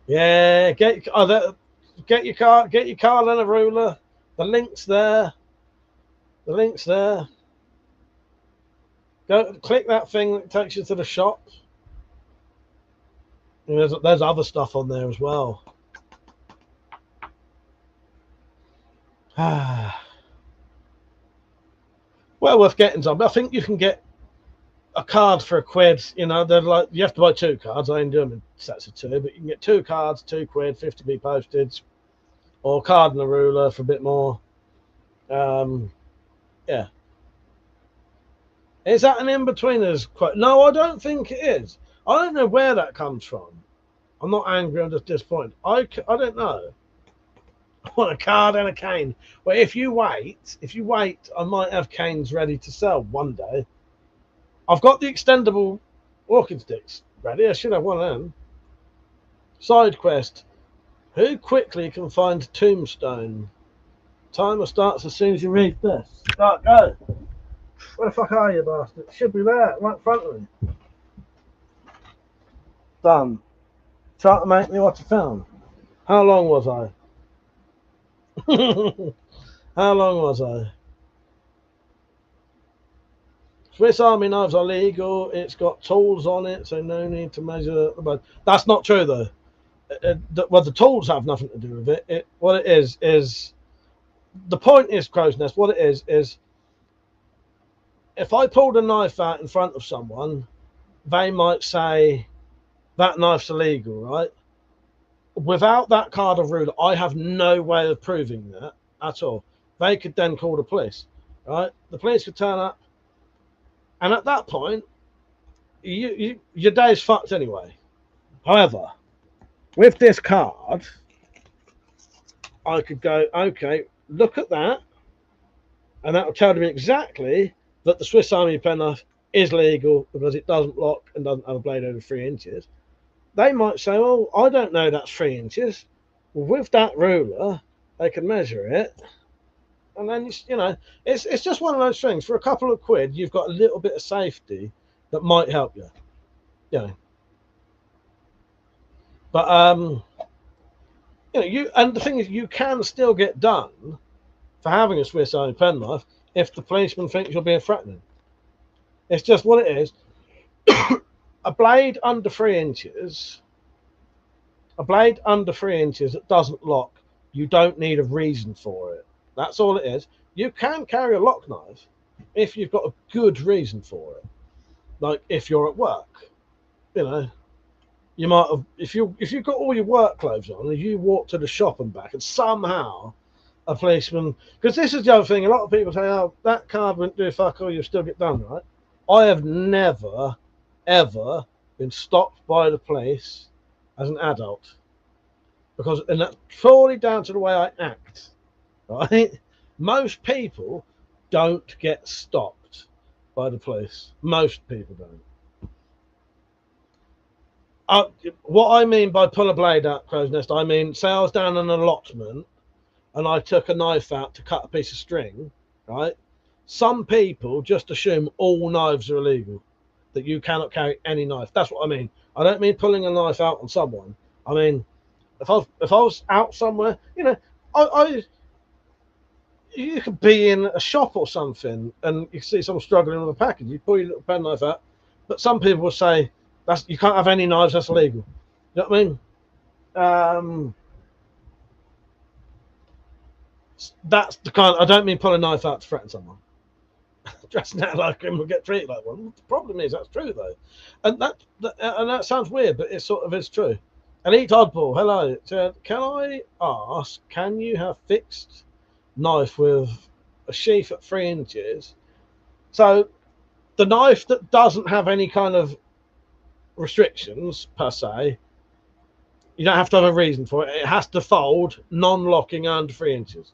Yeah, get your card and a ruler. The link's there. The link's there. Go click that thing that takes you to the shop. And there's other stuff on there as well. Well worth getting some. I think you can get a card for £1. You know, they're like, you have to buy 2 cards. I ain't doing them in sets of 2, but you can get 2 cards, £2, 50p postage, or a card and a ruler for a bit more. Yeah. Is that an in-betweeners quote? No, I don't think it is. I don't know where that comes from. I'm not angry, I'm just disappointed. I don't know. I want a card and a cane. Well, if you wait, I might have canes ready to sell one day. I've got the extendable walking sticks ready. I should have one of them. Side quest. Who quickly can find Tombstone? Timer starts as soon as you read this. Start, go. Where the fuck are you, bastard? It should be there, right in front of me. Done. Try to make me watch a film. How long was I? How long was I? Swiss Army knives are legal. It's got tools on it, so no need to measure the blade. That's not true, though. Well, the tools have nothing to do with it. What it is the point is, Crow's Nest, what it is if I pulled a knife out in front of someone, they might say that knife's illegal, right? Without that card of ruler, I have no way of proving that at all. They could then call the police, right? The police could turn up, and at that point, your day's fucked anyway. However, with this card, I could go, okay, look at that, and that will tell me exactly that the Swiss Army penknife is legal because it doesn't lock and doesn't have a blade over 3 inches. They might say, well, I don't know that's 3 inches. Well, with that ruler, they can measure it. And then, you know, it's just one of those things. For a couple of quid, you've got a little bit of safety that might help you. You know. But, you know, and the thing is, you can still get done for having a Swiss Army penknife if the policeman thinks you're being threatening. It's just what it is. A blade under 3 inches, that doesn't lock, you don't need a reason for it. That's all it is. You can carry a lock knife if you've got a good reason for it. Like if you're at work, you know, you might have, if you've got all your work clothes on and you walk to the shop and back and somehow a policeman, because this is the other thing, a lot of people say, oh, that card wouldn't do fuck all, you'll still get done, right? I have never, ever been stopped by the police as an adult, and that's purely down to the way I act. Right? Most people don't get stopped by the police. Most people don't. What I mean by pull a blade out, crow's nest, I mean, say I was down an allotment and I took a knife out to cut a piece of string, right? Some people just assume all knives are illegal, that you cannot carry any knife. That's what I mean. I don't mean pulling a knife out on someone. I mean, if I was out somewhere, you know, you could be in a shop or something and you see someone struggling with a package. You pull your little pen knife out, but some people will say you can't have any knives. That's illegal. You know what I mean? That's the kind. I don't mean pull a knife out to threaten someone. Dressing out like a criminal, get treated like one. The problem is that's true though, and that sounds weird, but it sort of is true. Elite Oddball, hello. It said, can I ask? Can you have fixed knife with a sheath at 3 inches? So the knife that doesn't have any kind of restrictions per se, you don't have to have a reason for it. It has to fold, non-locking under 3 inches.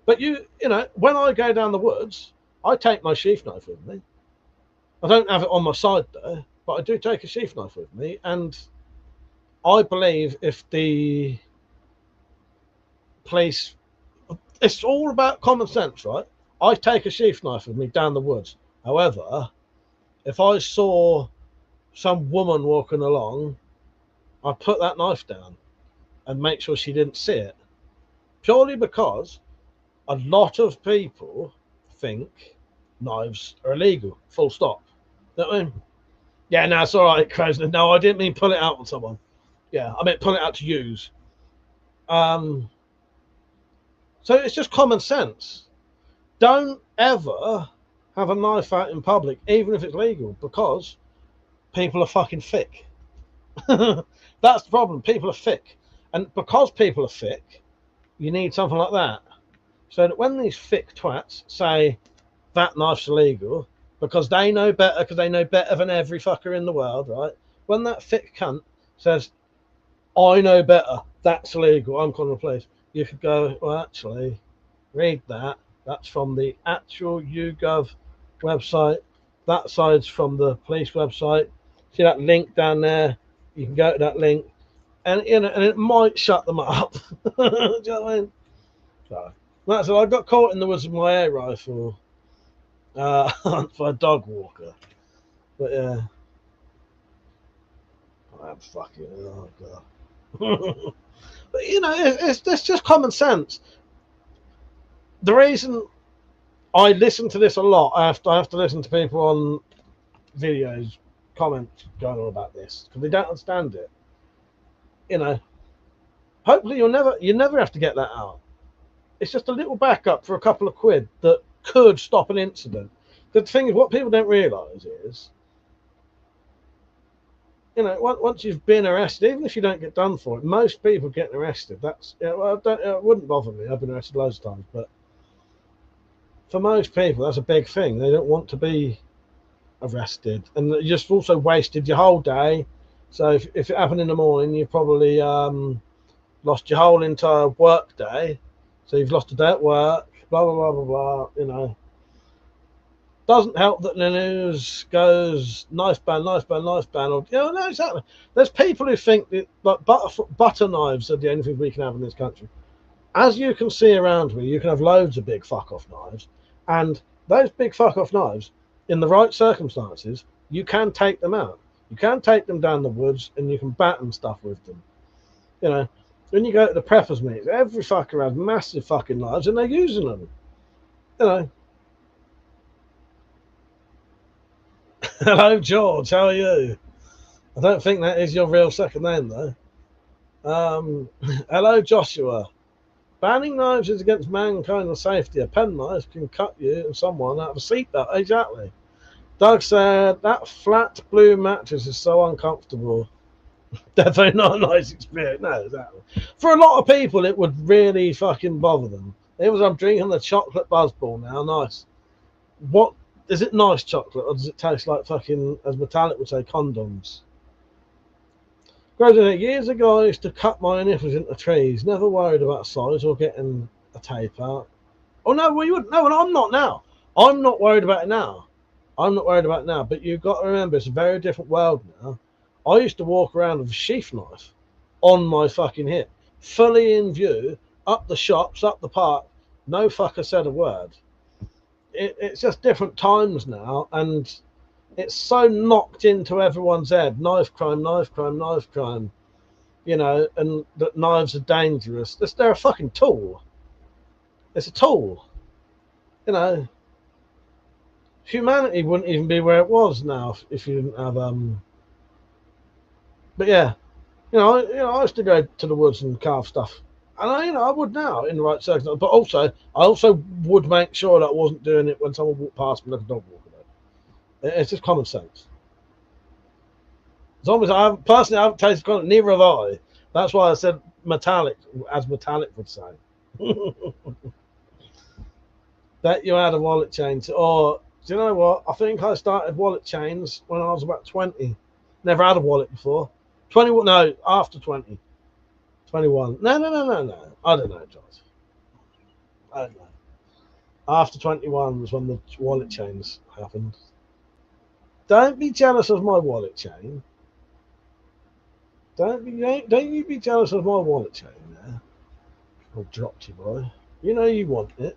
But you know, when I go down the woods, I take my sheath knife with me. I don't have it on my side there, but I do take a sheath knife with me. And I believe if the police, it's all about common sense, right? I take a sheath knife with me down the woods. However, if I saw some woman walking along, I'd put that knife down and make sure she didn't see it. Purely because a lot of people think knives are illegal, full stop. You know what I mean? Yeah, no, it's all right, Krasner. No, I didn't mean pull it out on someone. Yeah, I meant pull it out to use. So it's just common sense. Don't ever have a knife out in public, even if it's legal, because people are fucking thick. That's the problem. People are thick. And because people are thick, you need something like that. So that when these thick twats say that knife's illegal, because they know better, because they know better than every fucker in the world, right? When that thick cunt says, I know better, that's illegal, I'm calling the police, you could go, well, actually, read that. That's from the actual YouGov website. That side's from the police website. See that link down there? You can go to that link, and you know, and it might shut them up. Do you know what I mean? So that's all. I got caught in the woods with my air rifle for a dog walker, but yeah, I'm fucking. Oh god. But you know, it's just common sense. The reason I listen to this a lot, I have to listen to people on videos, comments going on about this because they don't understand it. You know, hopefully you never have to get that out. It's just a little backup for a couple of quid that could stop an incident. The thing is, what people don't realise is, you know, once you've been arrested, even if you don't get done for it, most people getting arrested, that's, you know, well, it wouldn't bother me. I've been arrested loads of times, but for most people, that's a big thing. They don't want to be arrested, and you just also wasted your whole day. So if it happened in the morning, you probably lost your whole entire work day. So you've lost a day at work, blah, blah, blah, blah, blah, you know. Doesn't help that the news goes knife ban, knife ban, knife ban, or, you know, no, exactly. There's people who think that like, butter knives are the only thing we can have in this country. As you can see around me, you can have loads of big fuck-off knives, and those big fuck-off knives, in the right circumstances, you can take them out. You can take them down the woods, and you can batten stuff with them. You know, when you go to the preppers meetings, every fucker has massive fucking knives, and they're using them. You know. Hello, George. How are you? I don't think that is your real second name, though. Hello, Joshua. Banning knives is against mankind's safety. A pen knife can cut you and someone out of a seatbelt. Exactly. Doug said, that flat blue mattress is so uncomfortable. Definitely not a nice experience. No, exactly. For a lot of people, it would really fucking bother them. I'm drinking the chocolate buzzball now. Nice. What is it nice chocolate or does it taste like fucking, as Metallic would say, condoms? Years ago, I used to cut my nipples into trees, never worried about size or getting a tape out. Oh no, well you wouldn't. No, and I'm not now. I'm not worried about it now. I'm not worried about it now. But you've got to remember, it's a very different world now. I used to walk around with a sheath knife on my fucking hip, fully in view, up the shops, up the park. No fucker said a word. It's just different times now, and it's so knocked into everyone's head. Knife crime, knife crime, knife crime. You know, and that knives are dangerous. They're a fucking tool. It's a tool. You know, humanity wouldn't even be where it was now if you didn't have But yeah, I used to go to the woods and carve stuff, and I would now in the right circumstances. But also, I also would make sure that I wasn't doing it when someone walked past me like a dog walking. It's just common sense. As long as I haven't tasted condoms, neither have I. That's why I said Metallic, as Metallic would say. That you had a wallet chain. Or do you know what? I think I started wallet chains when I was about 20. Never had a wallet before. 21? No, after 20. 21. No. I don't know, George. I don't know. After 21 was when the wallet chains happened. Don't be jealous of my wallet chain. Don't you be jealous of my wallet chain there. I'll drop you, boy. You know you want it.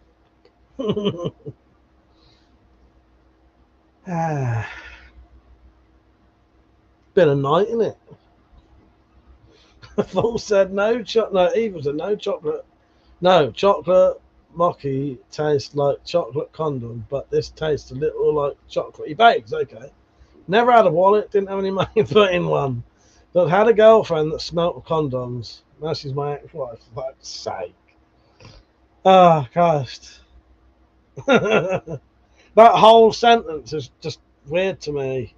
Been a night, innit? Paul said no chocolate. No, Eva said no chocolate. No, chocolate mochi tastes like chocolate condom, but this tastes a little like chocolatey bakes. Okay. Never had a wallet, didn't have any money to put in one. But had a girlfriend that smelt of condoms. Now she's my ex-wife, for fuck's sake. Oh, Christ. That whole sentence is just weird to me.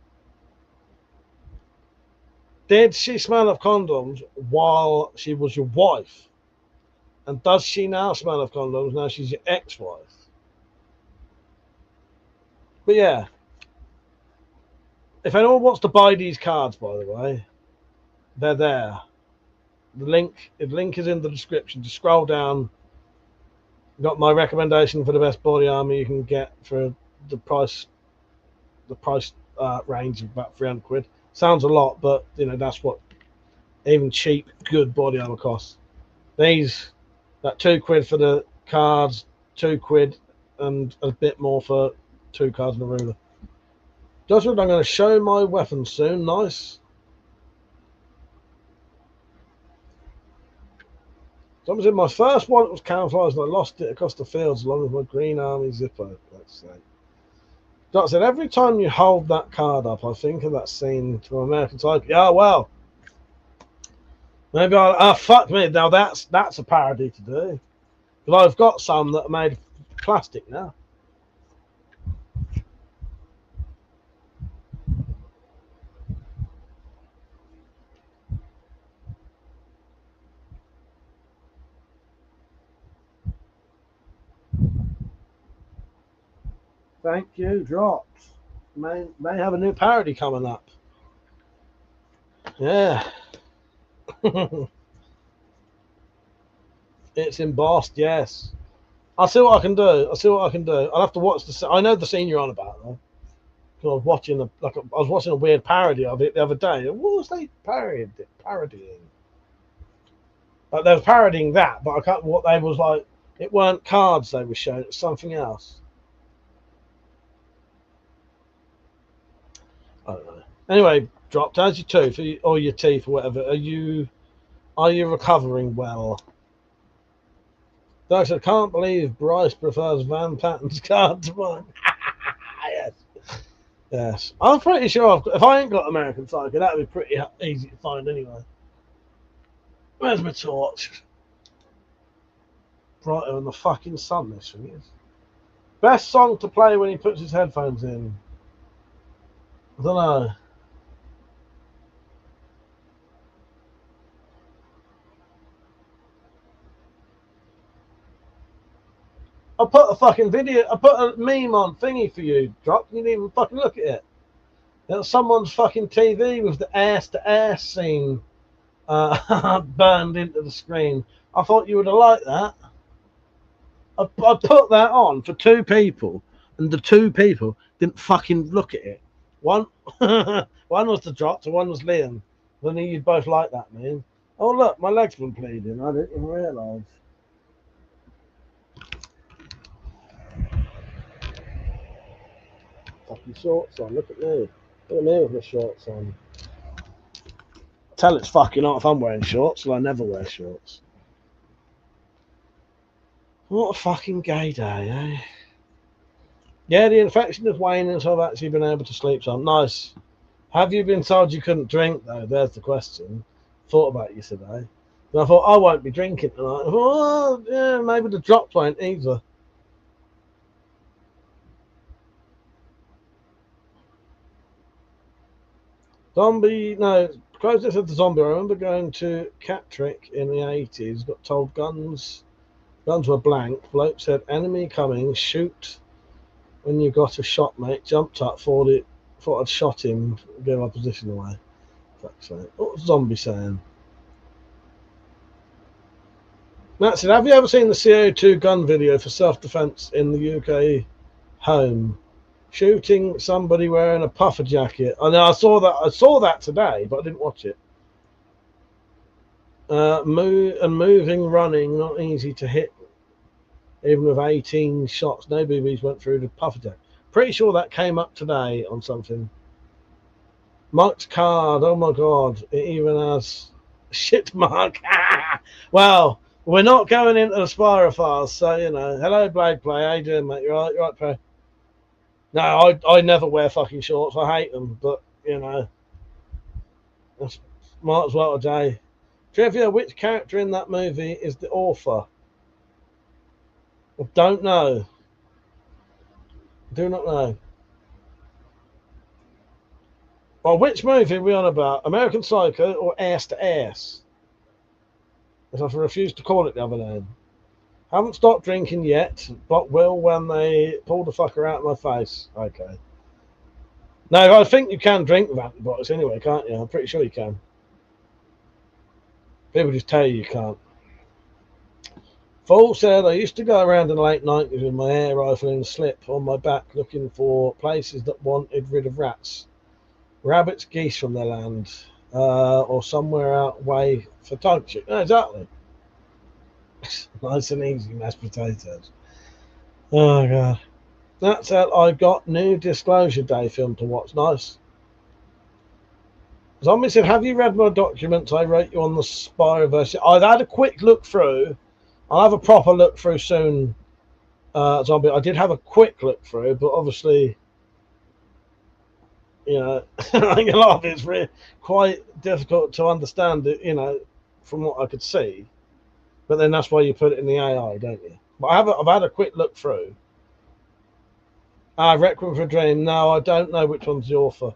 Did she smell of condoms while she was your wife? And does she now smell of condoms now she's your ex-wife? But yeah. If anyone wants to buy these cards, by the way, they're there. The link is in the description. Just scroll down. Got my recommendation for the best body armor you can get for the price range of about 300 quid. Sounds a lot, but that's what even cheap good body armor costs. These, that £2 for the cards, £2 and a bit more for 2 cards and a ruler. Joshua, I'm going to show my weapon soon. Nice. Someone said my first wallet was camouflaged and I lost it across the fields along with my green army zipper. Let's say. Doc said every time you hold that card up, I think of that scene from American Psycho. Yeah, well, maybe fuck me. Now that's a parody to do. But I've got some that are made of plastic now. Thank you, Drops. May have a new parody coming up. Yeah. It's embossed, yes. I'll see what I can do. I'll have to watch the. I know the scene you're on about though. I was watching a weird parody of it the other day. What was they parodying? Like they were parodying that, but I can't. What they was like. It weren't cards they were showing. It's something else. I don't know. Anyway, Dropped. How's your tooth or your teeth or whatever? Are you recovering well? Doug said, can't believe Bryce prefers Van Patten's card to mine. Yes. Yes. I'm pretty sure if I ain't got American Psycho, that would be pretty easy to find anyway. Where's my torch? Brighter than the fucking sun, this thing is. Best song to play when he puts his headphones in? I don't know. I put a fucking video, I put a meme on thingy for you, Drop, and you didn't even fucking look at it. It was someone's fucking TV with the ass-to-ass scene burned into the screen. I thought you would have liked that. I put that on for 2 people, and the 2 people didn't fucking look at it. One was the Drop, and one was Liam. Then you'd both like that, man. Oh look, my leg's been bleeding. I didn't even realise. Fucking shorts on. Look at me. Look at me with my shorts on. Tell it's fucking hot if I'm wearing shorts, so I never wear shorts. What a fucking gay day, eh? Yeah, the infection is waning, so I've actually been able to sleep some. Nice. Have you been told you couldn't drink, though? There's the question. Thought about you today. And I thought, I won't be drinking tonight. I thought, oh, yeah, maybe the Drops won't either. Zombie, no, closest of the zombie. I remember going to Catrick in the 80s, got told guns were blank. Bloke said, enemy coming, shoot. When you got a shot, mate, jumped up, thought I'd shot him, gave my position away. Fuck's sake. What was Zombie saying? Matt said, have you ever seen the CO2 gun video for self-defense in the UK home? Shooting somebody wearing a puffer jacket. I know I saw that today, but I didn't watch it. Moving, running, not easy to hit. Even with 18 shots, no BBs went through the puffer jacket. Pretty sure that came up today on something. Mark's card, oh my god, it even has shit mark. Well, we're not going into the Spyrophiles, so you know. Hello, Blade Play. How you doing, mate? You alright? You alright, Pro? No, I never wear fucking shorts. I hate them, but you know, that's, might as well today. Trivia: which character in that movie is the author? I don't know. Do not know. Well, which movie are we on about? American Psycho or Ass to Ass? As I've refused to call it the other name. Haven't stopped drinking yet, but will when they pull the fucker out of my face. Okay. No, I think you can drink with antibiotics anyway, can't you? I'm pretty sure you can. People just tell you can't. Fool said, I used to go around in the late 90s with my air rifle in a slip on my back looking for places that wanted rid of rats. Rabbits, geese from their land, or somewhere out way for dog shit. No, exactly. Nice and easy, mashed potatoes. Oh, God. That's it. I got new Disclosure Day film to watch. Nice. Zombie said, have you read my documents I wrote you on the Spyroverse? I've had a quick look through. I'll have a proper look through soon, Zombie. I did have a quick look through, but obviously, you know, I think a lot of it's really quite difficult to understand, it, you know, from what I could see. But then that's why you put it in the AI, don't you? But I've had a quick look through. Requiem for a Dream. No, I don't know which one's the author.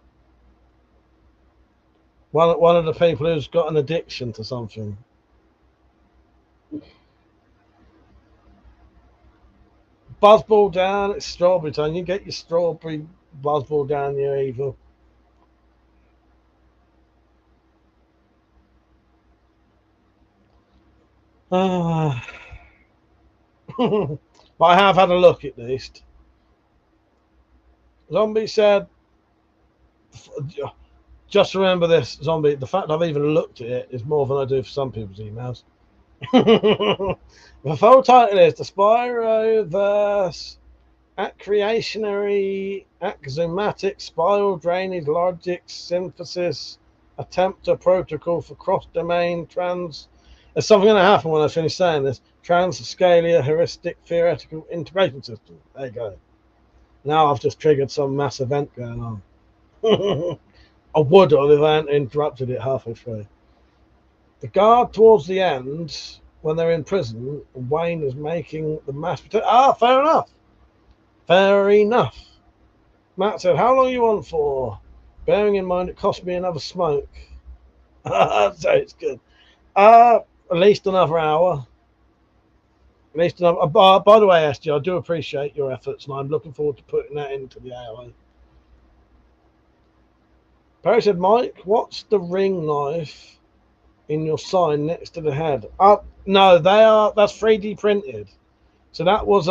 One of the people who's got an addiction to something. Buzzball down, it's strawberry time. You get your strawberry buzzball down, you're evil. But I have had a look at least. Zombie said, just remember this, Zombie, the fact I've even looked at it is more than I do for some people's emails. The full title is The Spyroverse Accretionary Axiomatic Spiral Drainage Logic Synthesis Attempt a Protocol for Cross-Domain Trans. There's something going to happen when I finish saying this. Trans-Scalia Heuristic Theoretical Integration System. There you go. Now I've just triggered some mass event going on. I would have if I hadn't interrupted it halfway through. The guard towards the end, when they're in prison, Wayne is making the mass potato. Ah, fair enough. Fair enough. Matt said, how long are you on for? Bearing in mind it cost me another smoke. So it's good. At least another hour. At least, by the way, SG, I do appreciate your efforts, and I'm looking forward to putting that into the AOA. Perry said, Mike, what's the ring knife in your sign next to the head? No, that's 3D printed. So that was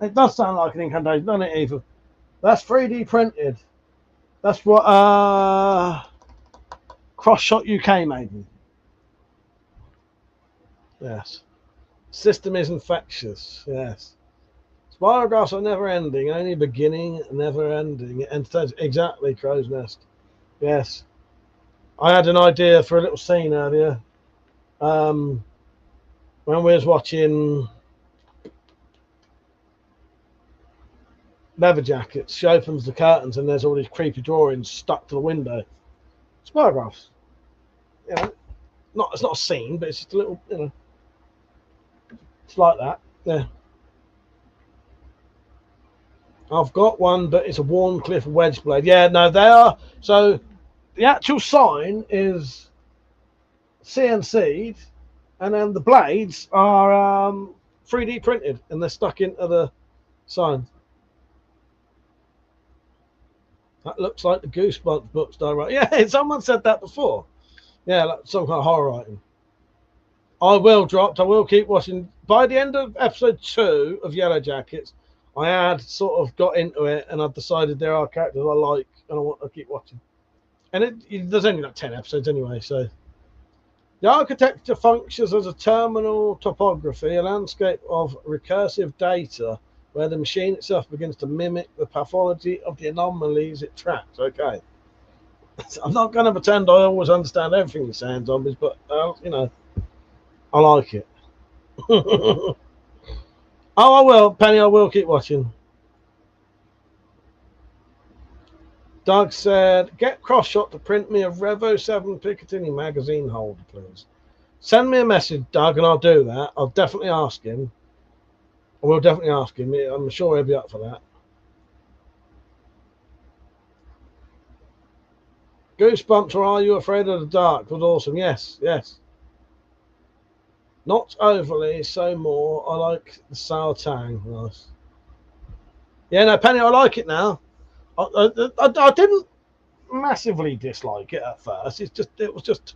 it does sound like an incantation, doesn't it, Eva? That's 3D printed. That's what Crossshot UK made me. Yes. System is infectious. Yes. Spiragraphs are never ending, only beginning, never ending. And exactly, Crow's Nest. Yes. I had an idea for a little scene earlier. When we was watching Leather Jackets, she opens the curtains and there's all these creepy drawings stuck to the window. Spiragraphs. You know, it's not a scene, but it's just a little, you know, it's like that. Yeah. I've got one, but it's a Warncliffe wedge blade. Yeah, no, they are. So the actual sign is CNC'd, and then the blades are 3D printed, and they're stuck into the sign. That looks like the Goosebumps books, though, right? Yeah, someone said that before. Yeah, like some kind of horror writing. I will keep watching. By the end of episode 2 of Yellow Jackets, I had sort of got into it, and I've decided there are characters I like, and I want to keep watching. And there's only like 10 episodes anyway, so. The architecture functions as a terminal topography, a landscape of recursive data, where the machine itself begins to mimic the pathology of the anomalies it tracks. Okay. I'm not going to pretend I always understand everything you're saying, zombies, but, you know, I like it. Oh, I will, Penny, I will keep watching. Doug said, get Crossshot to print me a Revo 7 Picatinny magazine holder, please. Send me a message, Doug, and I'll do that. I'll definitely ask him. I will definitely ask him. I'm sure he'll be up for that. Goosebumps or Are You Afraid of the Dark was awesome. Yes, yes. Not overly, so more. I like the sour tang. Nice. Yeah, no, Penny, I like it now. I didn't massively dislike it at first. It was just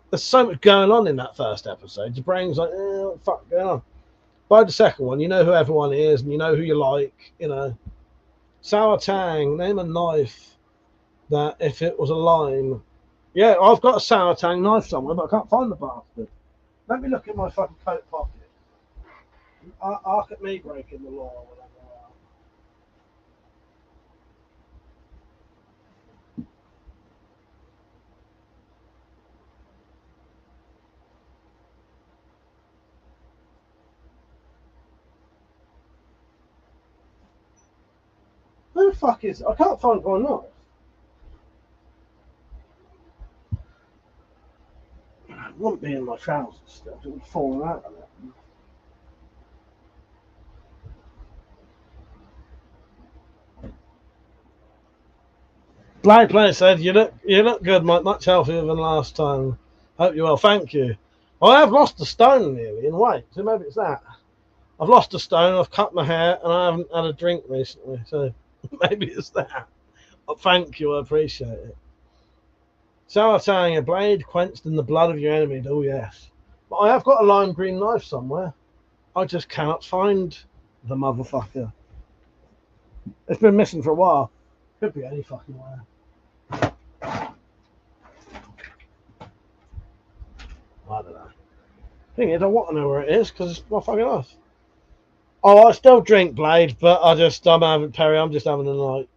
there's so much going on in that first episode. Your brain's like, what the fuck going on? By the second one, you know who everyone is, and you know who you like. You know, sour tang. Name a knife that if it was a lime. Yeah, I've got a sour tang knife somewhere, but I can't find the bastard. Let me look in my fucking coat pocket. Arc at me breaking the law or whatever. Who the fuck is it? I can't find my knife. It wouldn't be in my trousers still. It would have fallen out of it. Blind Player said, you look good, Mike. Much healthier than last time. Hope you're well. Thank you. I have lost a stone nearly in weight, so maybe it's that. I've lost a stone, I've cut my hair, and I haven't had a drink recently, so maybe it's that. Oh, thank you, I appreciate it. Sour tang, a blade quenched in the blood of your enemy. Oh, yes. But I have got a lime green knife somewhere. I just cannot find the motherfucker. It's been missing for a while. Could be any fucking where. I don't know. Thing is, I want to know where it is because it's my fucking life. Oh, I still drink, Blade, but I'm just having a night.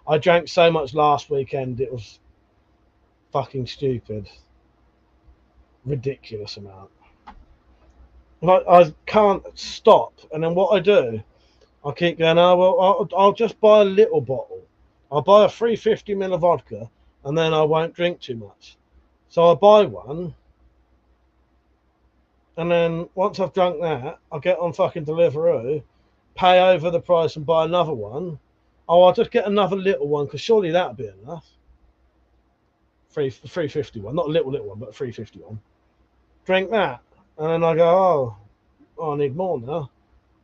I drank so much last weekend, it was fucking stupid. Ridiculous amount. Like, I can't stop, and then what I do, I keep going, oh, well, I'll just buy a little bottle. I'll buy a 350ml of vodka, and then I won't drink too much. So I buy one, and then once I've drunk that, I'll get on fucking Deliveroo, pay over the price and buy another one. Oh, I'll just get another little one, because surely that'll be enough. 350 one, not a little one, but a 350 one. Drink that, and then I go, oh, oh, I need more now.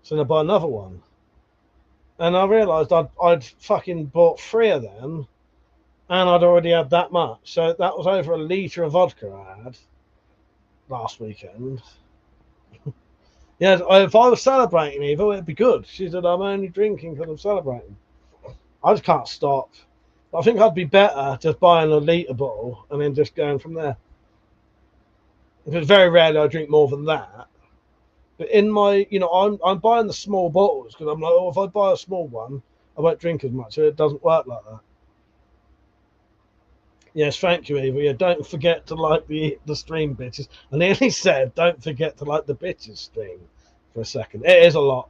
So then I buy another one. And I realised I'd fucking bought 3 of them, and I'd already had that much. So that was over a litre of vodka I had last weekend. Yeah, if I was celebrating, Eva, it'd be good. She said, I'm only drinking because I'm celebrating. I just can't stop. I think I'd be better just buying a litre bottle and then just going from there. If it's very rarely I drink more than that. But in my, I'm buying the small bottles because I'm like, oh, if I buy a small one, I won't drink as much. So it doesn't work like that. Yes, thank you, Eva. Yeah, don't forget to like the stream, bitches. I nearly said, don't forget to like the bitches stream for a second. It is a lot.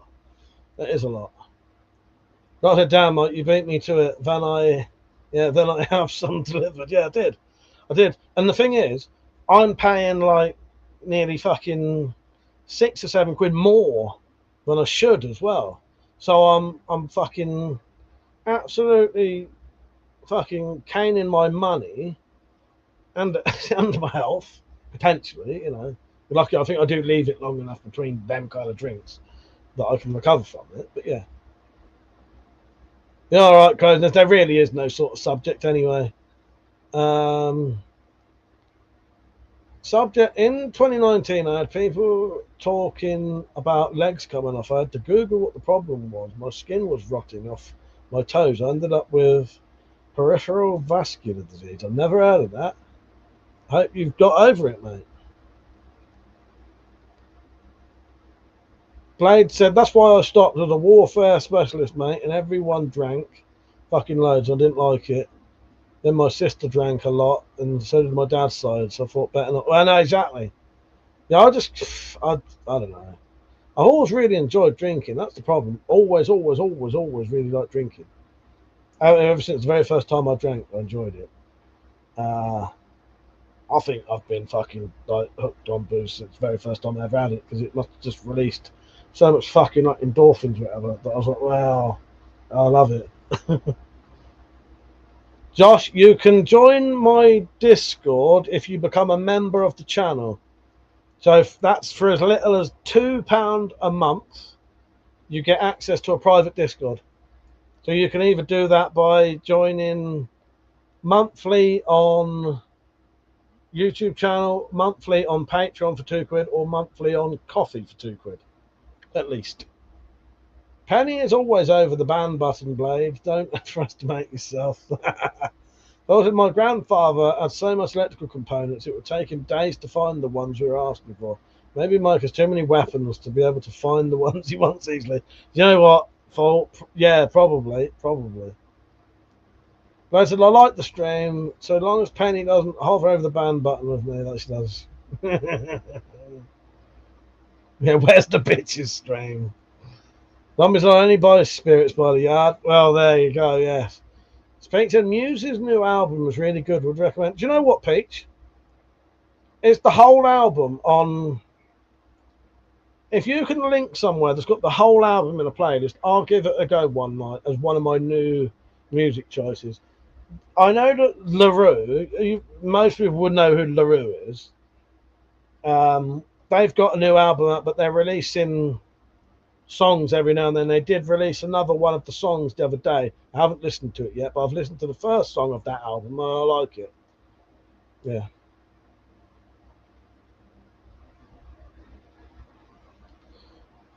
It is a lot. Not a damn, Mike. You beat me to it. Then I have some delivered. Yeah, I did. And the thing is, I'm paying like nearly fucking 6 or 7 quid more than I should as well. So I'm fucking absolutely fucking caning my money and my health potentially. Lucky I think I do leave it long enough between them kind of drinks that I can recover from it. But yeah. Yeah, all right, guys. There really is no sort of subject anyway. Subject in 2019, I had people talking about legs coming off. I had to Google what the problem was. My skin was rotting off my toes. I ended up with peripheral vascular disease. I've never heard of that. I hope you've got over it, mate. Blade said, that's why I stopped as a warfare specialist, mate, and everyone drank fucking loads. I didn't like it. Then my sister drank a lot, and so did my dad's side, so I thought better not. Well, no, exactly. Yeah, I don't know. I've always really enjoyed drinking. That's the problem. Always really liked drinking. Ever since the very first time I drank, I enjoyed it. I think I've been fucking like hooked on booze since the very first time I ever had it, because it must have just released so much fucking like endorphins or whatever that I was like, wow, I love it. Josh, you can join my Discord if you become a member of the channel. So if that's for as little as £2 a month, you get access to a private Discord. So you can either do that by joining monthly on YouTube channel, monthly on Patreon for £2, or monthly on Coffee for £2, at least. Penny is always over the ban button, Blade. Don't underestimate yourself. Also, my grandfather had so much electrical components, it would take him days to find the ones we were asking for. Maybe Mike has too many weapons to be able to find the ones he wants easily. You know what? Yeah, probably. But I said, I like the stream, so long as Penny doesn't hover over the ban button with me like she does. Yeah, where's the bitches stream? Zombies will only buy spirits by the yard. Well, there you go, yes. Peach said Muse's new album was really good. Would recommend. Do you know what, Peach? It's the whole album on. If you can link somewhere that's got the whole album in a playlist, I'll give it a go one night as one of my new music choices. I know that LaRue, most people would know who LaRue is. They've got a new album out, but they're releasing songs every now and then. They did release another one of the songs the other day. I haven't listened to it yet, but I've listened to the first song of that album and I like it. Yeah.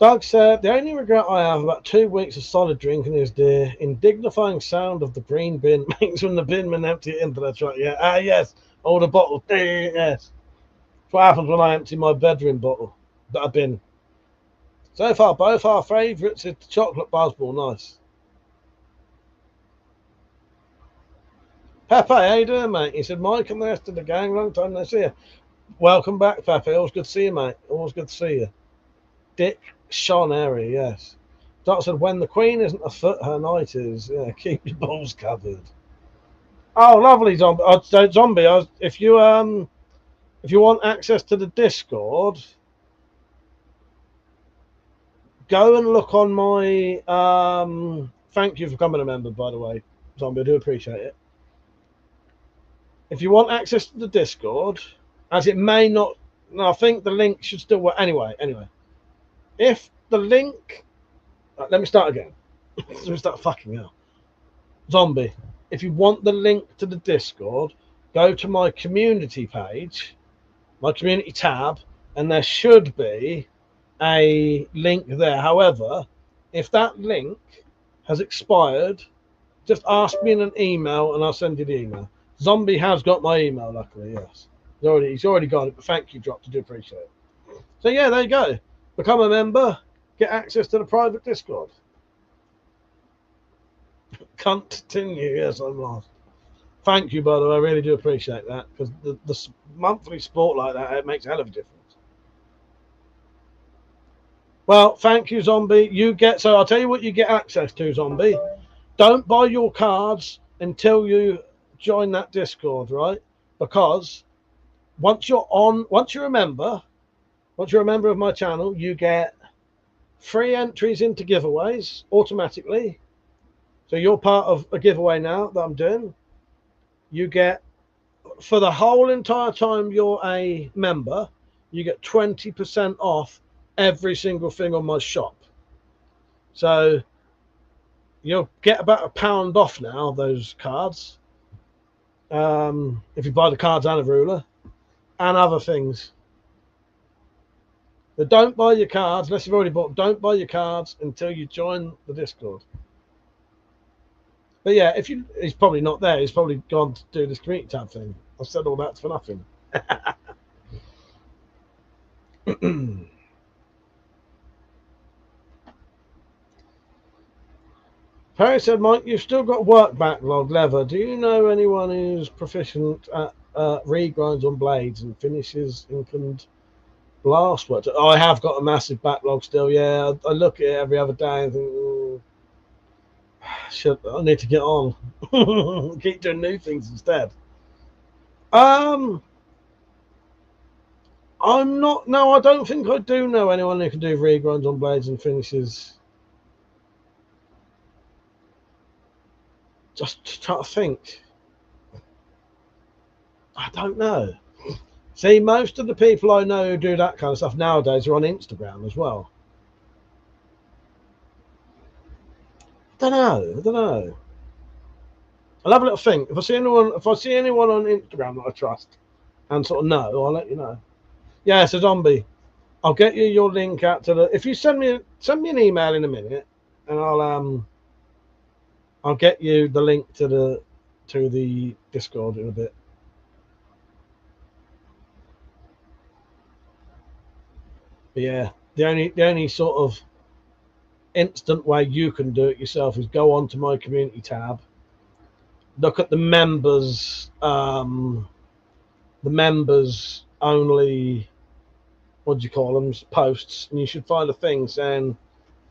Doug said, the only regret I have about 2 weeks of solid drinking is the indignifying sound of the green bin makes when the binman empty it into the truck. Yeah, yes, all the bottles. Yes. That's what happens when I empty my bedroom bottle that I've been. So far, both our favourites is the chocolate buzzball. Nice. Pepe, how you doing, mate? He said, Mike and the rest of the gang, long time no see you. Welcome back, Pepe. Always good to see you, mate. Always good to see you. Dick Shoneri, yes. Doc said, when the Queen isn't afoot, her night is. Yeah, keep your balls covered. Oh, lovely, Zombie. Zombie, if you want access to the Discord, go and look on my thank you for becoming a member, by the way, Zombie. I do appreciate it. If you want access to the Discord, as it may not, no, I think the link should still work. Anyway. If the link, right, let me start again. Let me start fucking hell. Zombie, if you want the link to the Discord, go to my community page, my community tab, and there should be a link there. However, if that link has expired, just ask me in an email and I'll send you the email. Zombie has got my email, luckily, yes. He's already got it, but thank you, Dropped. I do appreciate it. So yeah, there you go. Become a member, get access to the private Discord. Continue, yes, I'm lost. Thank you, by the way, I really do appreciate that, because the monthly sport like that, it makes a hell of a difference. Well, thank you, Zombie. So I'll tell you what you get access to, Zombie. Don't buy your cards until you join that Discord, right? Because once you're a member of my channel, you get free entries into giveaways automatically. So you're part of a giveaway now that I'm doing. You get, for the whole entire time you're a member, you get 20% off every single thing on my shop. So you'll get about £1 off now, those cards. If you buy the cards and a ruler and other things. But don't buy your cards unless you've already bought. Don't buy your cards until you join the Discord. But yeah, he's probably not there. He's probably gone to do this community tab thing. I've said all that for nothing. Perry said, Mike, you've still got work backlog, Leather. Do you know anyone who's proficient at regrinds on blades and finishes and blast work? I have got a massive backlog still, yeah. I look at it every other day and think, oh, shit, I need to get on. Keep doing new things instead. I don't think I do know anyone who can do regrinds on blades and finishes. Just try to think. I don't know. See, most of the people I know who do that kind of stuff nowadays are on Instagram as well. I don't know. I'll have a little think. If I see anyone on Instagram that I trust and sort of know, I'll let you know. Yeah, it's a Zombie. I'll get you your link out to the. If you send me an email in a minute, and I'll get you the link to the Discord in a bit. But yeah, the only sort of instant way you can do it yourself is go onto my community tab, look at the members only, what do you call them, posts, and you should find a thing saying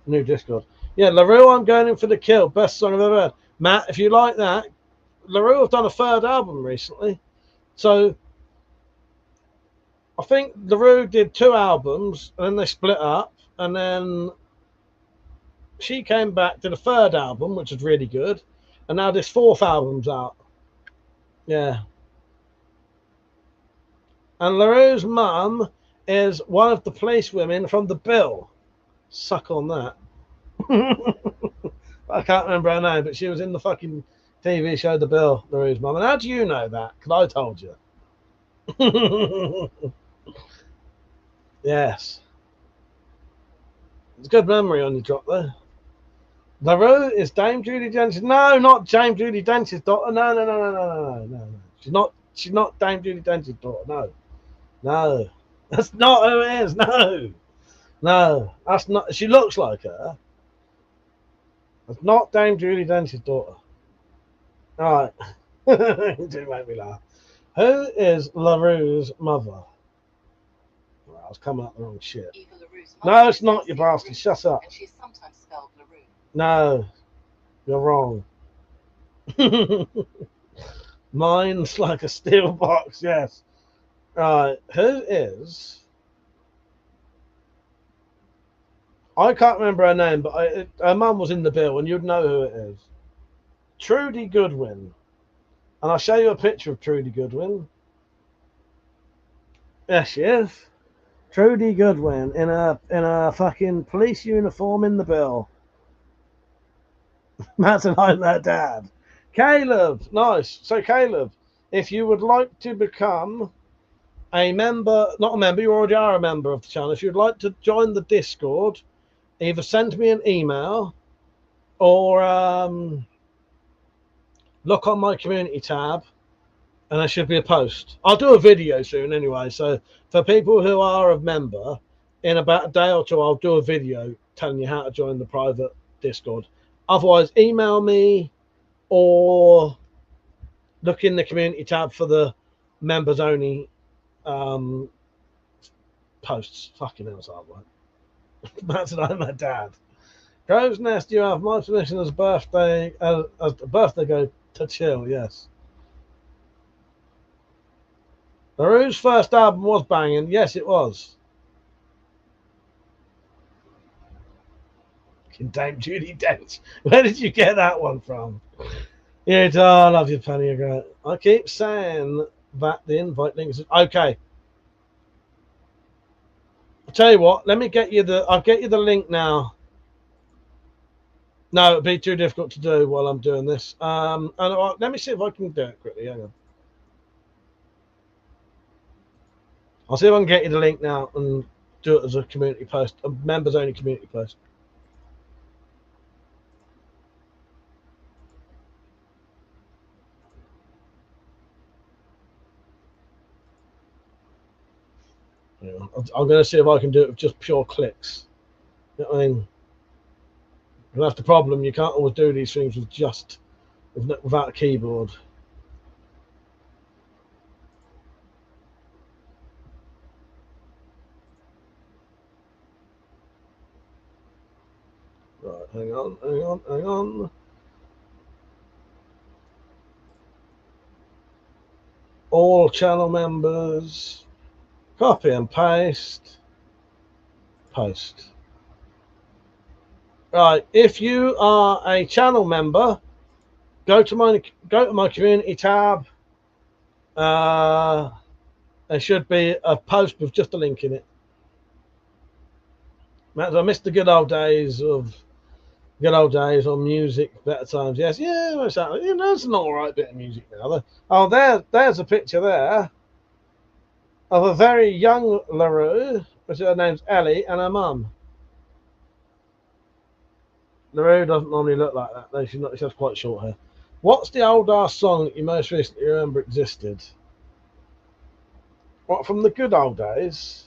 new Discord. Yeah, LaRue, I'm going in for the kill. Best song I've ever heard. Matt, if you like that, LaRue have done a third album recently. So I think LaRue did 2 albums and then they split up, and then she came back, did a 3rd album, which is really good, and now this 4th album's out. Yeah. And LaRue's mum is one of the police women from The Bill. Suck on that. I can't remember her name, but she was in the fucking TV show The Bill, LaRue's mum. And how do you know that? Because I told you. Yes. It's a good memory on your drop there. LaRue is Dame Judi Dench's. No, not Dame Judi Dench's daughter. No. She's not Dame Judi Dench's daughter. No. That's not who it is. No. That's not. She looks like her. That's not Dame Judi Dench's daughter. All right. You do make me laugh. Who is LaRue's mother? Well, I was coming up the wrong shit. No, it's not, you bastard. Shut up. And she's sometimes spelled LaRue. No, you're wrong. Mine's like a steel box, yes. Right, who is... I can't remember her name, but her mum was in The Bill, and you'd know who it is. Trudy Goodwin. And I'll show you a picture of Trudy Goodwin. There she is. Trudy Goodwin in a fucking police uniform in the bill. That's an I'm their dad. Caleb, nice. So Caleb, if you would like to become a member, not a member, you already are a member of the channel. If you'd like to join the Discord, either send me an email or look on my community tab and there should be a post. I'll do a video soon anyway. So for people who are a member, in about a day or two, I'll do a video telling you how to join the private Discord. Otherwise, email me or look in the community tab for the members only posts. Fucking hell, it's hard work. That's what I'm my dad. Grove's Nest, you have my permission as a birthday go to chill, yes. The Rouge first album was banging. Yes, it was. Dame Judy Dench. Where did you get that one from? Yeah, I love you, Penny. Great. I keep saying that the invite link is okay. I'll tell you what. Let me get you the. I'll get you the link now. No, it'd be too difficult to do while I'm doing this. And let me see if I can do it quickly. Hang on. I'll see if I can get you the link now and do it as a community post, a members only community post. Yeah, I'm going to see if I can do it with just pure clicks. You know what I mean? That's the problem. You can't always do these things with just without a keyboard. Right, hang on. All channel members, copy and paste, post. Right, if you are a channel member, go to my community tab. There should be a post with just a link in it. I missed the good old days on music, better times. Yes, yeah, you know, it's an all right bit of music now. Oh, there's a picture there of a very young LaRue, which her name's Ellie, and her mum. LaRue doesn't normally look like that, though. She has quite short hair. What's the old ass song that you most recently remember existed? What, from the good old days?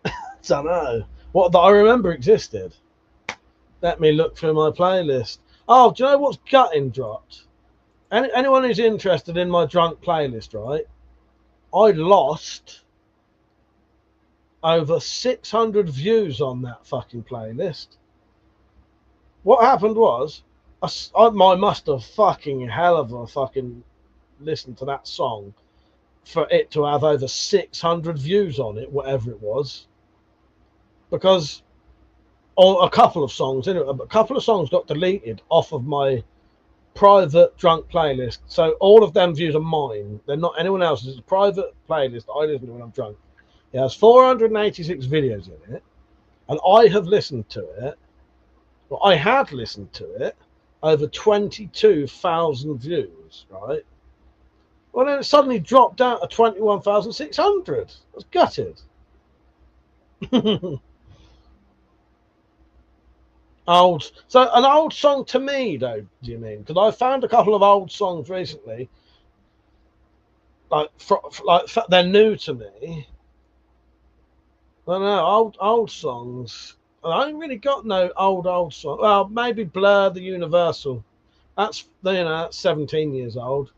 I don't know. What that I remember existed? Let me look through my playlist. Oh, do you know what's gutting dropped? Anyone who's interested in my drunk playlist, right? I lost over 600 views on that fucking playlist. What happened was, I must have fucking hell of a fucking listened to that song for it to have over 600 views on it, whatever it was. Because a couple of songs got deleted off of my private drunk playlist. So all of them views are mine. They're not anyone else's. It's a private playlist I listen to when I'm drunk. It has 486 videos in it. And I have listened to it. Well, I had listened to it over 22,000 views, right? Well, then it suddenly dropped out to 21,600. I was gutted. So an old song to me, though, do you mean? Because I found a couple of old songs recently, like they're new to me. I don't know, old songs. I ain't really got no old song. Well, maybe Blur the Universal. That's 17 years old.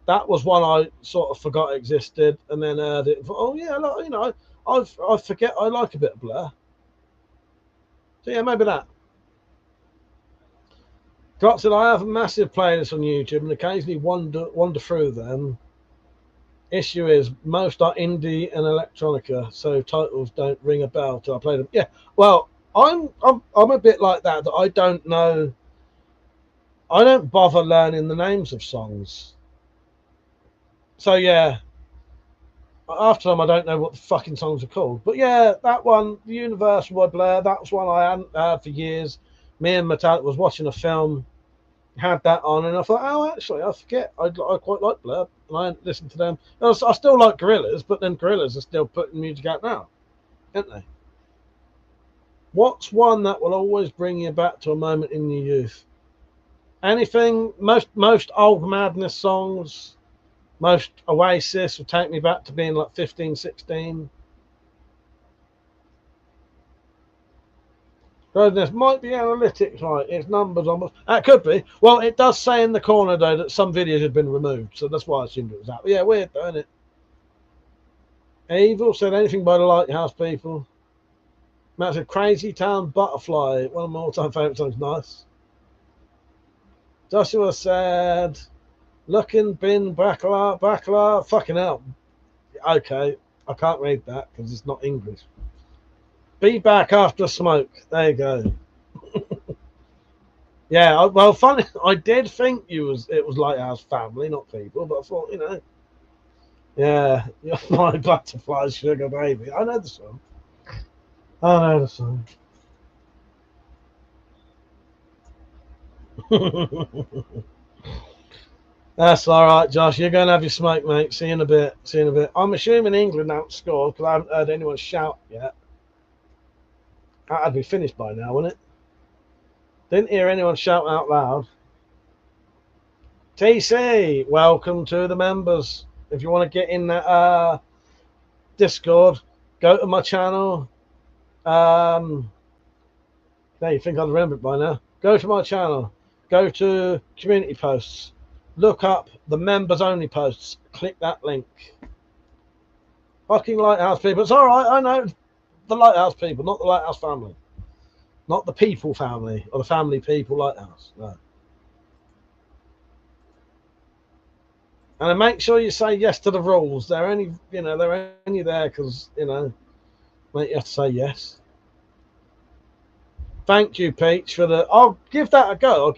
That was one I sort of forgot existed, and then heard it. Oh yeah, you know, I forget I like a bit of Blur. So yeah, maybe that. Drop said I have a massive playlist on YouTube and occasionally wander through them. Issue is most are indie and electronica, so titles don't ring a bell till I play them. Yeah, well, I'm a bit like that I don't know. I don't bother learning the names of songs. So yeah, Half the time I don't know what the fucking songs are called. But yeah, that one, The Universal by Blair, that was one I hadn't heard for years. Me and Metallica was watching a film, had that on, and I thought, oh, actually, I forget. I quite like Blair, and I hadn't listened to them. I still like Gorillaz, but then Gorillaz are still putting music out now, aren't they? What's one that will always bring you back to a moment in your youth? Anything, most old Madness songs, most Oasis will take me back to being like 15, 16. Goodness, might be analytics, right? It's numbers almost. That could be. Well, it does say in the corner, though, that some videos have been removed, so that's why I assumed it was that. But yeah, weird, though, isn't it? Evil said anything by the Lighthouse People. Matt said Crazy Town Butterfly, one of my all-time favourite songs. Nice. Joshua said, Looking Bin Backla. Fucking hell. Okay, I can't read that because it's not English. Be back after smoke. There you go. Yeah, well, funny. I did think it was Lighthouse Family, not People, but I thought, you know, yeah, you're my butterfly sugar baby. I know the song. That's all right, Josh. You're going to have your smoke, mate. See you in a bit. I'm assuming England outscored because I haven't heard anyone shout yet. That'd be finished by now, wouldn't it? Didn't hear anyone shout out loud. TC, welcome to the members. If you want to get in that Discord, go to my channel. Now you think I'd remember it by now. Go to my channel. Go to community posts. Look up the members only posts. Click that link. Fucking Lighthouse People. It's all right. I know. The Lighthouse People, not the Lighthouse Family. Not the People family or the Family People Lighthouse. No. And then make sure you say yes to the rules. They're only there because, you know, mate, you have to say yes. Thank you, Peach, for the... I'll give that a go.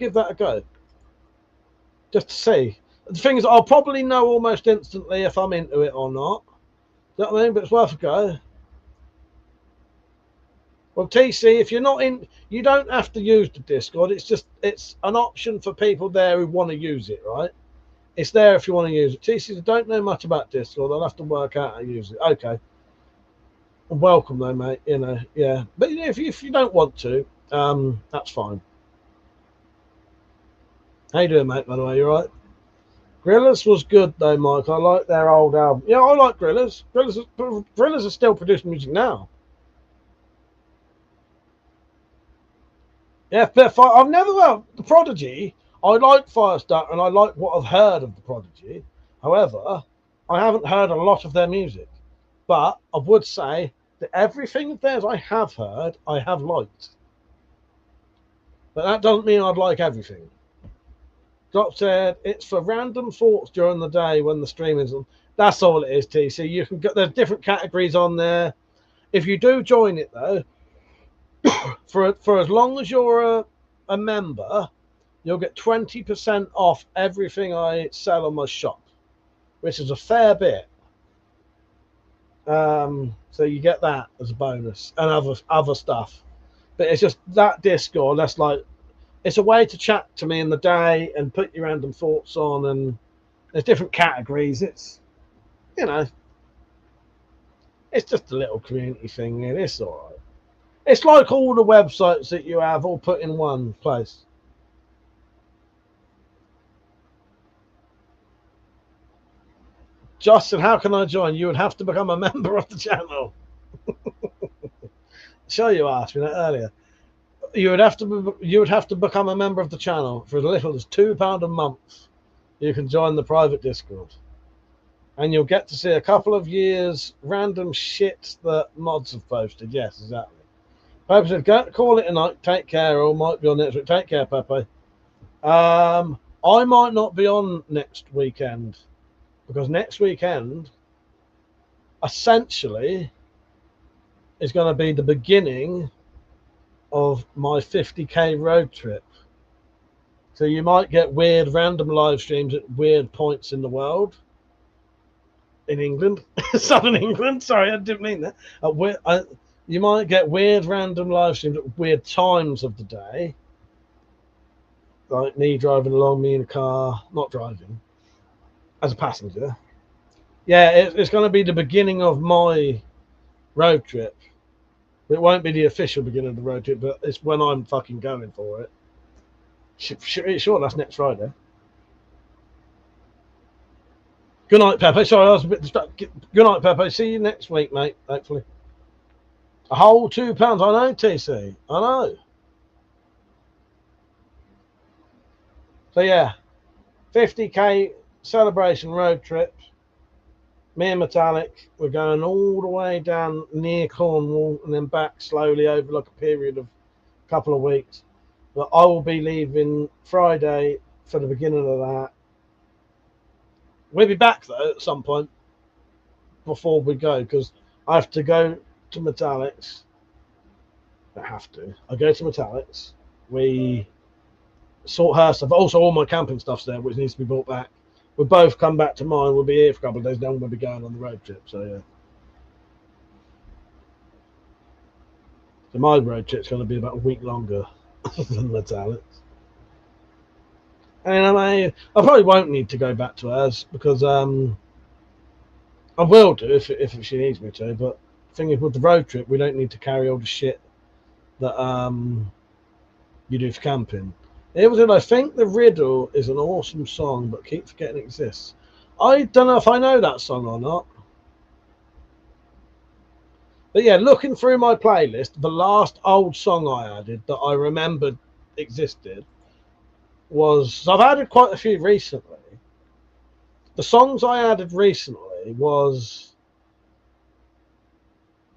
Just to see. The thing is, I'll probably know almost instantly if I'm into it or not. You know what I mean? But it's worth a go. Well, TC, if you're not in, you don't have to use the Discord. It's an option for people there who want to use it, right? It's there if you want to use it. TC, I don't know much about Discord. I'll have to work out how to use it. Okay. Welcome, though, mate. You know, yeah. But if you don't want to, that's fine. How you doing, mate, by the way? You all right? Gorillaz was good, though, Mike. I like their old album. Yeah, I like Gorillaz. Gorillaz are still producing music now. Yeah, I've never heard The Prodigy. I like Firestarter and I like what I've heard of The Prodigy. However, I haven't heard a lot of their music. But I would say that everything of theirs I have heard, I have liked. But that doesn't mean I'd like everything. Drop said it's for random thoughts during the day when the stream is on. That's all it is, TC. You can get, there's different categories on there. If you do join it though, for as long as you're a member, you'll get 20% off everything I sell on my shop, which is a fair bit. So you get that as a bonus and other stuff. But it's just that Discord. That's like, it's a way to chat to me in the day and put your random thoughts on, and there's different categories. It's, you know, it's just a little community thing. It's all right. It's like all the websites that you have all put in one place. Justin, how can I join? You would have to become a member of the channel. Sure, you asked me that earlier. You would have to become a member of the channel for as little as £2 a month. You can join the private Discord, and you'll get to see a couple of years random shit that mods have posted. Yes, exactly. Pepe said, "Go call it a night. Take care." Or might be on next week. Take care, Pepe. I might not be on next weekend because next weekend, essentially, is going to be the beginning of my 50k road trip. So you might get weird random live streams at weird points in the world. in England, southern England. Sorry, I didn't mean that. You might get weird random live streams at weird times of the day, like me driving along, me in a car, not driving, as a passenger. Yeah, it's going to be the beginning of my road trip. It won't be the official beginning of the road trip, but it's when I'm fucking going for it. Sure, that's next Friday. Good night, Pepe. Sorry, I was a bit distracted. Good night, Pepe. See you next week, mate, hopefully. A whole £2. I know, TC. I know. So, yeah. 50k celebration road trip. Me and Metallic. We're going all the way down near Cornwall and then back slowly over like a period of a couple of weeks. But I will be leaving Friday for the beginning of that. We'll be back, though, at some point before we go, because I have to go to Metallics. I go to Metallics. We sort her stuff. Also, all my camping stuff's there, which needs to be brought back. We'll both come back to mine. We'll be here for a couple of days. Then we'll be going on the road trip. So, yeah. So my road trip's going to be about a week longer than Metallics. And I probably won't need to go back to hers because I will do if she needs me to. But the thing is, with the road trip, we don't need to carry all the shit that you do for camping. I think The Riddle is an awesome song, but keep forgetting it exists. I don't know if I know that song or not. But yeah, looking through my playlist, the last old song I added that I remembered existed was... So I've added quite a few recently. The songs I added recently was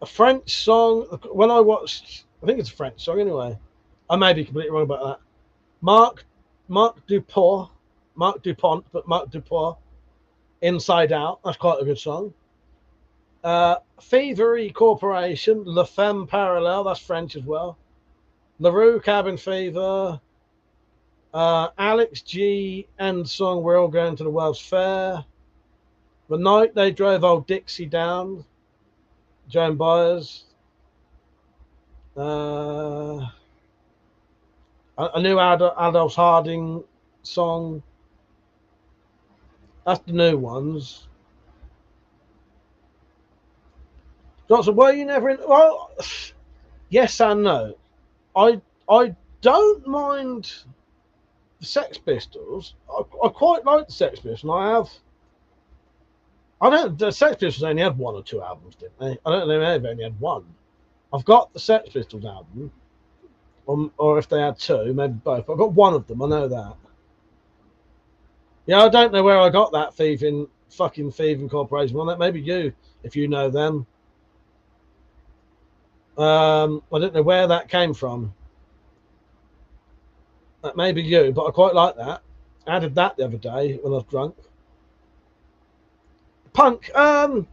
a French song. When I watched... I think it's a French song anyway. I may be completely wrong about that. Marc Dupont, Inside Out. That's quite a good song. Thievery Corporation, La Femme Parallel. That's French as well. LaRue, Cabin Fever. Alex G. End song, We're All Going to the World's Fair. The Night They Drove Old Dixie Down. Joan Baez. A new Adolph Harding song. That's the new ones. Johnson, were you never in? Well, yes and no. I don't mind the Sex Pistols. I quite like the Sex Pistols. The Sex Pistols only had 1 or 2 albums, didn't they? I don't know if they only had 1. I've got the Sex Pistols album. Or if they had 2, maybe both. I've got 1 of them, I know that. Yeah, I don't know where I got that Thieving Corporation one. That maybe you, if you know them. I don't know where that came from. That may be you, but I quite like that. I added that the other day when I was drunk. Punk, I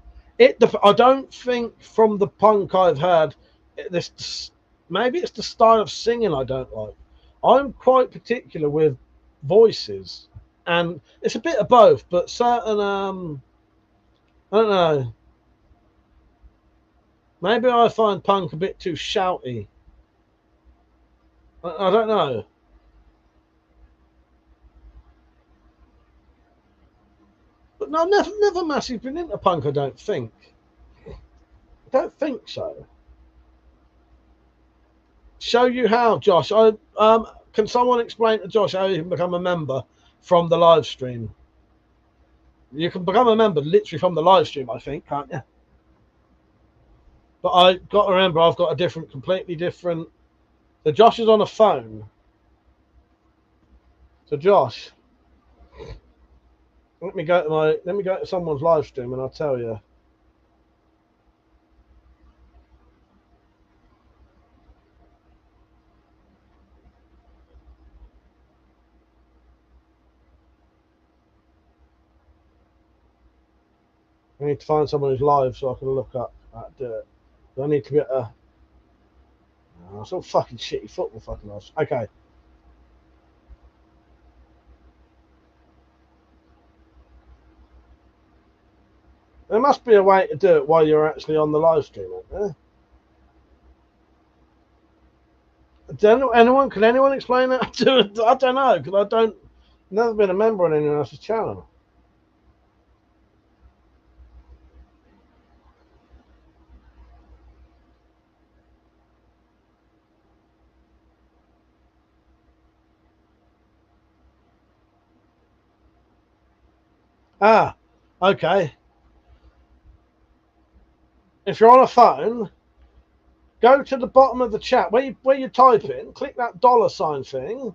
don't think from the punk I've heard, maybe it's the style of singing I don't like. I'm quite particular with voices, and it's a bit of both, but certain, I don't know. Maybe I find punk a bit too shouty. I don't know. But no, never massively been into punk, I don't think. I don't think so. Show you how, Josh. Can someone explain to Josh how you can become a member from the live stream? You can become a member literally from the live stream, I think, can't you? But I got to remember, I've got a completely different. So Josh is on a phone. So Josh, let me go to someone's live stream and I'll tell you. I need to find someone who's live so I can look up how to do it. I need to get a. Oh, it's all fucking shitty football fucking lives. Okay. There must be a way to do it while you're actually on the live stream, isn't there? Can anyone explain that? I don't know, because never been a member on anyone else's channel. Ah, okay. If you're on a phone, go to the bottom of the chat where you type in, click that $ thing,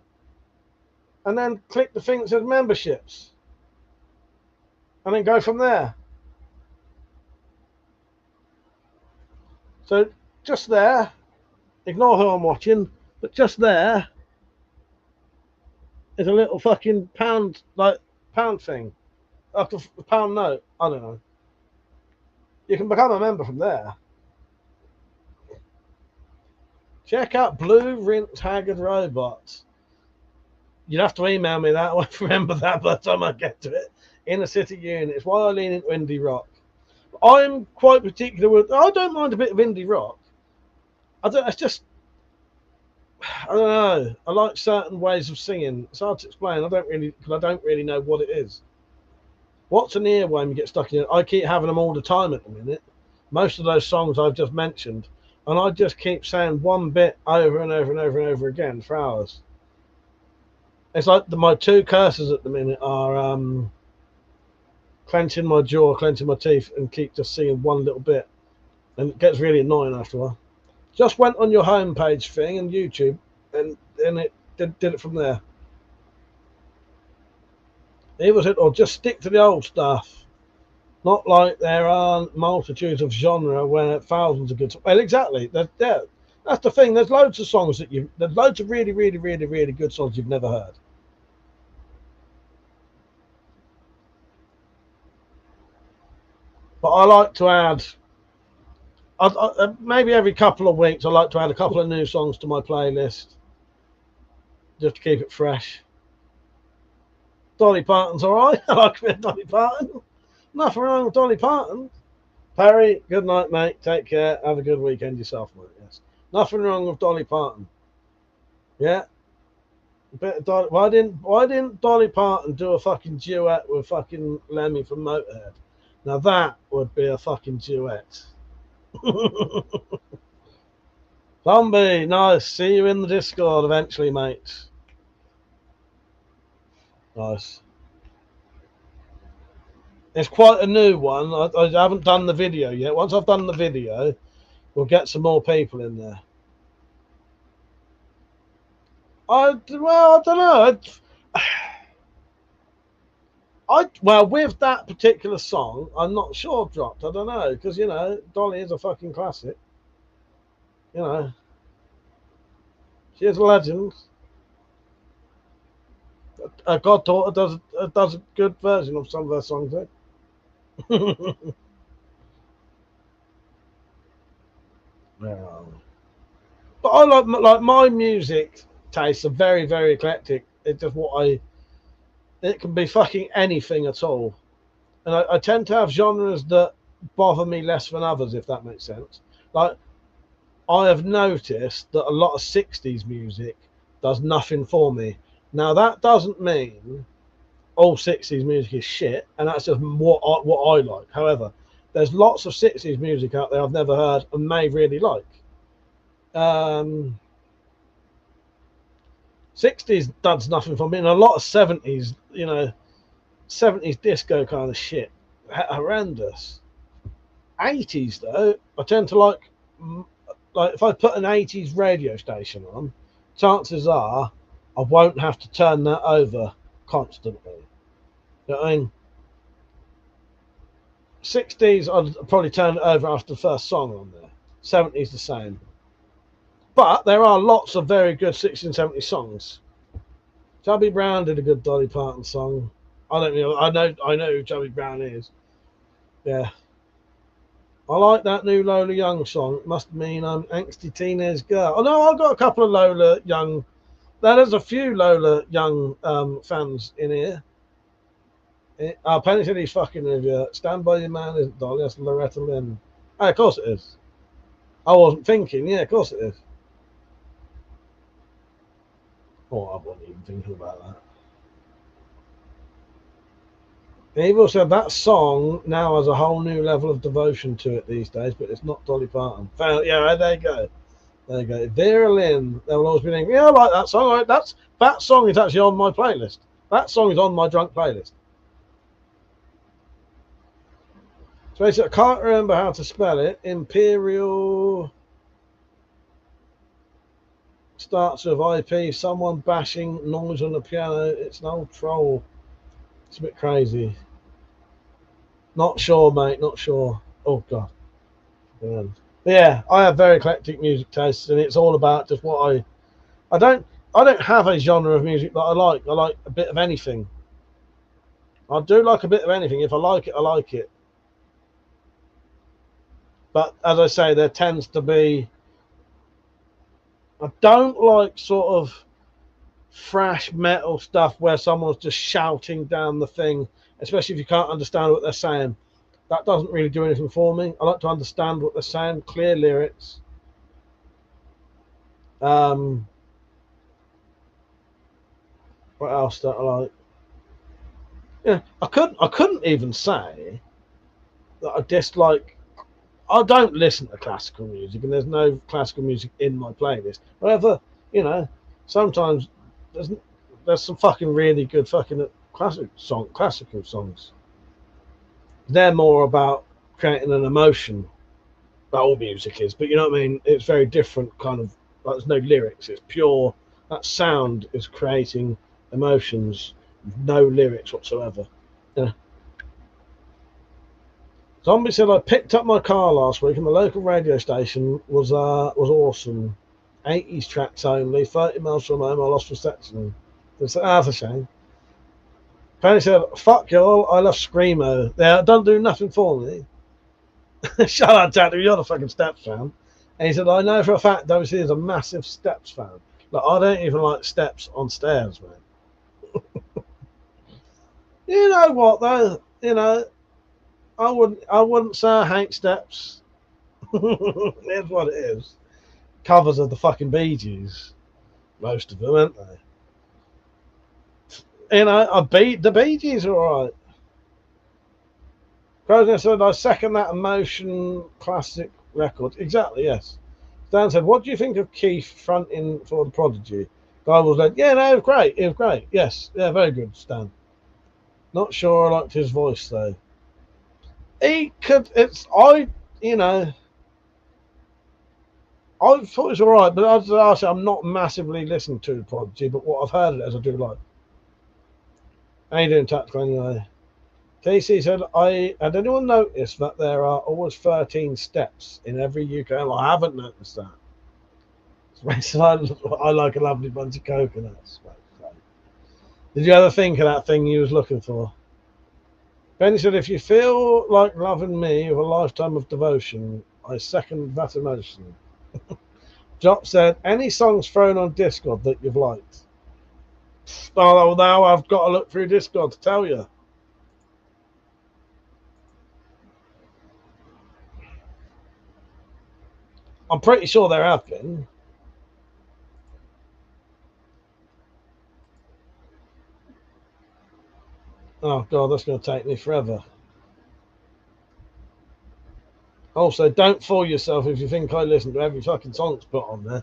and then click the thing that says memberships, and then go from there. So just there, ignore who I'm watching, but just there is a little fucking pound thing, like a pound note. I don't know. You can become a member from there. Check out Blue Rinse Haggard Robots. You'd have to email me that. I won't remember that by the time I get to it. Inner City Unit. It's why I lean into indie rock. I'm quite particular with. I don't mind a bit of indie rock. It's just. I don't know. I like certain ways of singing. It's hard to explain. I don't really know what it is. What's an earworm you get stuck in? I keep having them all the time at the minute. Most of those songs I've just mentioned, and I just keep saying one bit over and over and over and over again for hours. It's like my two curses at the minute are clenching my jaw, clenching my teeth, and keep just singing one little bit, and it gets really annoying after a while. Just went on your homepage thing and YouTube, and it did it from there. It was it, or just stick to the old stuff. Not like there are multitudes of genre where thousands of good. Well, exactly. That's the thing. There's loads of songs there's loads of really, really, really, really good songs you've never heard. But I like to add. Maybe every couple of weeks, I like to add a couple of new songs to my playlist, just to keep it fresh. Dolly Parton's all right. I like a bit of Dolly Parton. Nothing wrong with Dolly Parton. Perry, good night, mate. Take care. Have a good weekend yourself, mate. Yes. Nothing wrong with Dolly Parton. Yeah. A bit of Dolly. Why didn't Dolly Parton do a fucking duet with fucking Lemmy from Motorhead? Now that would be a fucking duet. Zombie, nice. See you in the Discord eventually, mate. Nice. It's quite a new one. I haven't done the video yet. Once I've done the video, we'll get some more people in there. Well, I don't know. Well, with that particular song, I'm not sure dropped. I don't know, because, you know, Dolly is a fucking classic. You know. She is a legend. Her goddaughter does a good version of some of her songs, eh? But I like my music tastes are very, very eclectic. It's just it can be fucking anything at all. And I tend to have genres that bother me less than others, if that makes sense. Like, I have noticed that a lot of 60s music does nothing for me. Now, that doesn't mean all 60s music is shit, and that's just what I like. However, there's lots of 60s music out there I've never heard and may really like. 60s does nothing for me, and a lot of 70s, you know, 70s disco kind of shit, horrendous. 80s though, I tend to like if I put an 80s radio station on, chances are I won't have to turn that over constantly. You know what I mean? 60s, I'd probably turn it over after the first song on there. 70s the same. But there are lots of very good 60s and 70s songs. Chubby Brown did a good Dolly Parton song. I know who Chubby Brown is. Yeah. I like that new Lola Young song. It must mean I'm angsty teenage girl. Oh no, I've got a couple of Lola Young. There's a few Lola Young fans in here. Penny said he's fucking with you. Stand by your man, isn't Dolly? That's Loretta Lynn. Oh, of course it is. I wasn't thinking. Yeah, of course it is. Oh, I wasn't even thinking about that. Evil said that song now has a whole new level of devotion to it these days, but it's not Dolly Parton. Yeah, there you go. There you go. Vera Lynn, they will always be thinking, yeah, I like that song. That song is actually on my playlist. That song is on my drunk playlist. So basically, I can't remember how to spell it. Imperial starts with IP. Someone bashing noise on the piano. It's an old troll. It's a bit crazy. Not sure, mate. Not sure. Oh God. Yeah, I have very eclectic music tastes, and it's all about just what I don't have a genre of music that I like. I like a bit of anything. I do like a bit of anything. If I like it, I like it. But as I say, there tends to be. I don't like sort of thrash metal stuff where someone's just shouting down the thing, especially if you can't understand what they're saying. That doesn't really do anything for me. I like to understand what they're saying, clear lyrics. What else that I like? Yeah, I couldn't even say that I dislike. I don't listen to classical music, and there's no classical music in my playlist. However, sometimes there's some fucking really good fucking classical songs. They're more about creating an emotion. That all music is, but you know what I mean? It's very different kind of, like, there's no lyrics, it's pure, that sound is creating emotions, no lyrics whatsoever. Yeah. Zombie said, I picked up my car last week and the local radio station was awesome. 80s tracks only, 30 miles from home, I lost reception. That's a shame. Penny said, fuck y'all, I love Screamo. They don't do nothing for me. Shut up, Daddy, you're the fucking Steps fan. And he said, I know for a fact WC is a massive Steps fan. Like, I don't even like steps on stairs, man. You know what though? I wouldn't say I hate Steps. Here's what it is. Covers of the fucking Bee Gees. Most of them, aren't they? The Bee Gees are alright. Crosner said, I second that emotion classic record. Exactly, yes. Stan said, what do you think of Keith fronting for the Prodigy? Guy was like, yeah, no, it was great. It was great. Yes, yeah, very good, Stan. Not sure I liked his voice, though. I thought it was alright, but I'm not massively listening to the Prodigy, but what I've heard of it as I do like. How you doing, Tactical, anyway? Casey said, had anyone noticed that there are always 13 steps in every UK? Well, I haven't noticed that. I like a lovely bunch of coconuts. Did you ever think of that thing you was looking for? Benny said, if you feel like loving me with a lifetime of devotion, I second that emotion. Jop said, any songs thrown on Discord that you've liked? Oh, now I've got to look through Discord to tell you. I'm pretty sure there have been. Oh, God, that's going to take me forever. Also, don't fool yourself if you think I listen to every fucking song that's put on there.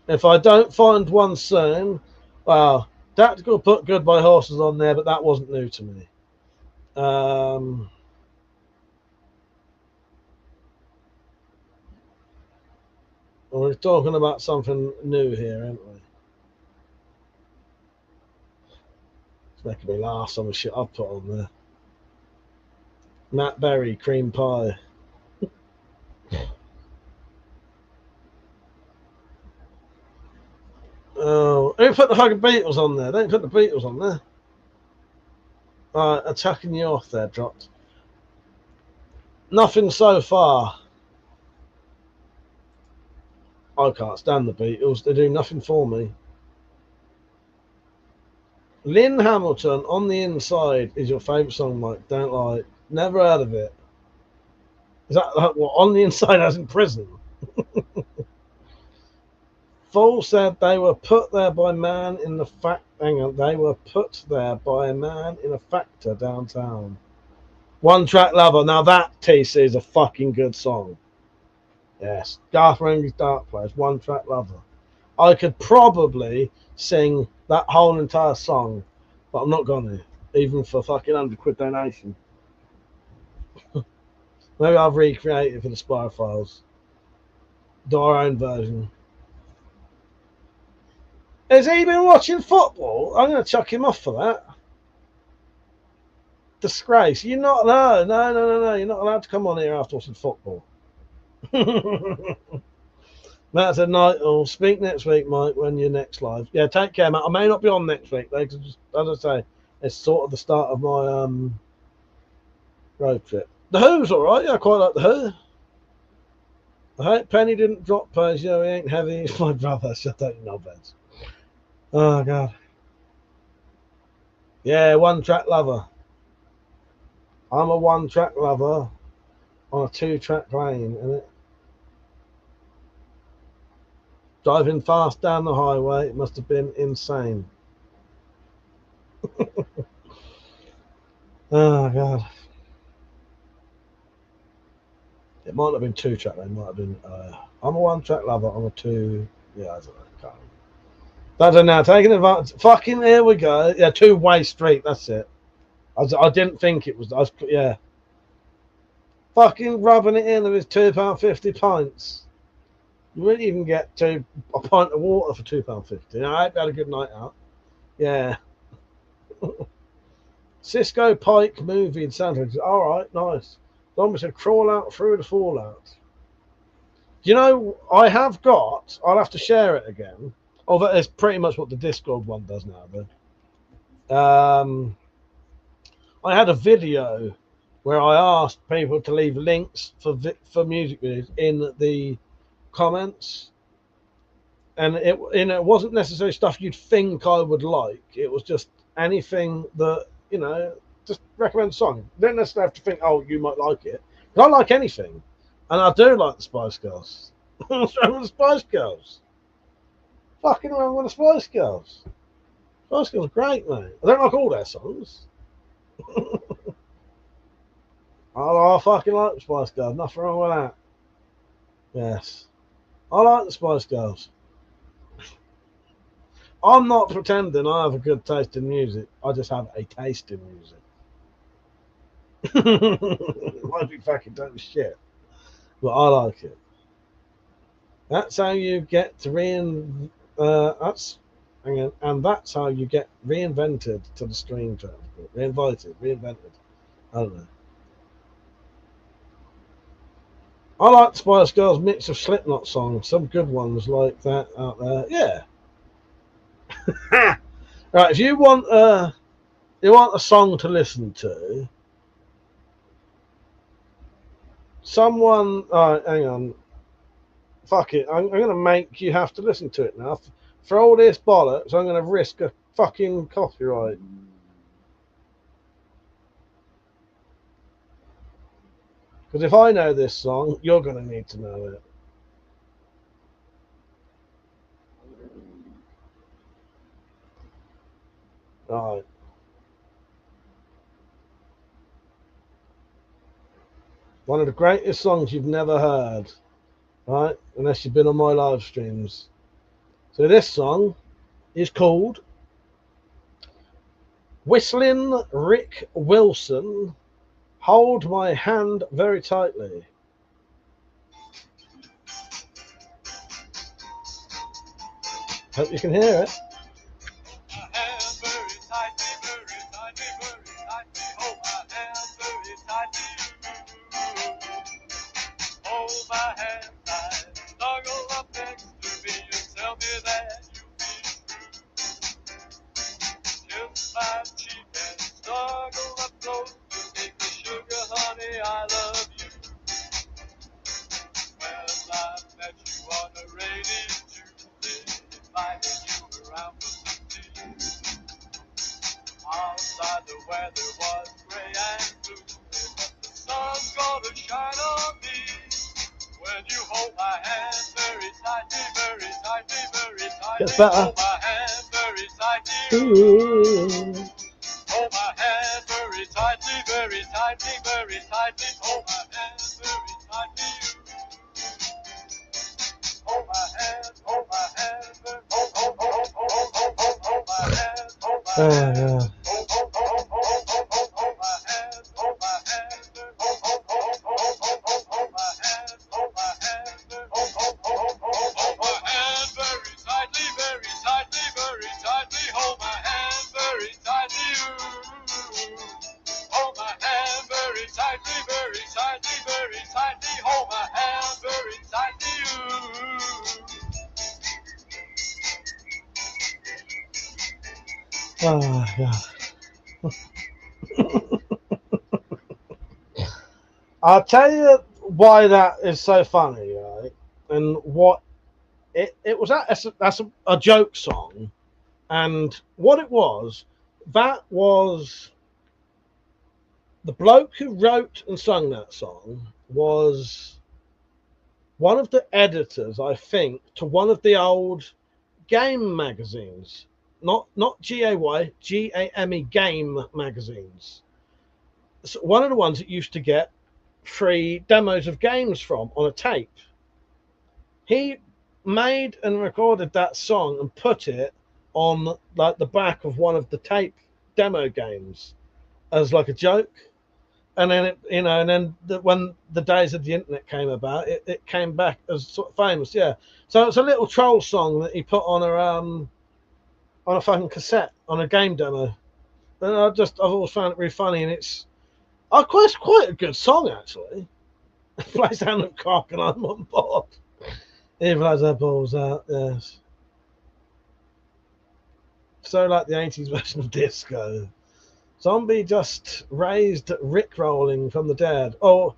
If I don't find one soon, well, Tactical put Goodbye Horses on there, but that wasn't new to me. We're talking about something new here, aren't we? It's making me laugh, some of the shit I've put on there. Matt Berry, Cream Pie. Oh, who put the fucking Beatles on there? Don't put the Beatles on there. Alright, attacking you off there, dropped. Nothing so far. I can't stand the Beatles. They do nothing for me. Lynn Hamilton, On the Inside is your favourite song, Mike. Don't lie. Never heard of it. Is that like, what, On the Inside as in prison? Fool said they were put there by man in the fact. Hang on, they were put there by a man in a factor downtown. One Track Lover. Now that TC is a fucking good song. Yes, Garth Rangy's Dark Place. One Track Lover. I could probably sing that whole entire song, but I'm not gonna, even for fucking £100 donation. Maybe I'll recreate it for the Spy Files. Do our own version. Has he been watching football? I'm going to chuck him off for that. Disgrace. You're not, no. You're not allowed to come on here after watching football. Matt said, night, I'll speak next week, Mike, when you're next live. Yeah, take care, Matt. I may not be on next week, though, because, as I say, it's sort of the start of my road trip. The Who's all right. Yeah, I quite like The Who. I hope Penny didn't drop pose. He ain't heavy. He's my brother. Shut up, you knobheads. Oh, God. Yeah, One Track Lover. I'm a One Track Lover on a 2-track plane, isn't it? Driving fast down the highway, it must have been insane. Oh, God. It might have been 2-track, it might have been. I'm a 1-track lover on a 2. Yeah, I don't know. Can't. That's it now. Taking advantage. Fucking, here we go. Yeah, 2-way street. That's it. I didn't think it was. Yeah. Fucking rubbing it in with his £2.50 pints. You really even get a pint of water for £2.50. I hope you had a good night out. Yeah. Cisco Pike movie in Santa. All right, nice. Zombie said crawl out through the fallout. You know, I have got. I'll have to share it again. Although it's pretty much what the Discord one does now, though. I had a video where I asked people to leave links for music videos in the comments, and it wasn't necessarily stuff you'd think I would like. It was just anything that, you know, just recommend a song. You don't necessarily have to think, oh, you might like it. But I like anything, and I do like the Spice Girls. What's wrong with the Spice Girls? Fucking wrong with the Spice Girls. Spice Girls are great, mate. I don't like all their songs. I fucking like the Spice Girls. Nothing wrong with that. Yes. I like the Spice Girls. I'm not pretending I have a good taste in music. I just have a taste in music. Might be fucking total shit, but I like it. That's how you get to and that's how you get reinvented to the stream transport. Reinvented. I don't know. I like the Spice Girls mix of Slipknot songs. Some good ones like that out there. Yeah. Right. If you want a song to listen to, someone. Hang on. Fuck it. I'm going to make you have to listen to it now. For all this bollocks, I'm going to risk a fucking copyright. Because if I know this song, you're going to need to know it. Right. One of the greatest songs you've never heard. Right? Unless you've been on my live streams. So this song is called Whistling Rick Wilson, Hold My Hand Very Tightly. Hope you can hear it. kind of me. When you hold my hand very tightly, very tightly, very tightly. Gets better. Hold my hand very tightly. Ooh. Hold my hand very tightly, very tightly, very tightly. Hold my hand very tightly. Hold my hand, hold my hand, hold my hand, hold my hand. Oh, God. I'll tell you why that is so funny, right? And what it was. That's a joke song, and what it was, that was the bloke who wrote and sung that song was one of the editors, I think, to one of the old game magazines. Not GAY, GAME game magazines. So one of the ones that used to get free demos of games from on a tape. He made and recorded that song and put it on like the back of one of the tape demo games as like a joke. And then it, and then when the days of the internet came about, it came back as sort of famous. Yeah. So it's a little troll song that he put on a fucking cassette on a game demo. And I've always found it really funny, and it's quite a good song actually. It plays down the cock and I'm on board. Even as her balls out, yes. So like the 80s version of disco. Zombie just raised Rickrolling from the dead. Oh,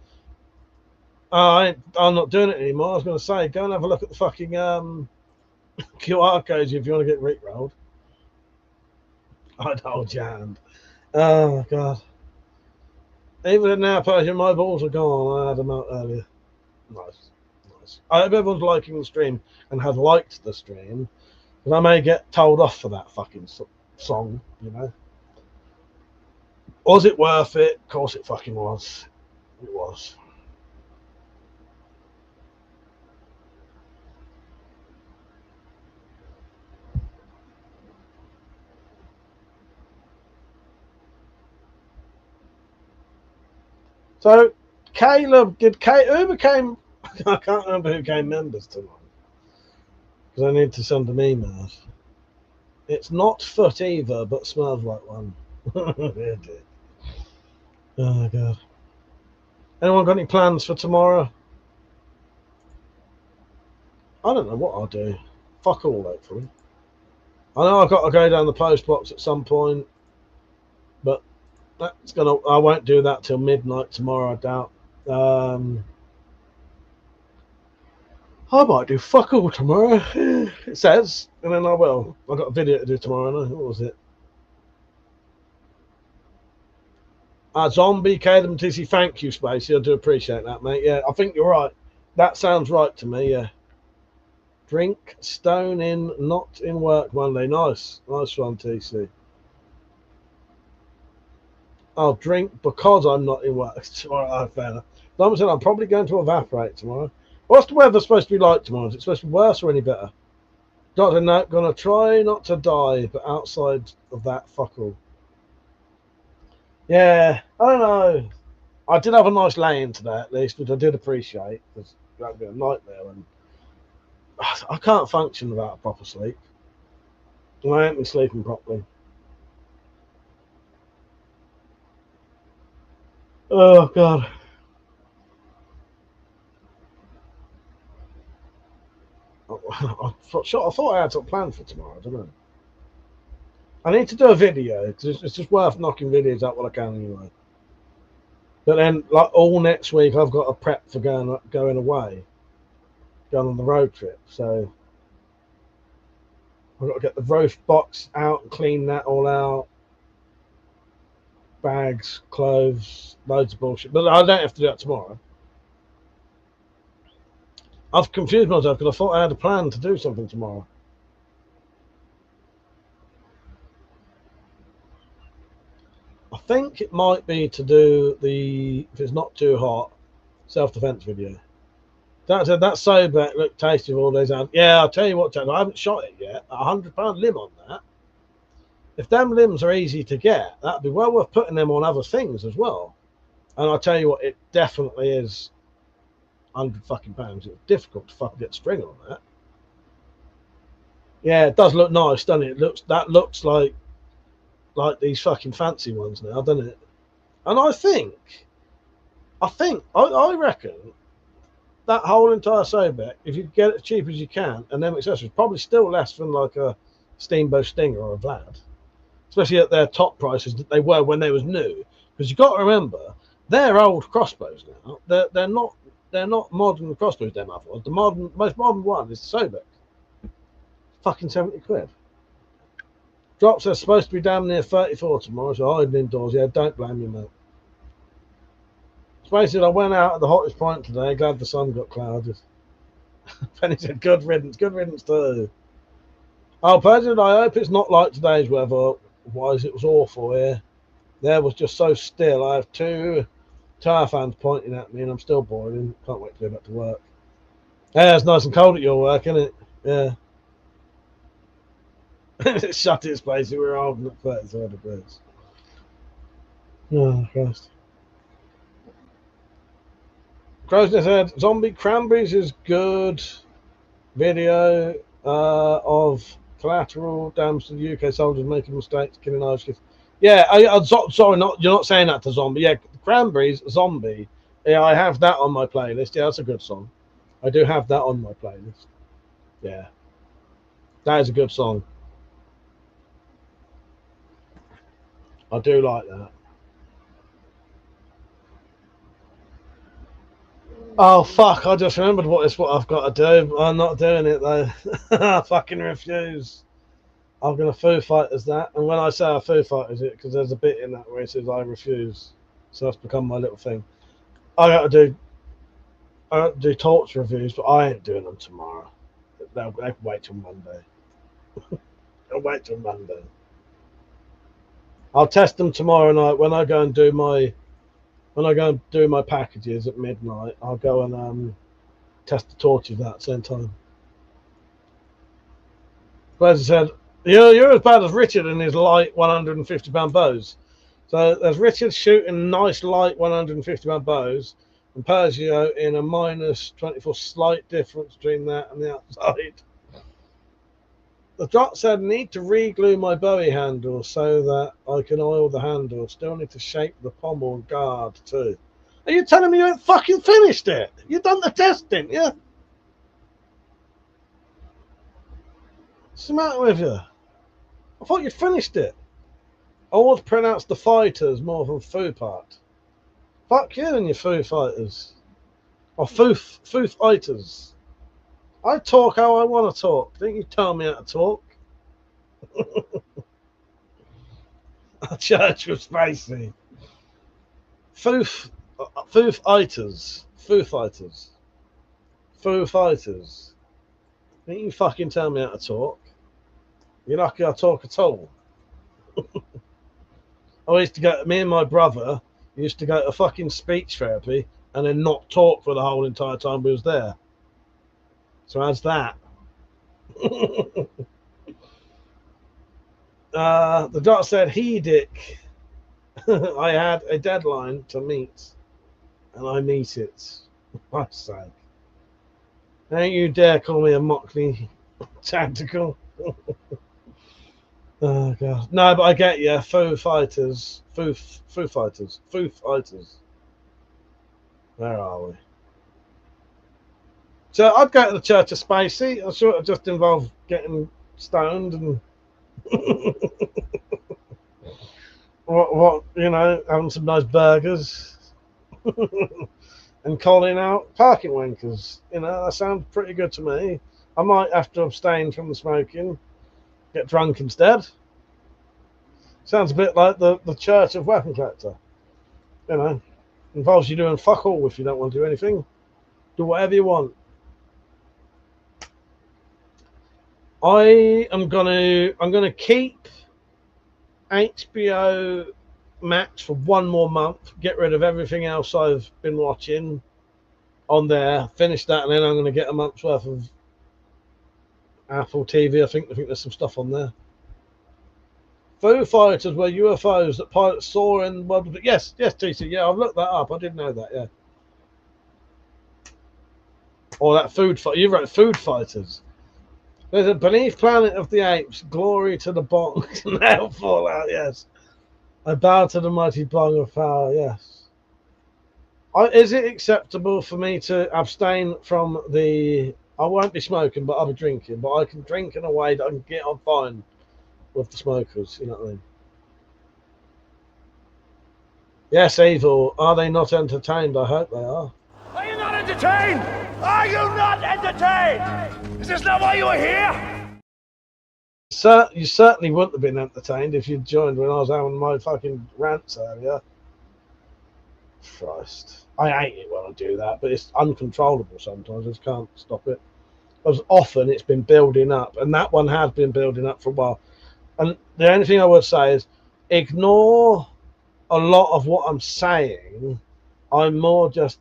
I'm not doing it anymore. I was going to say, go and have a look at the fucking QR codes if you want to get Rickrolled. I'd hold your hand. Oh, God. Even now, Persian, my balls are gone. I had them out earlier. Nice. I hope everyone's liking the stream and has liked the stream. Because I may get told off for that fucking song, Was it worth it? Of course it fucking was. It was. So, Caleb, who became, I can't remember who became members tonight. Because I need to send them emails. It's not Foot either, but smells like one. Oh, God. Anyone got any plans for tomorrow? I don't know what I'll do. Fuck all, hopefully. I know I've got to go down the post box at some point, but I won't do that till midnight tomorrow, I doubt. I might do fuck all tomorrow. It says, and then I will. I've got a video to do tomorrow. What was it? Zombie, Caleb TC, thank you, Spacey. I do appreciate that, mate. Yeah, I think you're right. That sounds right to me, yeah. Drink, stone in, not in work Monday. Nice. Nice one, TC. I'll drink because I'm not in work tomorrow. Fair enough. I'm probably going to evaporate tomorrow. What's the weather supposed to be like tomorrow? Is it supposed to be worse or any better? Dr. Note, gonna try not to die, but outside of that, fuck all. Yeah, I don't know. I did have a nice lay-in today, at least, which I did appreciate, because that would be a nightmare. And I can't function without a proper sleep. And I ain't been sleeping properly. Oh, God. I thought I had something planned for tomorrow. I don't know. I need to do a video because it's just worth knocking videos out while I can anyway. But then, like all next week, I've got to prep for going away, going on the road trip. So I've got to get the roast box out and clean that all out. Bags, clothes, loads of bullshit. But I don't have to do that tomorrow. I've confused myself because I thought I had a plan to do something tomorrow. I think it might be to do the, if it's not too hot, self-defense video. That sober looked tasty with all those out. Yeah, I'll tell you what, Chad, I haven't shot it yet. £100 limb on that. If them limbs are easy to get, that'd be well worth putting them on other things as well. And I'll tell you what, it definitely is £100 fucking pounds. It's difficult to fucking get string on that. Yeah, it does look nice, doesn't it? That looks like these fucking fancy ones now, doesn't it? And I reckon that whole entire Sobek, if you get it as cheap as you can, and them accessories, probably still less than like a Steamboat Stinger or a Vlad, especially at their top prices that they were when they was new. Because you've got to remember, they're old crossbows now. They're not modern crossbows. Them other ones. The most modern one is the Sobek. Fucking 70 quid. Drops are supposed to be damn near 34 tomorrow, so hiding indoors. Yeah, don't blame you, mate. Spacey, I went out at the hottest point today. Glad the sun got clouded. Penny said, good riddance. Good riddance too. Oh, President, I hope it's not like today's weather. Otherwise, it was awful here. There was just so still. I have two tyre fans pointing at me, and I'm still boring. Can't wait to go back to work. Yeah, it's nice and cold at your work, isn't it? Yeah. Shut it, Spacey. We're holding at 37 degrees. Oh, Christ. Crosner said, Zombie Cranberries is good video of collateral damage to the UK soldiers making mistakes, killing Irish kids. Yeah, sorry, you're not saying that to Zombie. Yeah, Cranberries, Zombie. Yeah, I have that on my playlist. Yeah, that's a good song. I do have that on my playlist. Yeah. That is a good song. I do like that. Oh fuck, I just remembered what I've got to do. I'm not doing it though. I fucking refuse. I'm gonna Foo Fighters that, and when I say I Foo Fighters it, because there's a bit in that where it says I refuse. So that's become my little thing. I got to do torch reviews, but I ain't doing them tomorrow. They'll wait till Monday. They'll wait till Monday. I'll test them tomorrow night when I go and do my packages at midnight. I'll go and test the torches at the same time. As I said, you're as bad as Richard and his light 150-pound bows. So there's Richard shooting nice light 150-pound bows, and Pergio in a -24. Slight difference between that and the outside. The Dot said, need to re-glue my Bowie handle so that I can oil the handle. Still need to shape the pommel guard too. Are you telling me you ain't fucking finished it? You done the test, didn't you? What's the matter with you? I thought you'd finished it. I always pronounce the fighters more than Foo part. Fuck you and your Foo Fighters. Or Foo Fighters. I talk how I want to talk. Don't you tell me how to talk. Church was Spacey. Foo Fighters. Foo Fighters. Foo Fighters. Don't you fucking tell me how to talk. You're lucky I talk at all. Me and my brother used to go to fucking speech therapy and then not talk for the whole entire time we was there. So how's that? The Dot said, Dick. I had a deadline to meet, and I meet it. I say. Don't you dare call me a Mockley tactical. Oh god. No, but I get you. Foo Fighters. Foo Fighters. Foo Fighters. Where are we? So I'd go to the Church of Spacey. I'm sure it just involved getting stoned and what having some nice burgers and calling out parking wankers. That sounds pretty good to me. I might have to abstain from the smoking, get drunk instead. Sounds a bit like the Church of WeaponCollector. Involves you doing fuck all if you don't want to do anything. Do whatever you want. I'm gonna keep HBO Max for 1 more month. Get rid of everything else I've been watching on there. Finish that, and then I'm gonna get a month's worth of Apple TV. I think there's some stuff on there. Foo Fighters were UFOs that pilots saw in world. Yes, TC. Yeah, I've looked that up. I didn't know that. Yeah. Or that food fight. You wrote Food Fighters. There's a Beneath Planet of the Apes. Glory to the Bong. Now Fallout. Yes. I bow to the mighty Bong of power. Yes. Is it acceptable for me to abstain from the? I won't be smoking, but I'll be drinking. But I can drink in a way that I can get on fine with the smokers. You know what I mean? Yes, Evil. Are they not entertained? I hope they are. Are you not entertained? Are you not entertained? Is this not why you were here? Sir, you certainly wouldn't have been entertained if you'd joined when I was having my fucking rants earlier. Christ. I hate it when I do that, but it's uncontrollable sometimes. I just can't stop it. Because often it's been building up, and that one has been building up for a while. And the only thing I would say is ignore a lot of what I'm saying. I'm more just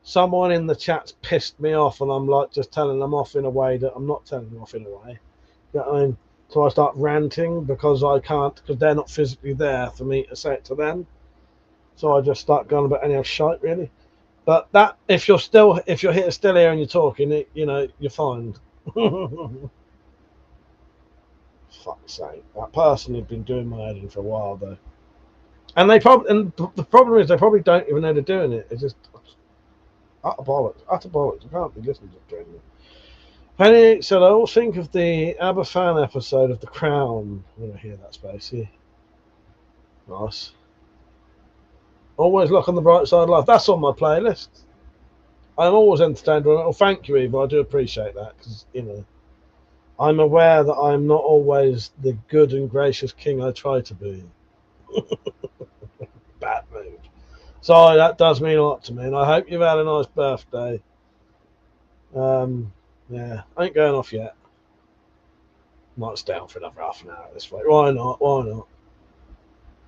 someone in the chat's pissed me off, and I'm like just telling them off in a way that I'm not telling them off in a way. You know what I mean? So I start ranting because I can't, because they're not physically there for me to say it to them. So I just start going about any old shite, really. But that, if you're still here and you're talking, you know, you're fine. Fuck's sake, that person had been doing my head in for a while though, and the problem is they probably don't even know they're doing it. It's just utter bollocks. I can't be listening to doing it. Penny said, I always think of the ABBA fan episode of The Crown when I hear that, Spacey. Nice. Always look on the bright side of life. That's on my playlist. I'm always entertained by it. Oh, thank you, Eva. I do appreciate that, because, you know, I'm aware that I'm not always the good and gracious king I try to be. Bad mood. Sorry, that does mean a lot to me, and I hope you've had a nice birthday. Yeah, I ain't going off yet. Might stay on for another half an hour this way. Why not? Why not?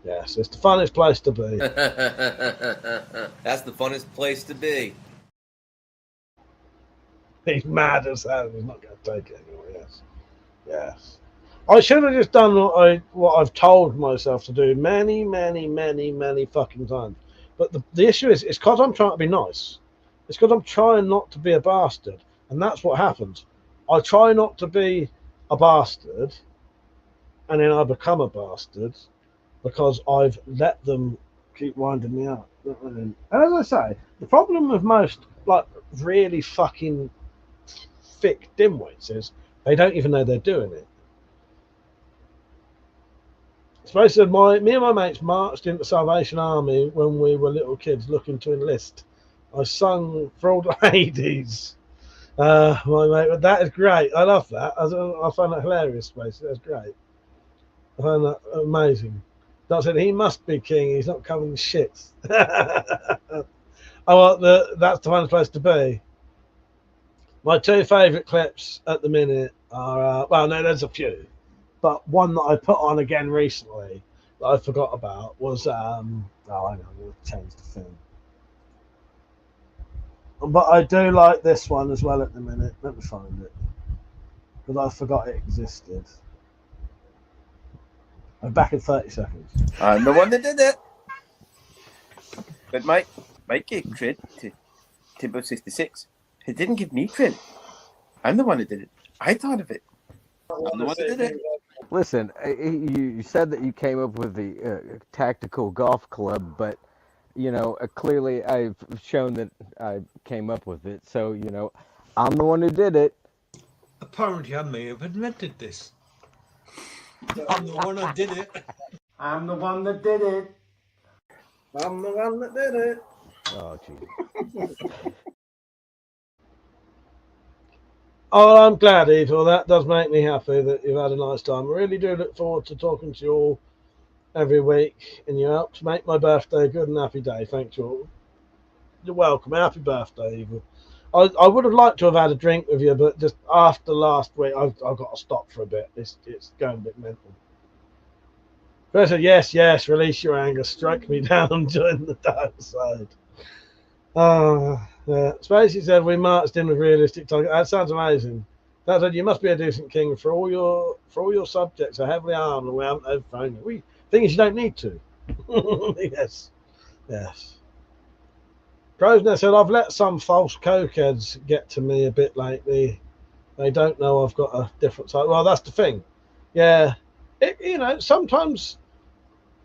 Yes, it's the funnest place to be. That's the funnest place to be. He's mad as hell. He's not going to take it anymore. Yes, yes. I should have just done what I've told myself to do many fucking times. But the issue is, it's because I'm trying to be nice. It's because I'm trying not to be a bastard, and that's what happens. I try not to be a bastard, and then I become a bastard because I've let them keep winding me up. And as I say, the problem with most like really fucking thick dimwits is they don't even know they're doing it. Suppose said me and my mates marched into Salvation Army when we were little kids looking to enlist. I sung for all the ladies. My mate, that is great. I love that. I find that hilarious, Space. That's great. I find that amazing. That said, he must be king. He's not covering shit. That's the fun place to be. My two favourite clips at the minute are well, no, there's a few, but one that I put on again recently that I forgot about was I know, I'm going to change the film. But I do like this one as well at the minute. Let me find it, because I forgot it existed. I'm back in 30 seconds. I'm the one that did it. But Mike gave cred to Timbo66. He didn't give me cred. I'm the one that did it. I thought of it. I'm the one that did it. Listen, you said that you came up with the tactical golf club, but, you know, clearly I've shown that I came up with it. So, you know, I'm the one who did it. Apparently, I may have invented this. I'm the one that did it. I'm the one that did it. I'm the one that did it. Oh, jeez. Oh, I'm glad, Evil. That does make me happy that you've had a nice time. I really do look forward to talking to you all every week, and you help to make my birthday a good and happy day. Thank you all. You're welcome. Happy birthday, Evil. I would have liked to have had a drink with you, but just after last week, I've got to stop for a bit. It's going a bit mental. Chris said, yes, release your anger, strike me down, join the dark side. Yeah. Spacey said, we marched in with realistic target. That sounds amazing. That said, you must be a decent king for all your subjects are heavily armed and we haven't overthrown you. Thing is, you don't need to. Yes. Grosvenor said, I've let some false cokeheads get to me a bit lately. They don't know I've got a different side. Well, that's the thing. Yeah. Sometimes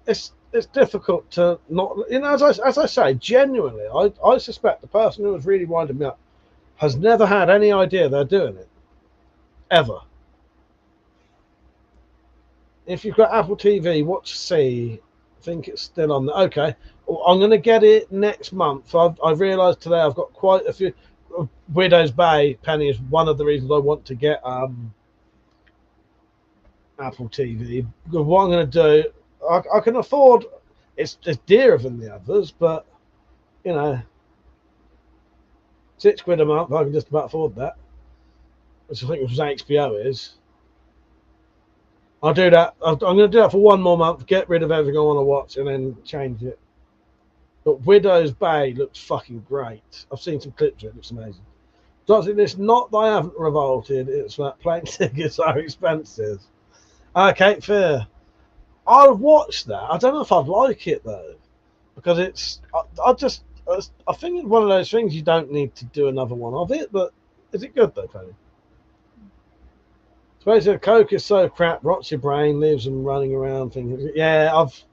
it's difficult to not, as I say, genuinely, I suspect the person who was really winding me up has never had any idea they're doing it. Ever. If you've got Apple TV, watch C. I think it's still on there. Okay. I'm going to get it next month. I've realised today I've got quite a few. Widow's Bay, Penny, is one of the reasons I want to get Apple TV. Because what I'm going to do, I can afford, it's dearer than the others, but, £6 a month, I can just about afford that. Which I think was HBO is. I'll do that. I'm going to do that for one more month, get rid of everything I want to watch, and then change it. But Widow's Bay looks fucking great. I've seen some clips of it. It looks amazing. So it's not that I haven't revolted. It's that plane tickets are expensive. Okay, fair. I'll watch that. I don't know if I'd like it though, because I think it's one of those things you don't need to do another one of it. But is it good though, Penny? Especially Coke is so crap, rots your brain, leaves them running around thinking. Yeah, I've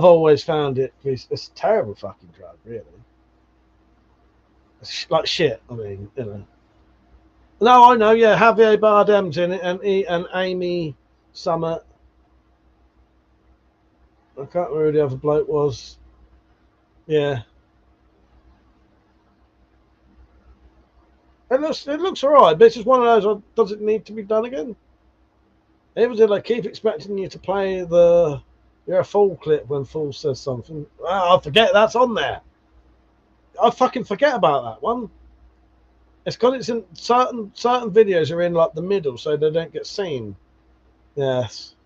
always found it's a terrible fucking drug, really. It's like shit. I mean, No, I know. Yeah, Javier Bardem's in it, and Amy Summit. I can't remember who the other bloke was. Yeah. It looks alright, but it's just one of those. Does it need to be done again? It was like keep expecting you to play you're a fool clip when Fool says something. I forget that's on there. I fucking forget about that one. It's because it's in certain videos are in like the middle, so they don't get seen. Yes.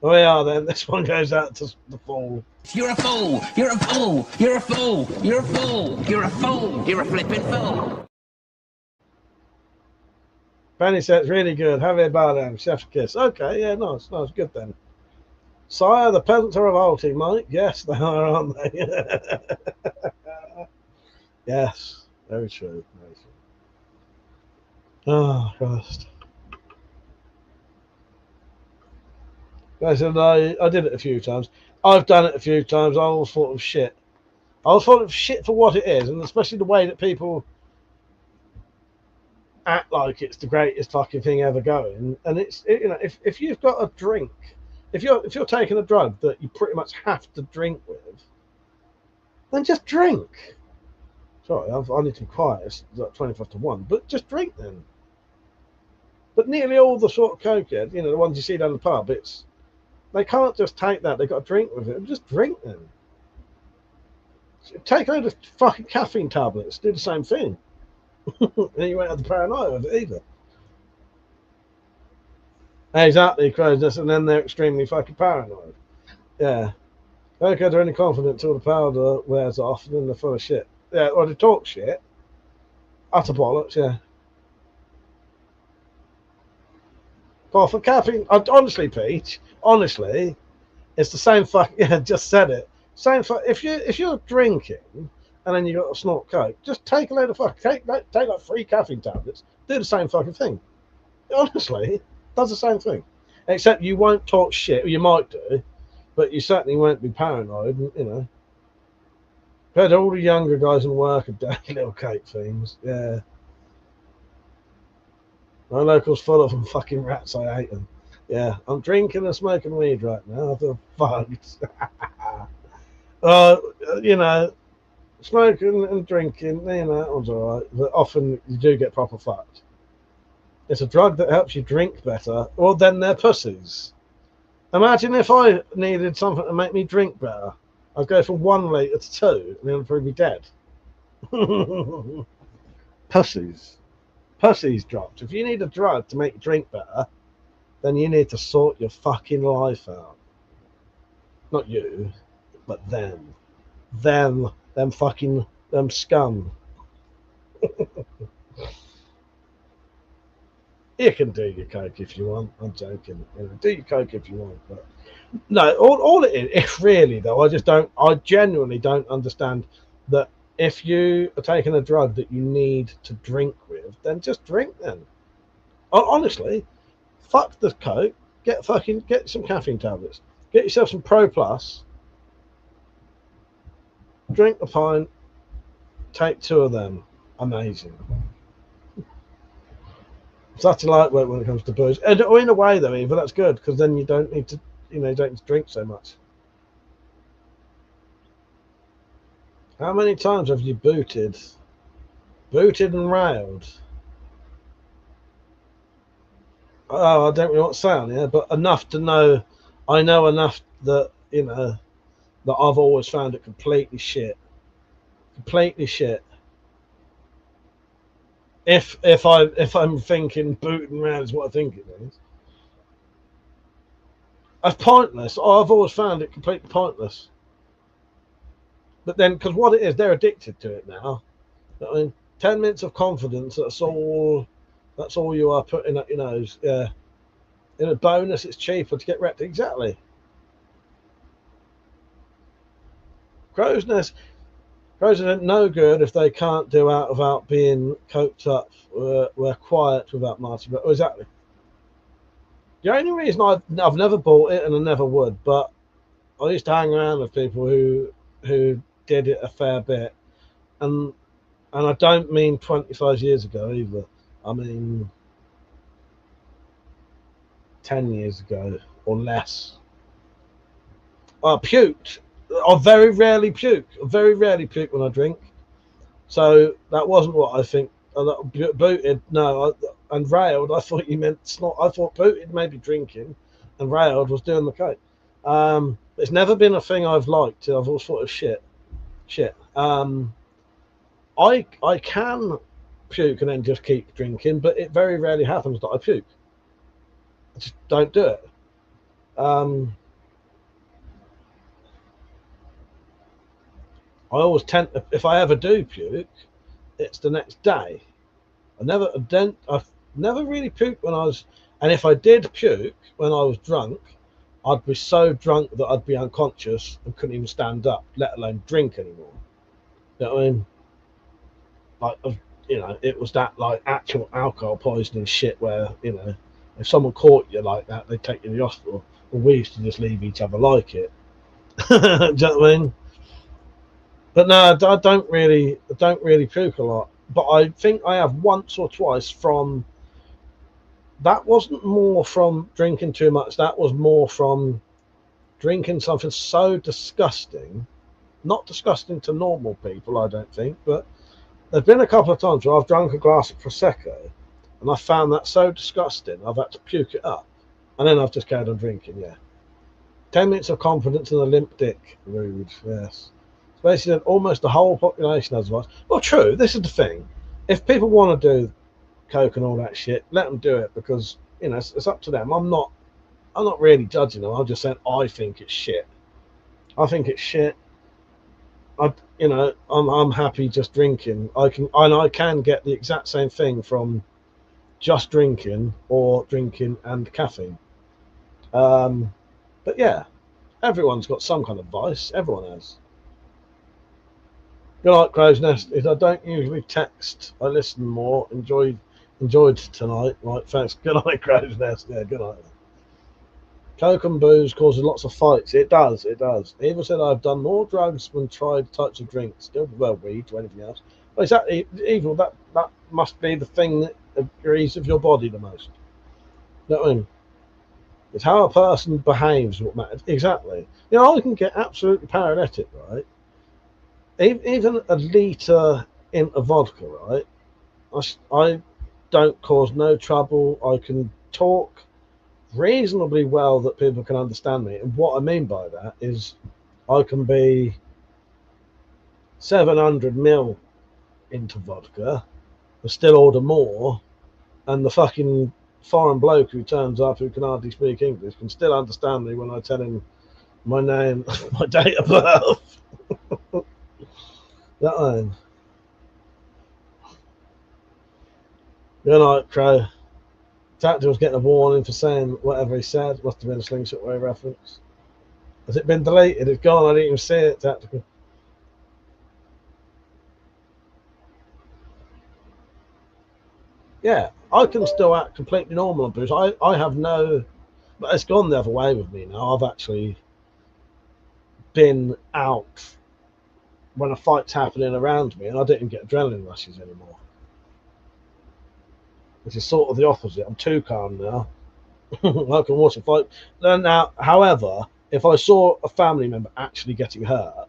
Oh yeah, then this one goes out to the Fool. You're a fool! You're a fool! You're a fool! You're a fool! You're a fool! You're a flippin' fool! Penny said it's really good. Javier Bardem, Chef's Kiss. Okay, yeah, nice, good then. Sire, the peasants are revolting, Mike. Yes, they are, aren't they? Yes, very true. Oh, Christ. I said I did it a few times. I've done it a few times. I always thought it was shit. I always thought it was shit for what it is, and especially the way that people act like it's the greatest fucking thing ever going. And if you've got a drink, if you're taking a drug that you pretty much have to drink with, then just drink. Sorry, I need to be quiet. It's like 25 to 1, but just drink then. But nearly all the sort of cokeheads, the ones you see down the pub, they can't just take that. They've got to drink with it. Just drink then. Take a load of fucking caffeine tablets. Do the same thing. And you won't have the paranoia of it either. Exactly, craziness, and then they're extremely fucking paranoid. Yeah. Okay, they're only confident until the powder wears off, and then they're full of shit. Yeah, or they talk shit. Utter bollocks, yeah. Well, for caffeine, honestly, Pete, it's the same fucking. Yeah, just said it. Same. If you're drinking and then you got to snort coke, just take a load of take like 3 caffeine tablets. Do the same fucking thing. Honestly, does the same thing, except you won't talk shit. Or you might do, but you certainly won't be paranoid. But all the younger guys in work are dirty little cake fiends. Yeah. My local's full of them fucking rats. I hate them. Yeah, I'm drinking and smoking weed right now. I feel fucked. Smoking and drinking, that one's alright. But often you do get proper fucked. It's a drug that helps you drink better. Well, then they're pussies. Imagine if I needed something to make me drink better. I'd go from 1 litre to 2, and then I'd probably be dead. Pussies. Pussies dropped. If you need a drug to make you drink better, then you need to sort your fucking life out. Not you, but them. Them fucking, them scum. You can do your coke if you want. I'm joking. You know, do your coke if you want, but no. All it is, if really though, I genuinely don't understand that if you are taking a drug that you need to drink with, then just drink then. Honestly, fuck the coke. Get some caffeine tablets. Get yourself some Pro Plus. Drink a pint. Take 2 of them. Amazing. Such a lightweight when it comes to booze. And in a way though, Eva, that's good because then you don't need to, you don't need to drink so much. How many times have you booted and railed? Oh, I don't really want to say on here, but enough to know. I know enough that that I've always found it completely shit. Completely shit. If I'm thinking boot and round is what I think it is. That's pointless. I've always found it completely pointless. But then, because what it is, they're addicted to it now. I mean, 10 minutes of confidence. That's all you are putting up your nose. Yeah. In a bonus, it's cheaper to get wrecked. Exactly. Crow's Nest are no good if they can't do out without being coked up. We're quiet without Marty. But exactly. The only reason I've never bought it and I never would, but I used to hang around with people who did it a fair bit, and I don't mean 25 years ago either. I mean 10 years ago or less. I puked. I very rarely puke. I very rarely puke when I drink. So that wasn't what I think. Booted, no. And railed, I thought you meant snot. I thought booted maybe drinking, and railed was doing the coke. It's never been a thing I've liked. I've always thought it was shit. I can puke and then just keep drinking, but it very rarely happens that I puke. I just don't do it. I always tend to, if I ever do puke, it's the next day. I've never really puked when I was, and if I did puke when I was drunk, I'd be so drunk that I'd be unconscious and couldn't even stand up, let alone drink anymore. You know what I mean? Like, it was that like actual alcohol poisoning shit where, if someone caught you like that, they'd take you to the hospital. Well, we used to just leave each other like it. Do you know what I mean? But no, I don't really puke a lot. But I think I have once or twice from. That wasn't more from drinking too much. That was more from drinking something so disgusting. Not disgusting to normal people, I don't think. But there's been a couple of times where I've drunk a glass of Prosecco, and I found that so disgusting, I've had to puke it up. And then I've just carried on drinking, yeah. 10 minutes of confidence and a limp dick. Rude, yes. Basically, almost the whole population has one. Well, true. This is the thing. If people want to do coke and all that shit, let them do it because it's up to them. I'm not really judging them. I'm just saying I think it's shit. I think it's shit. I'm happy just drinking. I can get the exact same thing from just drinking or drinking and caffeine. But yeah, everyone's got some kind of vice. Everyone has. Good night, Crow's Nest. If I don't usually text, I listen more. Enjoyed tonight. Right, thanks. Good night, Crow's Nest. Yeah, good night. Coke and booze causes lots of fights. It does. Eva said I've done more drugs than tried types of drinks. Still prefer weed to anything else. Well, exactly, Eva. That must be the thing that agrees with your body the most. You know what I mean? It's how a person behaves what matters. Exactly. I can get absolutely paralytic, right? Even a litre in a vodka, right? I don't cause no trouble. I can talk reasonably well that people can understand me. And what I mean by that is I can be 700 ml into vodka and still order more, and the fucking foreign bloke who turns up who can hardly speak English can still understand me when I tell him my name, my date of birth. That one. Good night, Crow. Tactical was getting a warning for saying whatever he said. Must have been a Slingshot Way reference. Has it been deleted? It's gone. I didn't even see it, Tactical. Yeah, I can still act completely normal on Boost. I have no... But it's gone the other way with me now. I've actually been out when a fight's happening around me, and I don't even get adrenaline rushes anymore. Which is sort of the opposite. I'm too calm now. I can watch a fight. Now, however, if I saw a family member actually getting hurt,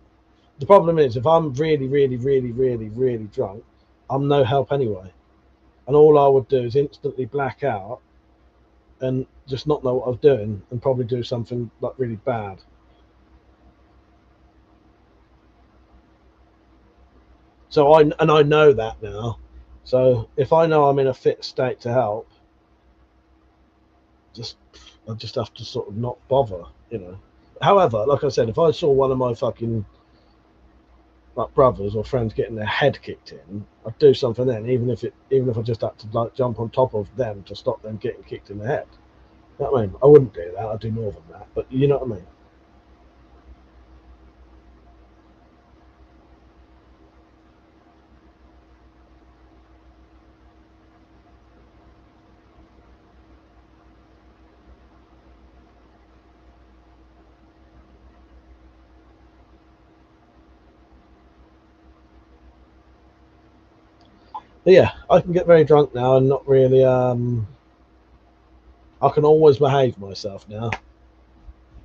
the problem is if I'm really, really, really, really, really drunk, I'm no help anyway. And all I would do is instantly black out and just not know what I was doing and probably do something like really bad. So I know that now. So if I know I'm in a fit state to help, I just have to sort of not bother, you know. However, like I said, if I saw one of my fucking like brothers or friends getting their head kicked in, I'd do something then, even if I just had to like jump on top of them to stop them getting kicked in the head. You know what I mean? I wouldn't do that. I'd do more than that. But you know what I mean? But yeah, I can get very drunk now and not really. I can always behave myself now,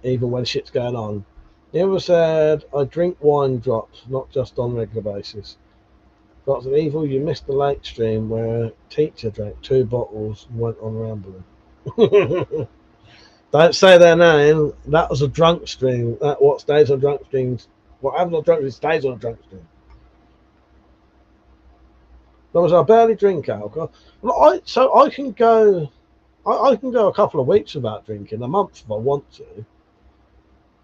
even when shit's going on. He ever said, I drink wine drops, not just on a regular basis. Lots of evil, you missed the late stream where a teacher drank 2 bottles and went on rambling. Don't say their name. That was a drunk stream. That what stays on drunk streams. What happens on drunk streams stays on a drunk stream. Because I barely drink alcohol. Well, I can go. I can go a couple of weeks without drinking, a month if I want to.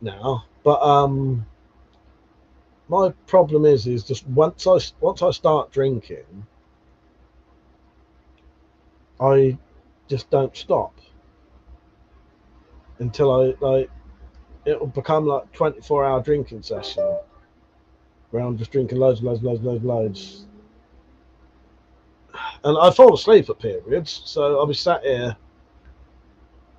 Now, but my problem is just once I start drinking, I just don't stop until it'll become like 24-hour drinking session where I'm just drinking loads. And I fall asleep at periods, so I'll be sat here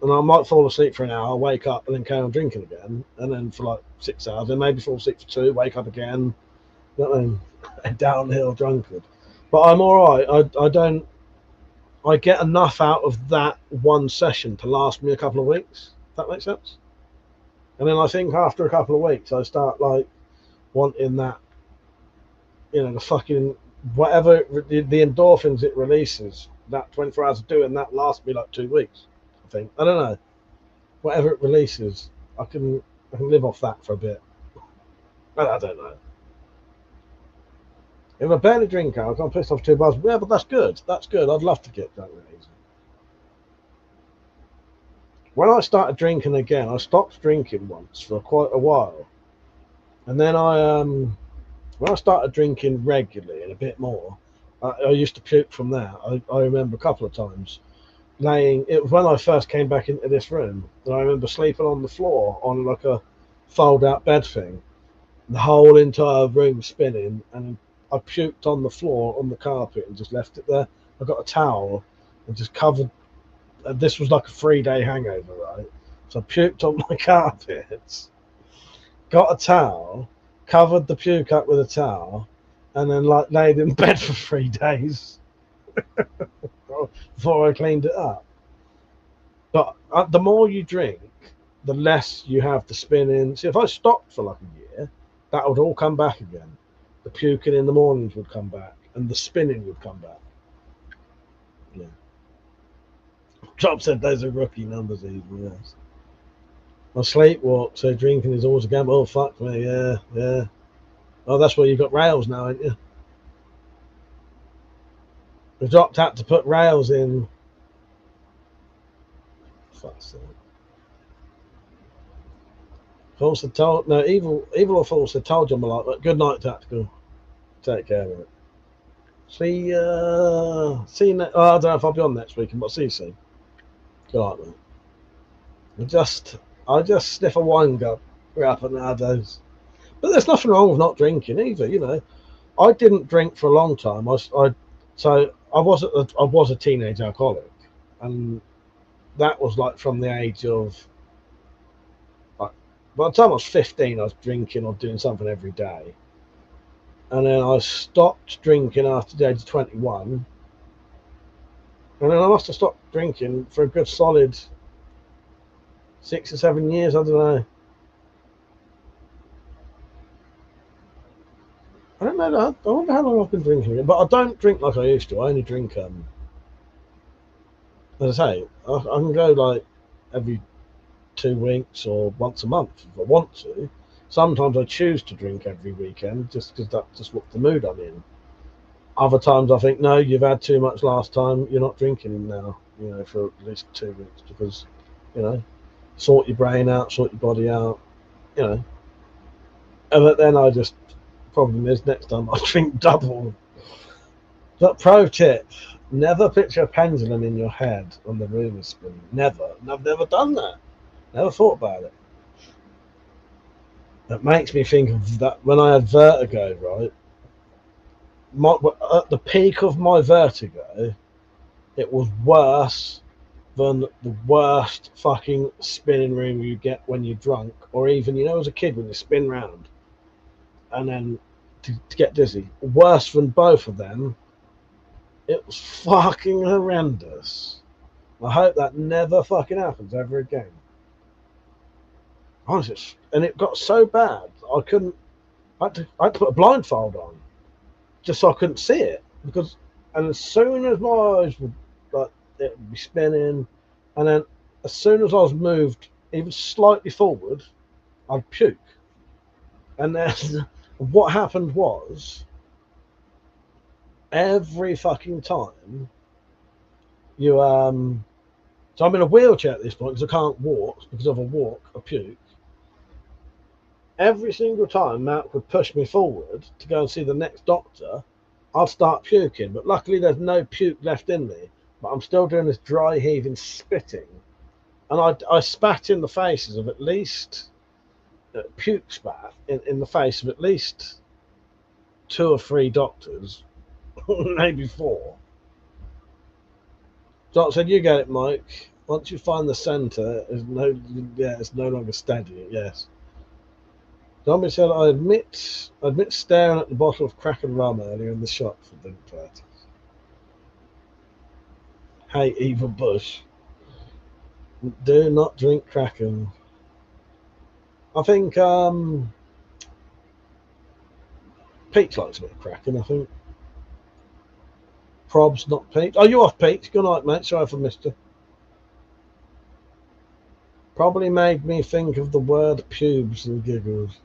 and I might fall asleep for an hour, wake up, and then carry on drinking again, and then for like 6 hours, then maybe fall asleep for 2, wake up again, you know what I mean? A downhill drunkard. But I'm all right. I get enough out of that one session to last me a couple of weeks. If that makes sense. And then I think after a couple of weeks, I start like wanting that, you know, the fucking whatever the endorphins it releases. That 24 hours of doing that lasts me like 2 weeks. I think. I don't know. Whatever it releases, I can live off that for a bit. I don't know. If I barely drink alcohol, I'm pissed off 2 bars. Yeah, but that's good. That's good. I'd love to get drunk really easy. When I started drinking again, I stopped drinking once for quite a while, and then when I started drinking regularly and a bit more, I used to puke from that. I remember a couple of times it was when I first came back into this room, and I remember sleeping on the floor on like a fold-out bed thing, the whole entire room spinning, and I puked on the floor on the carpet and just left it there. I got a towel and just covered. This was like a 3-day hangover, right? So I puked on my carpets, got a towel, covered the puke up with a towel, and then like laid in bed for 3 days before I cleaned it up. But the more you drink, the less you have the spinning. See, if I stopped for like a year, that would all come back again. The puking in the mornings would come back, and the spinning would come back. Yeah. Chop said those are rookie numbers, even. Yes. I sleepwalk, so drinking is always a gamble. Oh, fuck me, yeah. Oh, that's why you've got rails now, ain't you? We dropped out to put rails in. Fuck's sake. False had told no evil or false had told you I'm like, but good night, Tactical. Take care of it. See you I don't know if I'll be on next week, but see you soon. Good night, mate. I just sniff a wine cup nowadays. But there's nothing wrong with not drinking either, you know. I didn't drink for a long time. I was a teenage alcoholic, and that was like from the age of, like, by the time I was 15, I was drinking or doing something every day, and then I stopped drinking after the age of 21, and then I must have stopped drinking for a good solid 6 or 7 years. I don't know. I don't know. I wonder how long I've been drinking again, but I don't drink like I used to. I only drink, as I say, I can go like every 2 weeks or once a month if I want to. Sometimes I choose to drink every weekend just because that's just what the mood I'm in. Other times I think, no, you've had too much last time. You're not drinking now, you know, for at least 2 weeks because, you know, sort your brain out, sort your body out, you know. But then I just, problem is next time I drink double. But pro tip, never picture a pendulum in your head on the rumor spin. Never. And I've never done that. Never thought about it. That makes me think of that when I had vertigo, right? At the peak of my vertigo, it was worse than the worst fucking spinning room you get when you're drunk, or even, you know, as a kid when you spin round and then to get dizzy. Worse than both of them. It was fucking horrendous. I hope that never fucking happens ever again. Honestly, and it got so bad I had to put a blindfold on just so I couldn't see it, because, and as soon as my eyes would, like, it would be spinning, and then as soon as I was moved even slightly forward, I'd puke. And then what happened was, every fucking time you so I'm in a wheelchair at this point because I can't walk, because if I walk I puke. Every single time Matt would push me forward to go and see the next doctor, I'd start puking, but luckily there's no puke left in me, but I'm still doing this dry heaving spitting, and I spat in the faces of at least puke spat in the face of at least 2 or 3 doctors, maybe 4. Doc said, you get it, Mike. Once you find the centre, it's no longer steady. Yes. Zombie said, I admit staring at the bottle of Kraken rum earlier in the shop for dinner parties. Hey, Eva Bush. Do not drink Kraken. I think Pete likes a bit of Kraken, I think. Probs, not Pete. Oh, you off, Pete? Good night, mate. Sorry if I missed you. Probably made me think of the word pubes and giggles.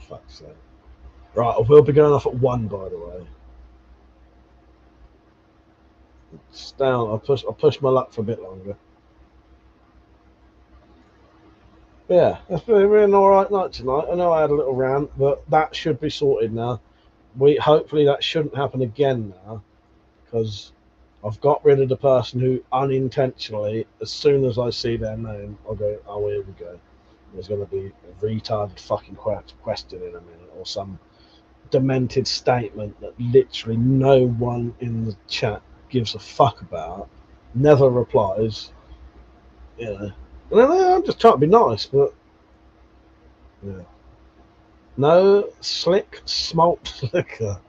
Fuck's sake. Right, I will be going off at 1, by the way. It's down. I'll push my luck for a bit longer. But yeah, it's been an alright night tonight. I know I had a little rant, but that should be sorted now. Hopefully that shouldn't happen again now, because I've got rid of the person who unintentionally, as soon as I see their name, I'll go, oh, here we go. There's going to be a retarded fucking question in a minute, or some demented statement that literally no one in the chat gives a fuck about, never replies, you know. And I'm just trying to be nice, but yeah. No slick smalt liquor.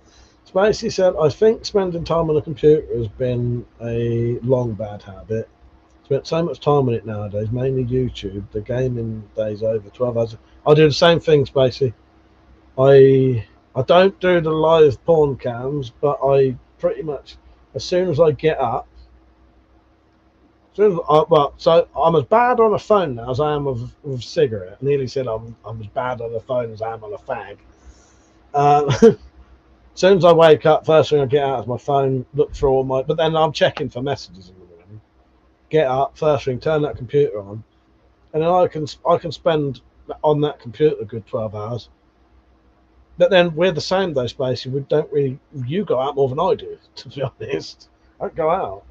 Spacey said, I think spending time on a computer has been a long bad habit. Spent so much time on it nowadays, mainly YouTube. The gaming days over 12 hours. I do the same thing, Spacey. I don't do the live porn cams, but I pretty much, as soon as I get up, so I'm as bad on a phone now as I am with a cigarette. I nearly said I'm as bad on a phone as I am on a fag. As soon as I wake up, first thing I get out is my phone, look through all my, but then I'm checking for messages in the morning. Get up, first thing, turn that computer on, and then I can spend on that computer a good 12 hours. But then we're the same though, Spacey. We don't really. You go out more than I do, to be honest. I don't go out.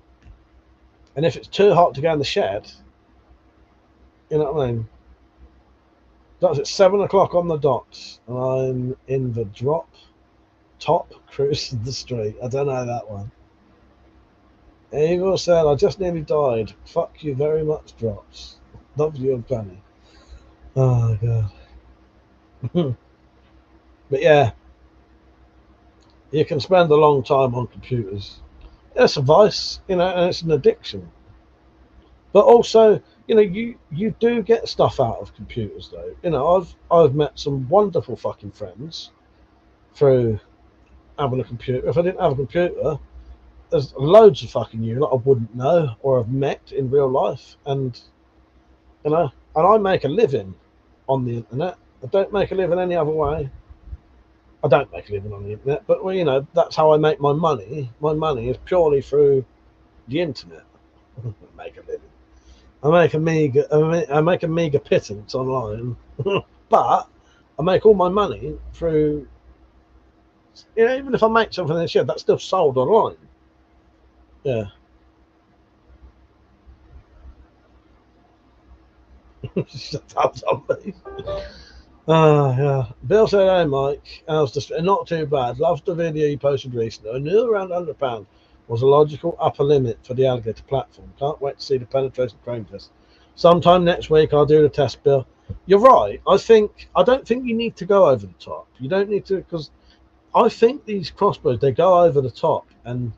And if it's too hot to go in the shed, you know what I mean? That's at 7 o'clock on the dot, and I'm in the top cruising the street. I don't know that one. Eagle said, I just nearly died. Fuck you very much, Drops. Love you and Penny. Oh, God. But yeah, you can spend a long time on computers. It's a vice, you know, and it's an addiction. But also, you know, you do get stuff out of computers, though. You know, I've met some wonderful fucking friends through having a computer. If I didn't have a computer, there's loads of fucking you that I wouldn't know or have met in real life, and you know, and I make a living on the internet. I don't make a living any other way. I don't make a living on the internet, but well, you know, that's how I make my money. My money is purely through the internet. I make a living. I make a meager pittance online, but I make all my money through. You know, even if I make something in the shed, that's still sold online. Yeah. Shut up, zombie. Yeah. Bill said, hey, Mike, how's the not too bad. Loved the video you posted recently. I knew around £100 was a logical upper limit for the alligator platform. Can't wait to see the penetration crane test. Sometime next week I'll do the test, Bill. You're right. I don't think you need to go over the top. You don't need to, because I think these crossbows, they go over the top, and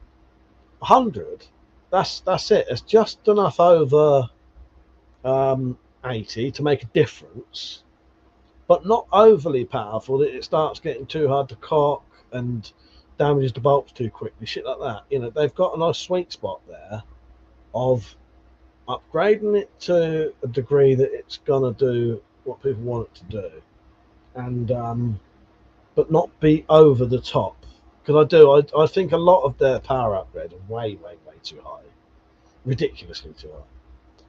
100, that's it. It's just enough over 80 to make a difference, but not overly powerful that it starts getting too hard to cock and damages the bolts too quickly, shit like that. You know, they've got a nice sweet spot there of upgrading it to a degree that it's gonna do what people want it to do, and but not be over the top. Because I think a lot of their power upgrade are way too high, ridiculously too high.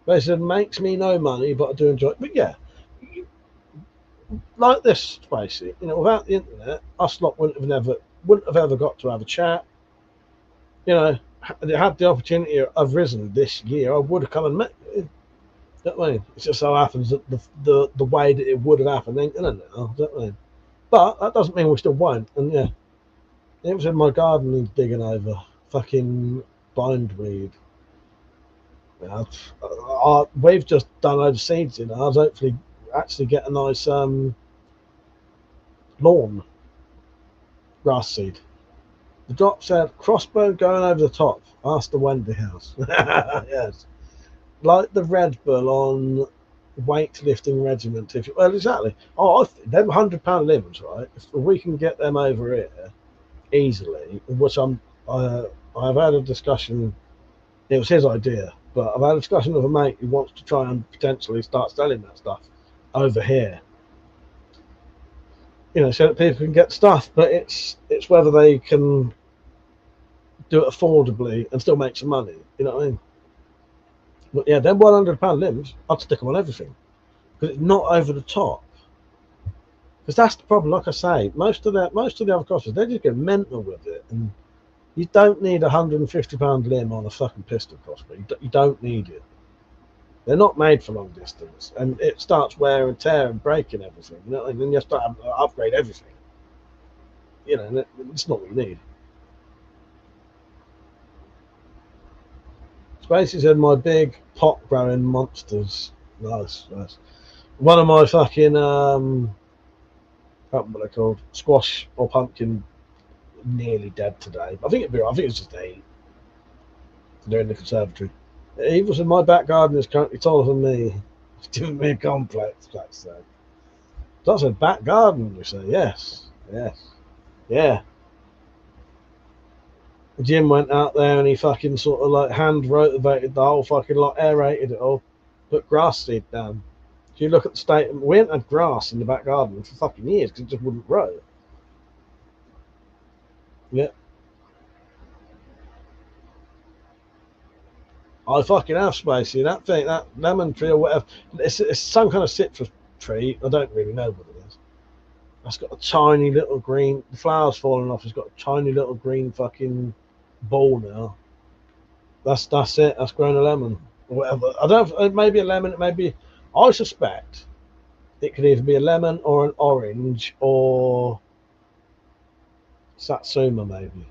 They said, makes me no money, but I do enjoy it. But yeah, like this, Spacey, you know, without the internet, us lot wouldn't have ever got to have a chat. You know, had the opportunity of risen this year, I would have come and met you. You know what I mean? It just so happens that the way that it would have happened ain't gonna now. You know what I mean? But that doesn't mean we still won't. And yeah, it was in my garden needs digging over. Fucking bindweed. We've just done loads of seeds in ours. Hopefully, actually get a nice lawn grass seed. The drop said crossbow going over the top. Ask the Wendy House. Yes, like the Red Bull on weightlifting regiment. Well, exactly. Oh, them £100 limbs, right? If we can get them over here easily, which I've had a discussion. It was his idea, but I've had a discussion with a mate who wants to try and potentially start selling that stuff over here. You know, so that people can get stuff, but it's whether they can do it affordably and still make some money. You know what I mean? But yeah, them £100 limbs, I'd stick them on everything because it's not over the top. Because that's the problem. Like I say, most of the other crossbows, they just get mental with it, and you don't need a £150 limb on a fucking pistol crossbow. You don't need it. They're not made for long distance, and it starts wear and tear and breaking everything. You know, and then you have to upgrade everything. You know, and it's not what you need. Spacey said, my big pot growing monsters. Nice. One of my fucking I can't remember what they're called, squash or pumpkin, nearly dead today. I think it's just 8. They're in the conservatory. Evil said, my back garden is currently taller than me. It's giving me a complex, Black said. That's a back garden, you say? Yes. Yeah. Jim went out there and he fucking sort of like hand rotivated the whole fucking lot, aerated it all, put grass seed down. If you look at the state, we hadn't had grass in the back garden for fucking years because it just wouldn't grow. Yeah. I fucking have, Spacey. That thing, that lemon tree or whatever. It's some kind of citrus tree. I don't really know what it is. It's got a tiny little green. The flower's fallen off. It's got a tiny little green fucking ball now. That's it. That's grown a lemon or whatever. I don't. It may be a lemon. It may be. I suspect it could either be a lemon or an orange or satsuma maybe.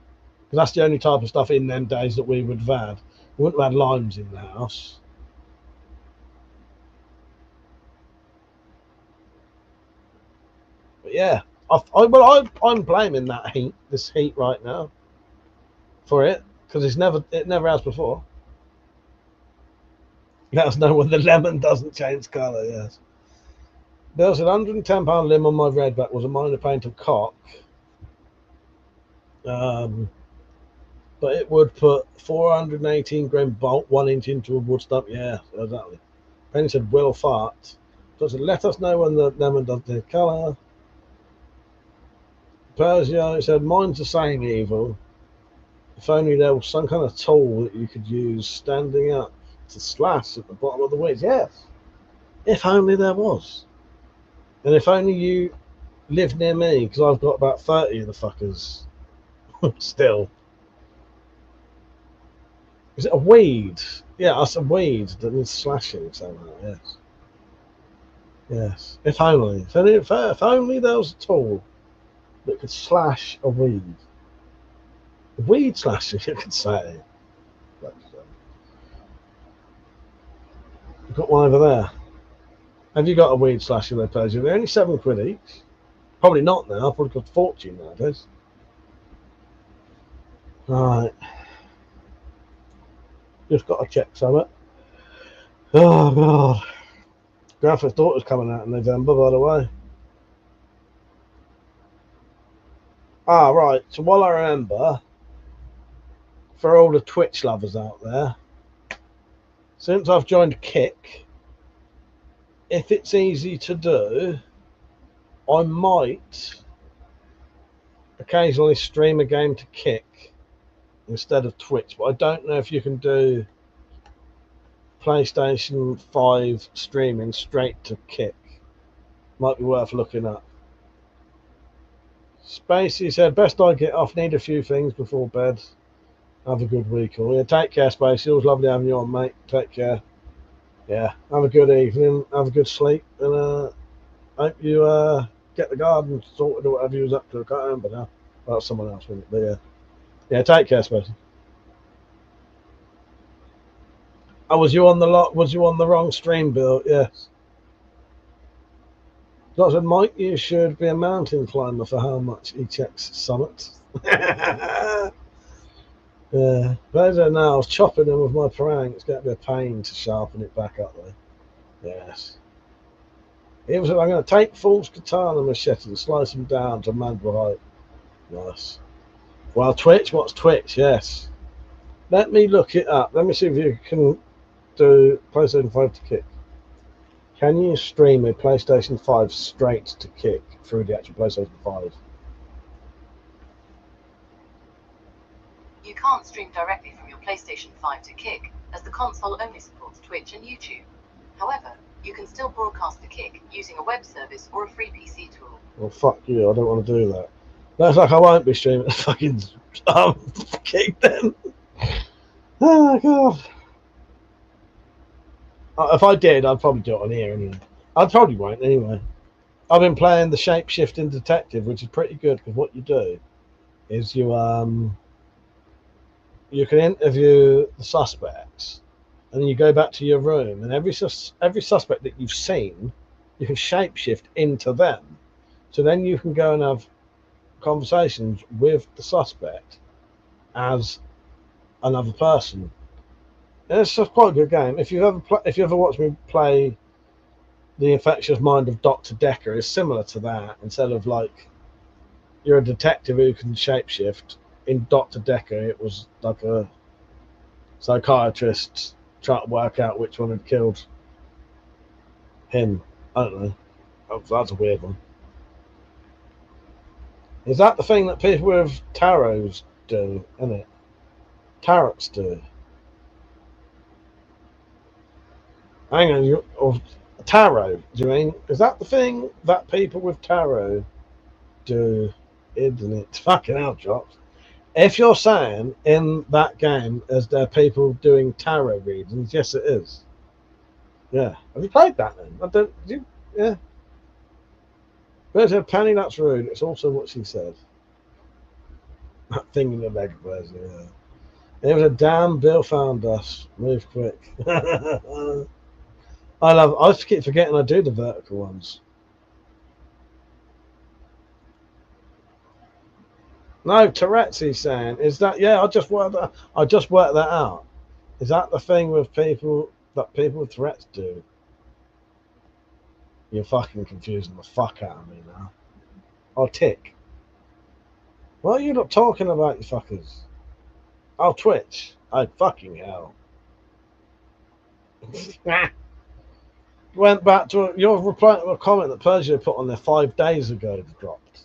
Because that's the only type of stuff in them days that we would have had. We wouldn't have had limes in the house. But yeah, I'm blaming that heat, this heat right now, for it, because it never has before. Let us know when the lemon doesn't change colour. Yes. There's an £110 limb on my redback. Was a minor paint of cock. But it would put 418 grain bolt 1 inch into a wood stump. Yeah, exactly. Penny said, "Will fart." So it said, let us know when the lemon does the colour. Persio said, mine's the same evil. If only there was some kind of tool that you could use standing up to slash at the bottom of the weeds. Yes. If only there was. And if only you lived near me, because I've got about 30 of the fuckers still. Is it a weed? Yeah, that's a weed that needs slashing somehow, yes. Yes. If only. If only there was a tool that could slash a weed. A weed slasher, you could say. But, you've got one over there. Have you got a weed slasher there, Persia? They're only £7 each. Probably not now. Probably cost a fortune nowadays. Right. Just got to check something. Oh, God. Grandpa's daughter's coming out in November, by the way. Ah, right. So while I remember, for all the Twitch lovers out there, since I've joined Kick, if it's easy to do, I might occasionally stream a game to Kick instead of Twitch, but I don't know if you can do PlayStation 5 streaming straight to Kick. Might be worth looking up. Spacey said, best I get off, need a few things before bed. Have a good week. All. Yeah, take care, Spacey. It was lovely having you on, mate. Take care. Yeah, have a good evening. Have a good sleep. And hope you get the garden sorted or whatever you was up to. I can't remember now. Well, that's someone else, wasn't it? But yeah. Yeah, take care, Spacey. Oh, was you on the wrong stream, Bill? Yes. I said, Mike, you should be a mountain climber for how much he checks summit. Yeah, but I don't know. I was chopping them with my parang. It's going to be a pain to sharpen it back up, though. Yes. It was. I'm going to take Fool's katana machete and slice him down to mandible height. Nice. Well, Twitch. What's Twitch? Yes. Let me look it up. Let me see if you can do PlayStation 5 to Kick. Can you stream a PlayStation 5 straight to Kick through the actual PlayStation 5? You can't stream directly from your PlayStation 5 to Kick, as the console only supports Twitch and YouTube. However, you can still broadcast to Kick using a web service or a free PC tool. Well, fuck you. I don't want to do that. That's like I won't be streaming fucking Kick then. Oh, God. If I did, I'd probably do it on here anyway. I probably won't anyway. I've been playing the shape-shifting detective, which is pretty good, because what you do is you can interview the suspects, and then you go back to your room, and every suspect that you've seen, you can shapeshift into them. So then you can go and have conversations with the suspect as another person. And it's just quite a good game. If you ever watched me play The Infectious Mind of Dr. Decker, it's similar to that. Instead of like you're a detective who can shapeshift, in Dr. Decker it was like a psychiatrist trying to work out which one had killed him. I don't know. That's a weird one. Is that the thing that people with tarots do, isn't it? Tarots do. Hang on, or tarot, do you mean? Is that the thing that people with tarot do, isn't it? Fucking hell, drops. If you're saying in that game is there people doing tarot readings, yes it is. Yeah. Have you played that then? I don't, yeah. There's a Penny, that's rude. It's also what she said. That thing in the leg was, yeah. It was a damn Bill found us. Move quick. I keep forgetting I do the vertical ones. No, Tourette's he's saying. Is that I just worked that out. Is that the thing with people that people with Tourette's do? You're fucking confusing the fuck out of me now. Oh, tick. What are you not talking about, you fuckers? Oh, Twitch. Oh, fucking hell. Went back to your reply to a comment that Persia put on there 5 days ago. Dropped.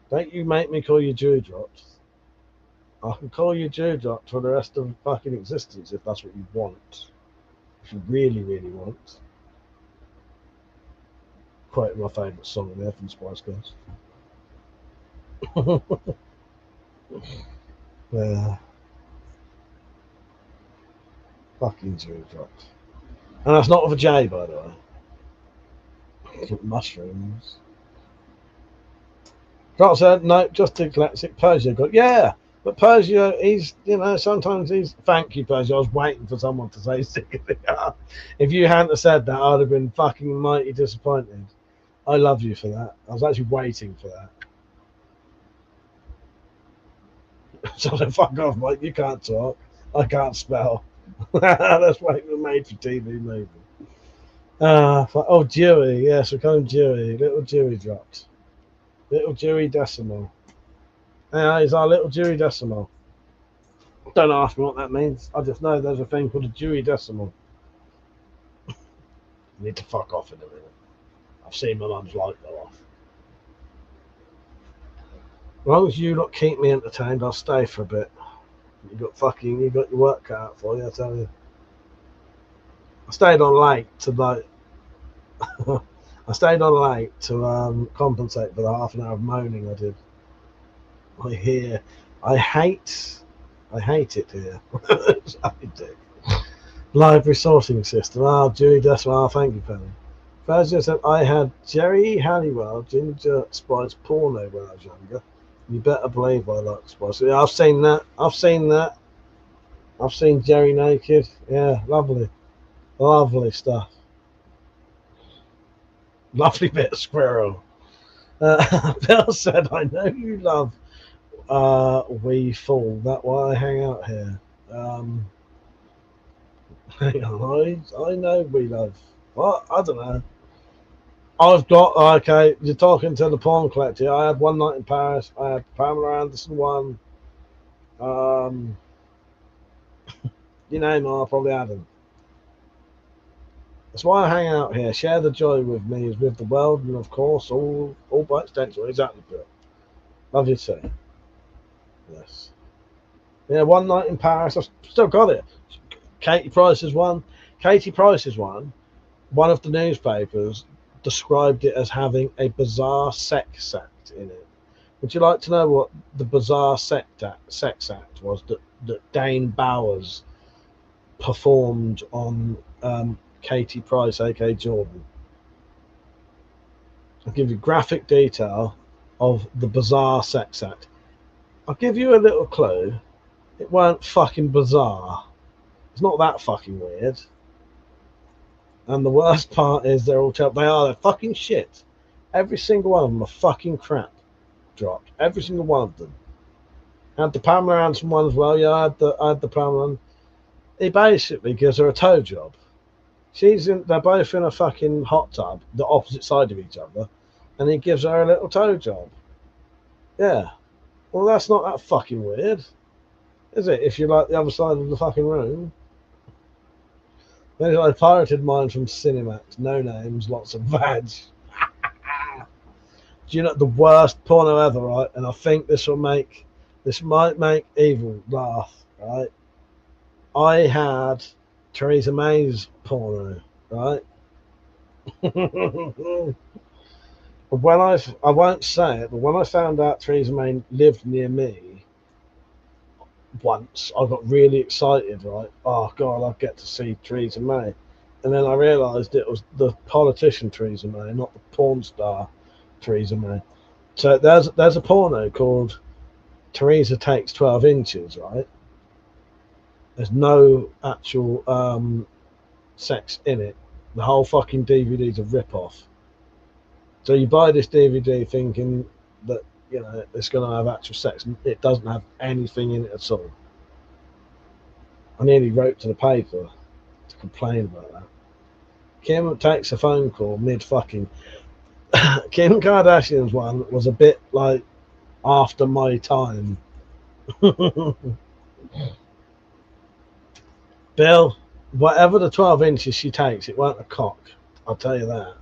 Don't you make me call you Dewdrops. I can call you Dewdrops for the rest of fucking existence if that's what you want. If you really, really want. Quite my favourite song there from Spice Girls. Yeah. Fucking Dewdrops. And that's not with a J, by the way. Mushrooms. Drop said, no, just a classic. Persia got, yeah, but Persia, he's, sometimes he's, thank you, Persia. I was waiting for someone to say sick of it. If you hadn't said that, I'd have been fucking mighty disappointed. I love you for that. I was actually waiting for that. So fuck off, Mike. You can't talk. I can't spell. That's why it was made for TV movie. Dewey. Yes, we call him Dewey. Little Dewey dropped. Little Dewey Decimal. Yeah, he's our little Dewey Decimal. Don't ask me what that means. I just know there's a thing called a Dewey Decimal. I need to fuck off in a minute. I've seen my mum's light go off. As long as you lot keep me entertained, I'll stay for a bit. You got your work cut out for you, I tell you. I stayed on late to compensate for the half an hour of moaning I did. I hate it here. Library sorting system. Dewey Decimal. Thank you, Penny. Thursday said I had Jerry Halliwell Ginger Spice porno when I was younger. You better believe I like Spice. Yeah, I've seen that. I've seen Jerry naked. Yeah, lovely stuff. Lovely bit of squirrel. Bill said, I know you love We Fall. That's why I hang out here. Hang on, I know we love. What? I don't know. I've got, okay, you're talking to the porn collector. I had One Night in Paris. I had Pamela Anderson one. You name them, I probably had them. That's why I hang out here. Share the joy with me is with the world, and of course, all by extension. Exactly, Bill. Love you too. Yes. Yeah, One Night in Paris. I've still got it. Katie Price's one. One of the newspapers described it as having a bizarre sex act in it. Would you like to know what the bizarre sex act was that Dane Bowers performed on Katie Price, aka Jordan? I'll give you graphic detail of the bizarre sex act. I'll give you a little clue. It weren't fucking bizarre. It's not that fucking weird. And the worst part is they're fucking shit. Every single one of them are fucking crap. Dropped. Every single one of them. I had the Pamela Anderson one as well. Yeah, I had the Pamela. He basically gives her a toe job. They're both in a fucking hot tub, the opposite side of each other, and he gives her a little toe job. Yeah. Well, that's not that fucking weird, is it? If you like the other side of the fucking room. I pirated mine from Cinemax. No names, lots of vag. Do you know the worst porno ever, right? And I think this might make Evil laugh, right? I had Theresa May's porno, right? When I won't say it, but when I found out Theresa May lived near me once, I got really excited, right? Oh God, I'd get to see Theresa May. And then I realised it was the politician Theresa May, not the porn star Theresa May. So there's a porno called Theresa Takes 12 Inches, right? There's no actual sex in it. The whole fucking DVD's a rip-off. So you buy this DVD thinking that, you know, it's going to have actual sex. It doesn't have anything in it at all. I nearly wrote to the paper to complain about that. Kim takes a phone call mid-fucking... Kim Kardashian's one was a bit, like, after my time. Bill, whatever the 12 inches she takes, it won't a cock. I'll tell you that.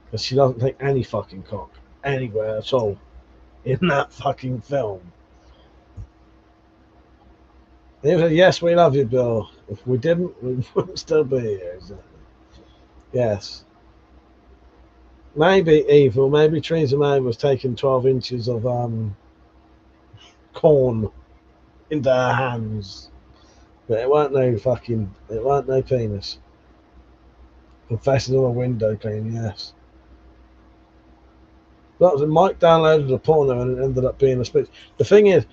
Because she doesn't take any fucking cock anywhere at all in that fucking film. And he said, yes, we love you, Bill. If we didn't, we wouldn't still be here. Exactly. Yes. Maybe Evil, maybe Theresa May was taking 12 inches of corn into her hands. But it weren't no penis. Confessions on a window clean, yes. That was Mike downloaded a porno and it ended up being a split. The thing is,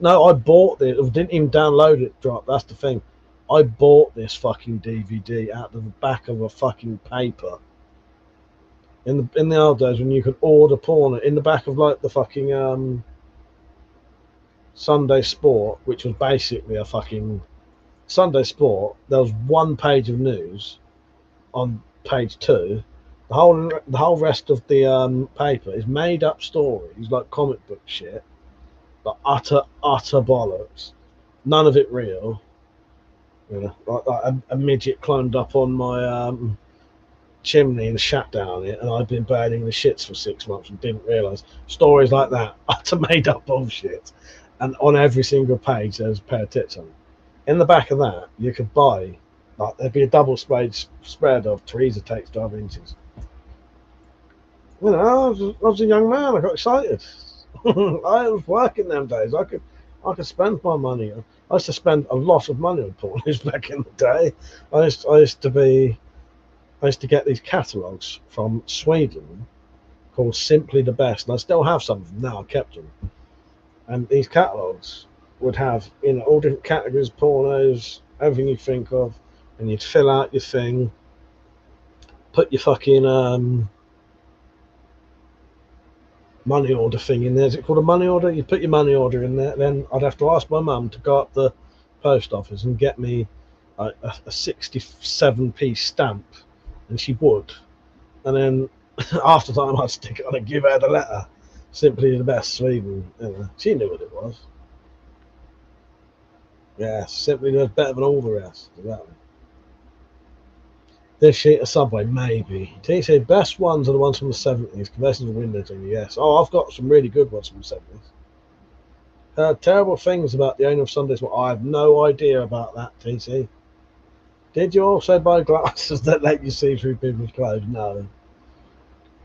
no, I bought it. I didn't even download it. Drop. That's the thing. I bought this fucking DVD out of the back of a fucking paper. In the old days when you could order porno in the back of like the fucking Sunday Sport, which was basically a fucking Sunday Sport. There was one page of news on page 2. The whole rest of the paper is made up stories like comic book shit, like utter bollocks. None of it real. You know, like a midget climbed up on my chimney and shat down it, and I'd been burning the shits for 6 months and didn't realise. Stories like that, utter made up bullshit. And on every single page there's a pair of tits on it. In the back of that, you could buy, like, there'd be a double spread of Theresa Takes 12 Inches. You know, I was a young man. I got excited. I was working them days. I could spend my money. I used to spend a lot of money on pornos back in the day. I used to get these catalogues from Sweden called Simply the Best, and I still have some of them now. I kept them. And these catalogues would have, you know, all different categories, pornos, everything you think of, and you'd fill out your thing, put your fucking money order thing in there. Is it called a money order? You put your money order in there, then I'd have to ask my mum to go up the post office and get me a 67p stamp, and she would. And then after time I'd stick it on and give her the letter. Simply the Best, Sweden. You know, she knew what it was. Yeah, Simply the Best, better than all the rest. Exactly. This sheet of Subway, maybe. TC, best ones are the ones from the 70s. Confessions of Windows, yes. Oh, I've got some really good ones from the 70s. Heard terrible things about the owner of Sundays. Well, I have no idea about that, TC. Did you also buy glasses that let you see through people's clothes? No.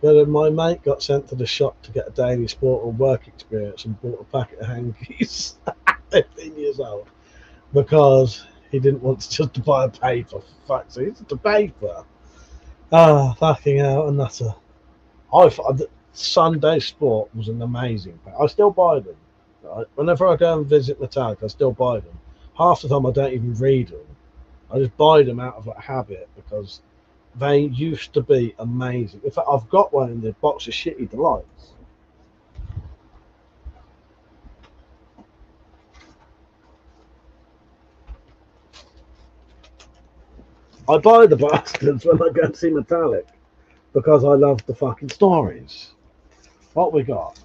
But my mate got sent to the shop to get a daily sport or work experience and bought a packet of hankies. 15 years old. Because he didn't want to just to buy a paper. Fuck's sake, it's a paper. Ah, fucking hell, and that's a... Sunday Sport was an amazing paper. I still buy them. Right? Whenever I go and visit Metallica, I still buy them. Half the time I don't even read them. I just buy them out of a habit because they used to be amazing. In fact, I've got one in the box of Shitty Delights. I buy the bastards when I go and see Metallic because I love the fucking stories. What we got?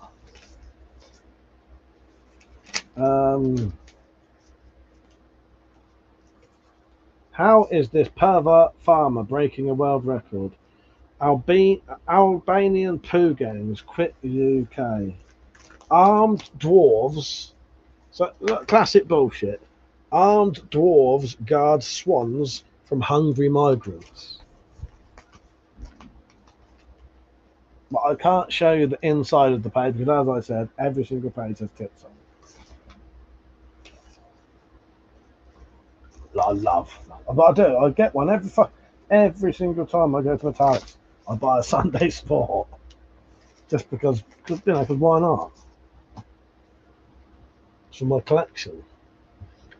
How is this pervert farmer breaking a world record? Albanian poo gangs quit the UK. Armed dwarves. So classic bullshit. Armed dwarves guard swans from hungry migrants. But I can't show you the inside of the page because, as I said, every single page has tips on it. I love. But I do. I get one every single time I go to a Tarrant's. I buy a Sunday Sport just because because why not? It's from my collection.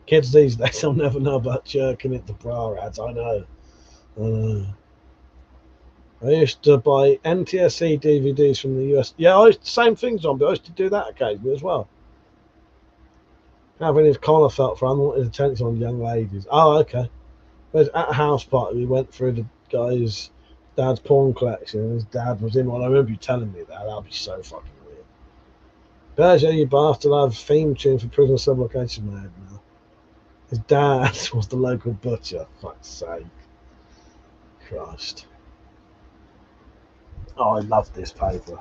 Kids these days will never know about jerking it to bra ads. I know. I used to buy NTSC DVDs from the US. Yeah, same thing, Zombie. I used to do that occasionally as well. Having his collar felt for unwanted attention on young ladies. Oh, okay. But at a house party, we went through the guy's dad's porn collection, and his dad was in one. I remember you telling me that. That'd be so fucking weird. Berger, you bastard! I have a theme tune for prison sublocation in my head now. His dad was the local butcher. Fuck's sake. Christ. Oh, I love this paper.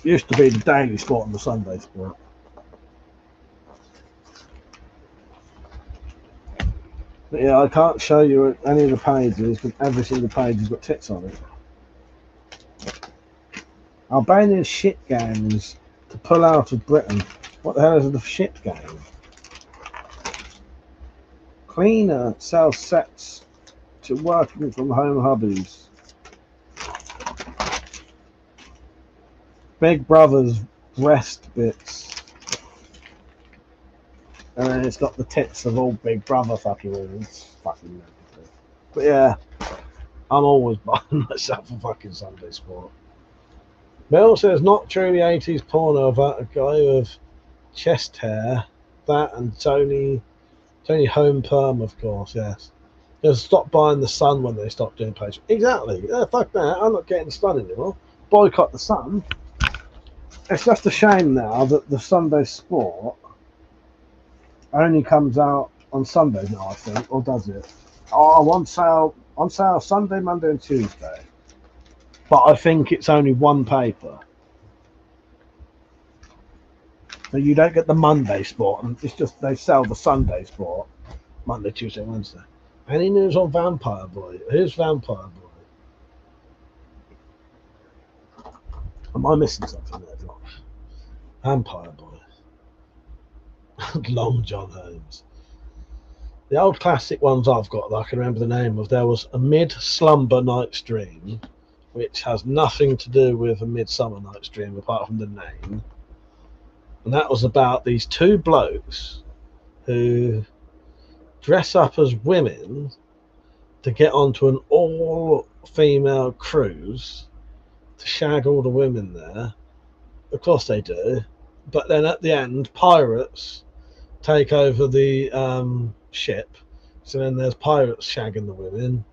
Used to be the Daily Sport and the Sunday Sport. But yeah, I can't show you any of the pages because every single page has got tits on it. Albanian shit gangs to pull out of Britain. What the hell is a shit gang? Cleaner sells sets to working from home hobbies. Big Brother's breast bits. And then it's got the tits of all Big Brother fucking women. It's fucking ridiculous. But yeah, I'm always buying myself a fucking Sunday Sport. Bill says not true the 80s porno about a guy with chest hair. That and Tony Home Perm, of course, yes. Just stop buying the Sun when they stop doing page. Exactly. Yeah, fuck that. I'm not getting the Sun anymore. Boycott the Sun. It's just a shame now that the Sunday Sport only comes out on Sunday now, I think, or does it? Oh, on sale Sunday, Monday, and Tuesday. But I think it's only one paper. So you don't get the Monday Sport, and it's just they sell the Sunday Sport Monday, Tuesday, Wednesday. Any news on Vampire Boy? Who's Vampire Boy? Am I missing something there, Josh? Vampire Boy. Long John Holmes. The old classic ones I've got that I can remember the name of, there was A Mid-Slumber Night's Dream, which has nothing to do with A Midsummer Night's Dream apart from the name. And that was about these two blokes who dress up as women to get onto an all-female cruise to shag all the women there. Of course they do. But then at the end, pirates take over the ship. So then there's pirates shagging the women.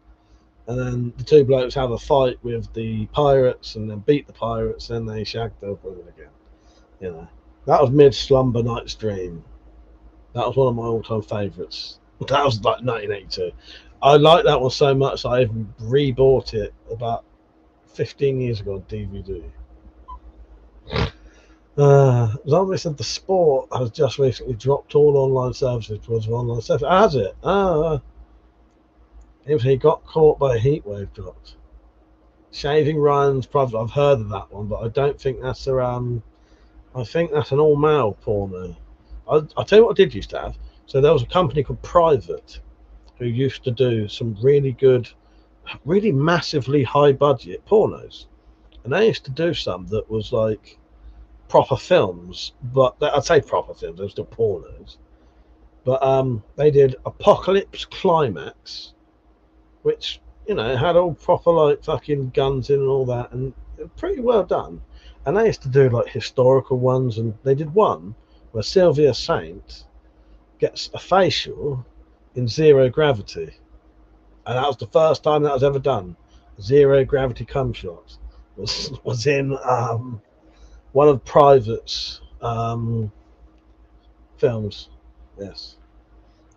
And then the two blokes have a fight with the pirates and then beat the pirates. And then they shag the women again. You know, that was Mid-Slumber Night's Dream. That was one of my all-time favourites. That was like 1982. I like that one so much I even rebought it about 15 years ago on DVD. Zombie said the Sport has just recently dropped all online services towards online service. Has it? If he got caught by a heatwave dropped. Shaving Ryan's Private. I've heard of that one, but I don't think that's a I think that's an all-male porno. I'll tell you what I did used to have. So there was a company called Private who used to do some really good, really massively high-budget pornos. And they used to do some that was like proper films, but I'd say proper films, they were still pornos. But they did Apocalypse Climax, which, you know, had all proper like fucking guns in and all that, and pretty well done. And they used to do like historical ones, and they did one where Sylvia Saint gets a facial in zero gravity, and that was the first time that was ever done. Zero gravity cum shots was in one of Private's films. Yes,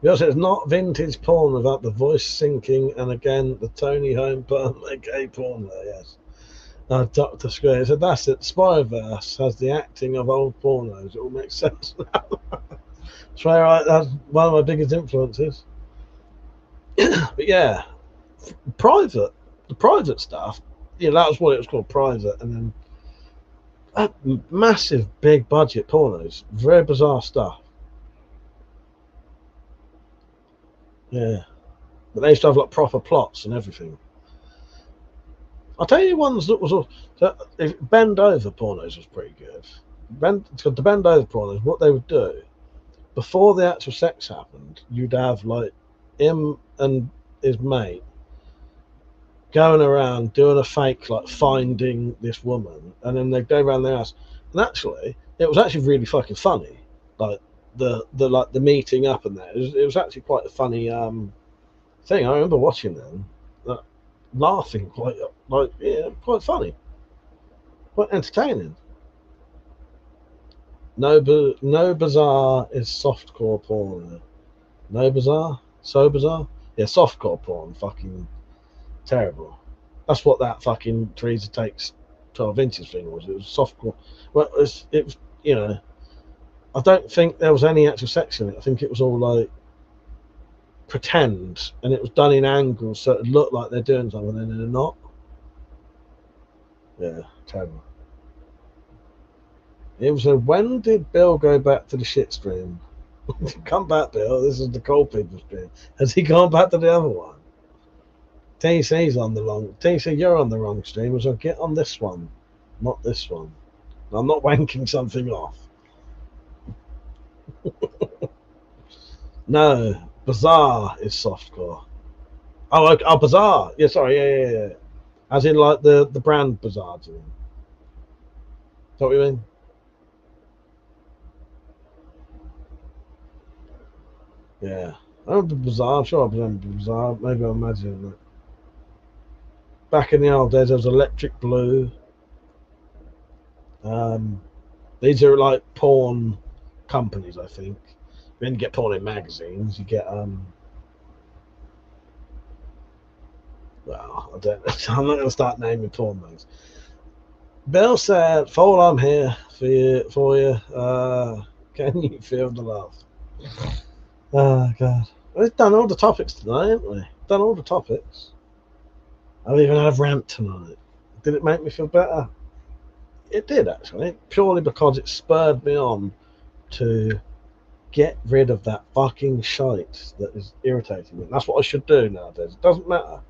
Because it's not vintage porn without the voice syncing, and again the Tony Home permanent gay porn there. Yes. Dr. Square said that's it. Spyverse has the acting of old pornos. It all makes sense now. That's right. That's one of my biggest influences. But yeah, the private stuff. Yeah, that was what it was called, private, and then massive, big budget pornos. Very bizarre stuff. Yeah, but they used to have like proper plots and everything. I'll tell you ones that was bend over pornos was pretty good. The bend over pornos, what they would do before the actual sex happened, you'd have like him and his mate going around doing a fake like finding this woman, and then they'd go around their house. And actually, it was actually really fucking funny. Like the meeting up and that. It was actually quite a funny thing. I remember watching them, laughing quite funny, quite entertaining. No Bazaar is softcore porn. No Bazaar, so bizarre. Yeah, softcore porn, fucking terrible. That's what that fucking Teresa Takes 12 Inches thing was. It was softcore. Well, it was, you know, I don't think there was any actual sex in it. I think it was all like pretend, and it was done in angles so it looked like they're doing something and they're not. Yeah, terrible. It was when did Bill go back to the shit stream? Come back, Bill. This is the cold people stream. Has he gone back to the other one? TC's on the wrong. TC, you're on the wrong stream. So get on this one, not this one. I'm not wanking something off. No, Bazaar is softcore. Oh, Bazaar. Yeah, sorry. Yeah. As in, like the brand Bazaar. Do you mean? Is that what you mean? Yeah. I remember Bazaar. I'm sure I remember Bazaar. Maybe I'm imagining that. Back in the old days, there was Electric Blue. These are like porn companies, I think. You didn't get porn in magazines. You get well, I don't. I'm not going to start naming porn mags. Bill said, "Fall, I'm here for you. Can you feel the love?" Oh God, we've done all the topics tonight, haven't we? Done all the topics. I've even had a rant tonight. Did it make me feel better? It did, actually, purely because it spurred me on to get rid of that fucking shite that is irritating me. That's what I should do nowadays. It doesn't matter.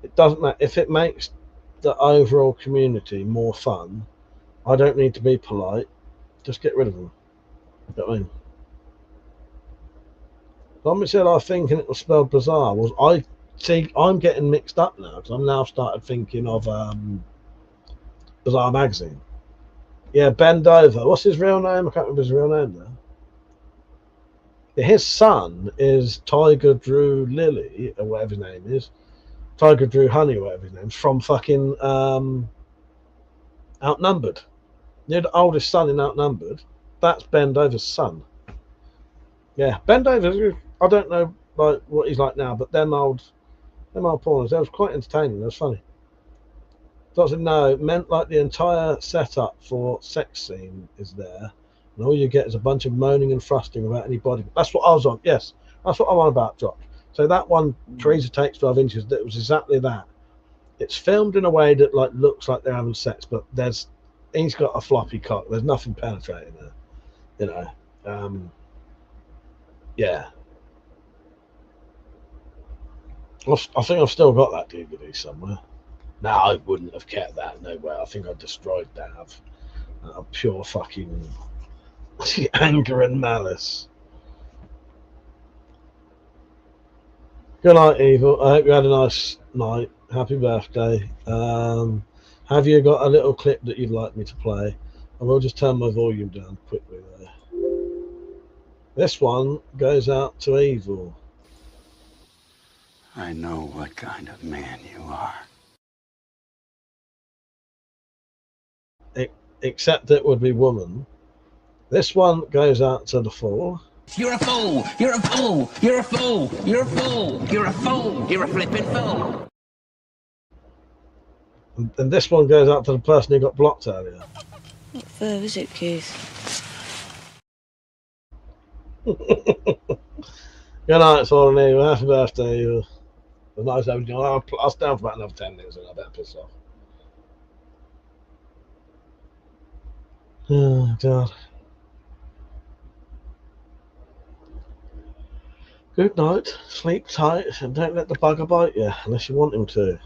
It doesn't matter. If it makes the overall community more fun, I don't need to be polite. Just get rid of them. You know what I mean? Somebody said I was thinking it was spelled bizarre. I'm getting mixed up now because I'm now started thinking of Bizarre Magazine. Yeah, Bend Over. What's his real name? I can't remember his real name now. Yeah, his son is Tiger Drew Lilly, or whatever his name is. Tiger Drew Honey, or whatever his name is, from fucking Outnumbered. You're the oldest son in Outnumbered. That's Bend Over's son. Yeah, Bend Over. I don't know like what he's like now, but them old pornos, that was quite entertaining. That was funny. Doesn't know. It meant like the entire setup for sex scene is there, and all you get is a bunch of moaning and thrusting without any body. That's what I was on. Yes, that's what I'm on about, Josh. So that one, Teresa Takes 12 Inches, that was exactly that. It's filmed in a way that like looks like they're having sex, but he's got a floppy cock. There's nothing penetrating there. You know. Yeah. I think I've still got that DVD somewhere. No, I wouldn't have kept that. No way. I think I destroyed that out of pure fucking anger and malice. Good night, Evil. I hope you had a nice night. Happy birthday. Have you got a little clip that you'd like me to play? I will just turn my volume down quickly there. This one goes out to Evil. I know what kind of man you are. Except it would be woman. This one goes out to the Fool. You're a fool! You're a fool! You're a fool! You're a fool! You're a fool! You're a flippin' fool! And this one goes out to the person who got blocked earlier. Not fair, is it, Keith? Good night, Solony. Happy birthday. It was nice having you. I'll stay on for about another 10 minutes and I better piss off. Oh, God. Good night. Sleep tight and don't let the bugger bite you unless you want him to.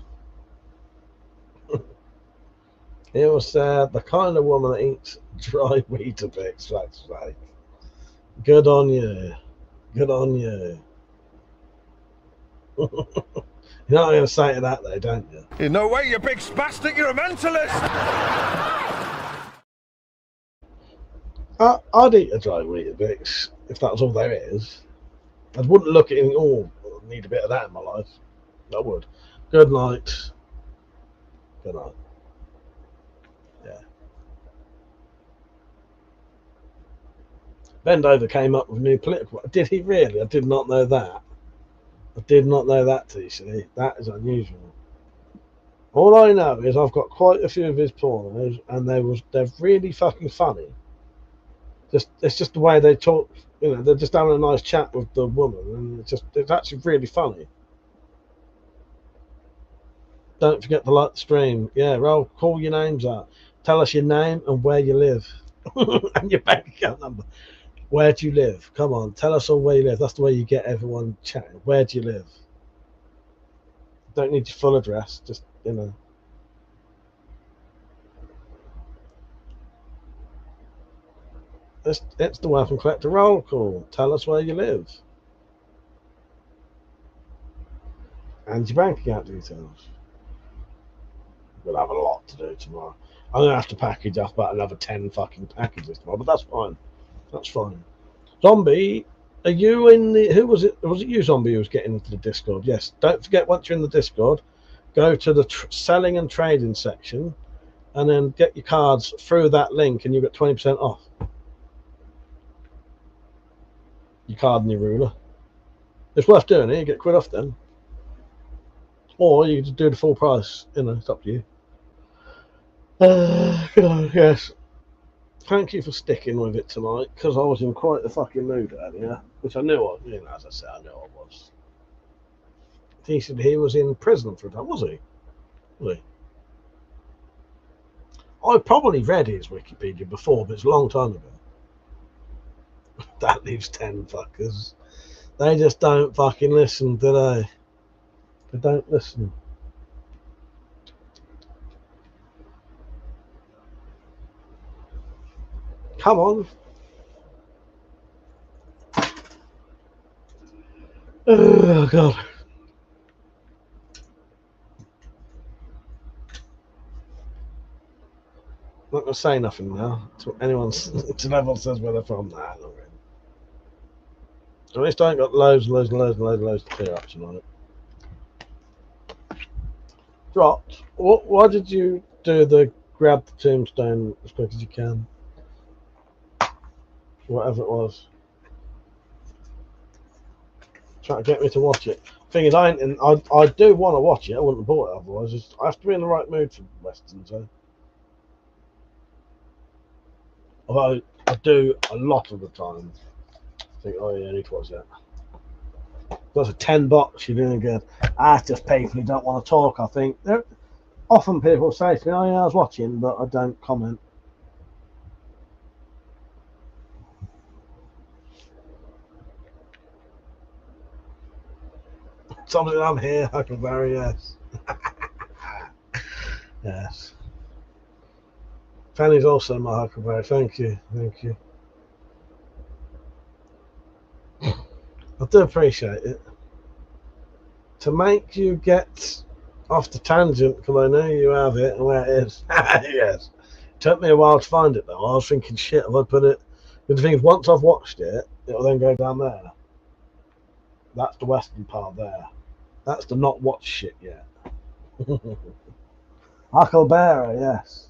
It was the kind of woman that eats dry Weetabix, that's right. Good on you. Good on you. You're not going to say to that though, don't you? In no way, you big spastic, you're a mentalist! I'd eat a dry Weetabix if that's all there is. I wouldn't look at it and think, oh, I need a bit of that in my life. I would. Good night. Good night. Yeah. Bendover came up with a new political. Did he really? I did not know that. I did not know that, TC. That is unusual. All I know is I've got quite a few of his pornos, and they're really fucking funny. It's just the way they talk. You know, they're just having a nice chat with the woman, and it's actually really funny. Don't forget to like the stream. Yeah, roll, call your names out. Tell us your name and where you live, and your bank account number. Where do you live? Come on, tell us all where you live. That's the way you get everyone chatting. Where do you live? Don't need your full address. Just, you know. It's the WeaponCollector roll call. Tell us where you live. And your bank account details. We'll have a lot to do tomorrow. I'm going to have to package up about another 10 fucking packages tomorrow, but that's fine. That's fine. Zombie, are you in the... Who was it? Was it you, Zombie, who was getting into the Discord? Yes. Don't forget, once you're in the Discord, go to the selling and trading section and then get your cards through that link and you get 20% off. Your card and your ruler. It's worth doing it. You get quid off then. Or you can just do the full price. You know, it's up to you. Yes. Thank you for sticking with it tonight, because I was in quite a fucking mood earlier, which I knew I, you know, as I said, I knew I was. He said he was in prison for a time, was he? Was he? I probably read his Wikipedia before, but it's a long time ago. That leaves 10 fuckers. They just don't fucking listen, do they? They don't listen. Come on. Oh, God. I'm not going to say nothing now to anyone, to everyone says where they're from. Nah, not really. At least I ain't got loads and loads and loads and loads and loads to clear up tonight. Dropped. Why did you do the grab the tombstone as quick as you can? Whatever it was. Trying to get me to watch it. Thing is, I do want to watch it. I wouldn't have bought it otherwise. I have to be in the right mood for westerns. So. Although I do a lot of the time think, oh yeah, I need to watch that. That's a $10. You're doing good. That's just people who don't want to talk. I think often people say to me, "Oh yeah, I was watching," but I don't comment. Somebody, I'm here, Huckleberry, yes. Yes. Fanny's also my Huckleberry, thank you, thank you. I do appreciate it. To make you get off the tangent, because I know you have it and where it is. Yes. It took me a while to find it though. I was thinking, shit, have I put it? But the thing is, once I've watched it, it'll then go down there. That's the western part there. That's the not watch shit yet. Huckleberry, yes.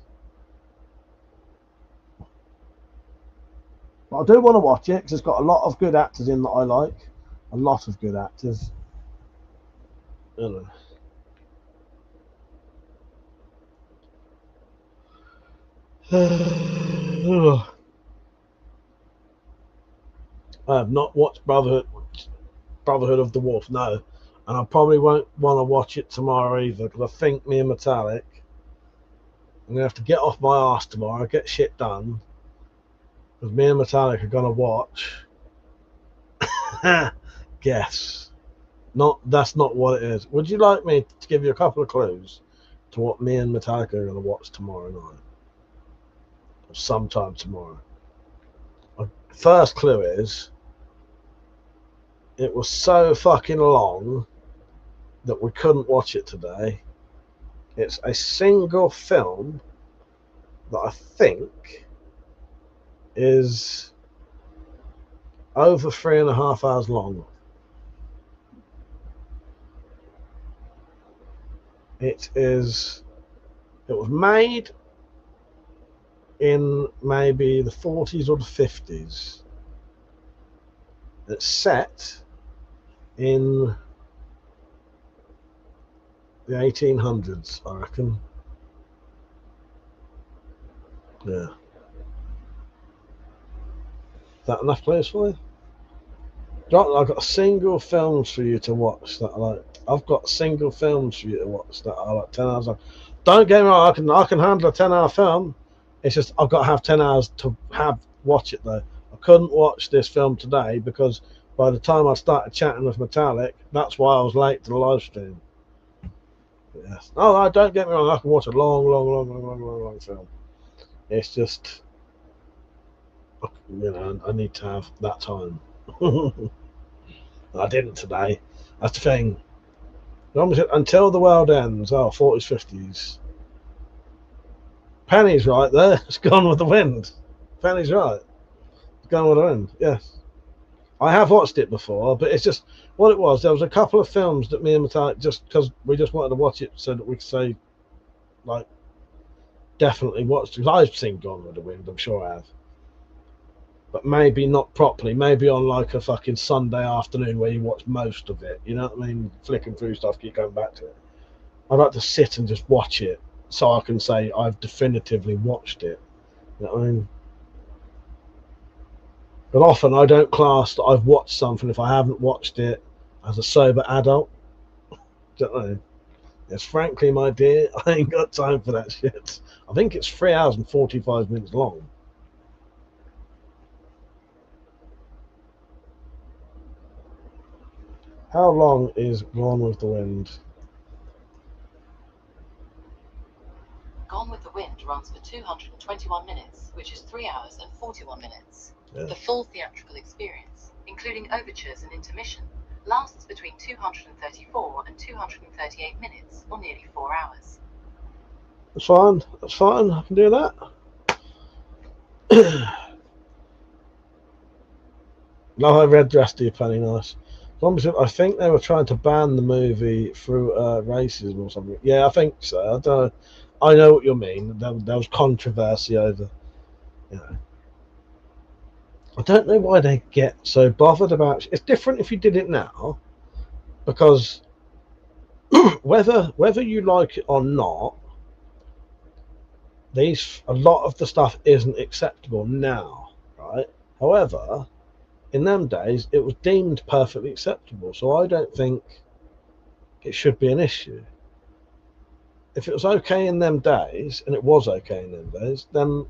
But I do want to watch it because it's got a lot of good actors in that I like. A lot of good actors. You know. I have not watched Brotherhood of the Wolf, no. And I probably won't want to watch it tomorrow either because I think me and Metallic, I'm going to have to get off my arse tomorrow, get shit done. Because me and Metallic are going to watch. Guess. That's not what it is. Would you like me to give you a couple of clues to what me and Metallica are going to watch tomorrow night? Or sometime tomorrow. First clue is, it was so fucking long that we couldn't watch it today. It's a single film that I think is over 3.5 hours long. It was made in maybe the 40s or the 50s. It's set in the 1800s, I reckon. Yeah. Is that enough players for you? I've got single films for you to watch that I like. I've got single films for you to watch that are like 10 hours long. Don't get me wrong, I can handle a 10-hour film. It's just I've got to have 10 hours to watch it though. I couldn't watch this film today because by the time I started chatting with Metallic, that's why I was late to the live stream. Yes. No, don't get me wrong, I can watch a long film. It's just, you know, I need to have that time. I didn't today. That's the thing. Until the world ends. 40s, 50s. Penny's right there. It's Gone with the Wind. Penny's right. It's Gone with the Wind. Yes. I have watched it before, but it's just what it was. There was a couple of films that me and Metallic, just because we just wanted to watch it so that we could say, like, definitely watched it. I've seen Gone with the Wind. I'm sure I have. But maybe not properly, maybe on like a fucking Sunday afternoon where you watch most of it, you know what I mean? Flicking through stuff, keep going back to it. I'd like to sit and just watch it so I can say I've definitively watched it, you know what I mean? But often I don't class that I've watched something if I haven't watched it as a sober adult. Do you know what I mean? Yes, frankly, my dear, I ain't got time for that shit. I think it's 3 hours and 45 minutes long. How long is Gone with the Wind? Gone with the Wind runs for 221 minutes, which is 3 hours and 41 minutes. Yeah. The full theatrical experience, including overtures and intermission, lasts between 234 and 238 minutes, or nearly 4 hours. That's fine. That's fine. I can do that. No, I read Drasty Penny Nice. I think they were trying to ban the movie through racism or something. Yeah, I think so. I don't know. I know what you mean. There was controversy over, you know. I don't know why they get so bothered about. It's different if you did it now, because whether you like it or not, a lot of the stuff isn't acceptable now, right? However, in them days, it was deemed perfectly acceptable, so I don't think it should be an issue. If it was okay in them days, and it was okay in them days, then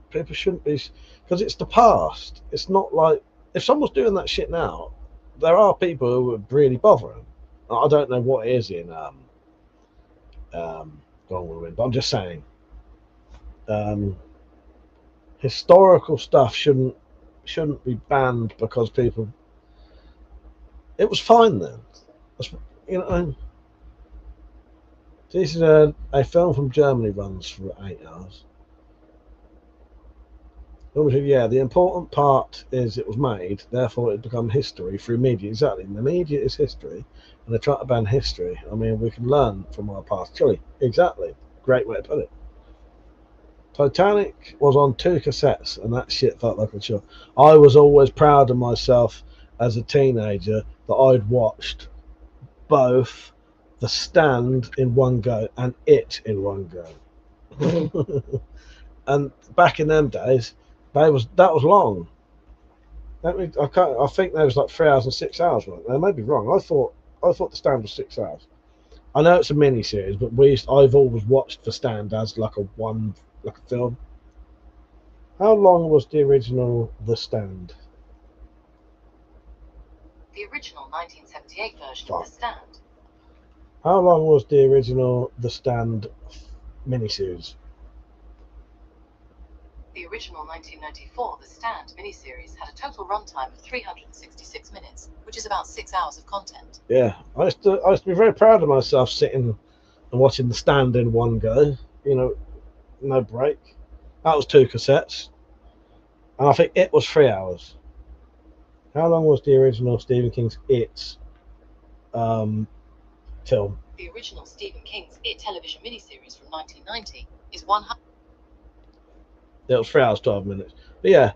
people shouldn't be, because it's the past. It's not like, if someone's doing that shit now, there are people who would really bother them. I don't know what it is in Gone with the Wind, but I'm just saying, historical stuff shouldn't be banned because people. It was fine then, you know. This is a film from Germany, runs for 8 hours. Yeah, the important part is it was made, therefore it become history through media. Exactly, and the media is history, and they try to ban history. I mean, we can learn from our past. Surely, exactly, great way to put it. Titanic was on 2 cassettes, and that shit felt like a chore. I was always proud of myself as a teenager that I'd watched both The Stand in one go and It in one go. And back in them days, that was long. I think there was like 3 hours and 6 hours. Right? I may be wrong. I thought The Stand was 6 hours. I know it's a mini series, but I've always watched The Stand as like a film. How long was the original The Stand? The original 1978 version of The Stand. How long was the original The Stand miniseries? The original 1994 The Stand miniseries had a total runtime of 366 minutes, which is about 6 hours of content. Yeah, I used to be very proud of myself sitting and watching The Stand in one go. You know, no break. That was 2 cassettes, and I think It was 3 hours. How long was the original Stephen King's It film? The original Stephen King's It television miniseries from 1990 is 100. It was 3 hours 12 minutes. But yeah,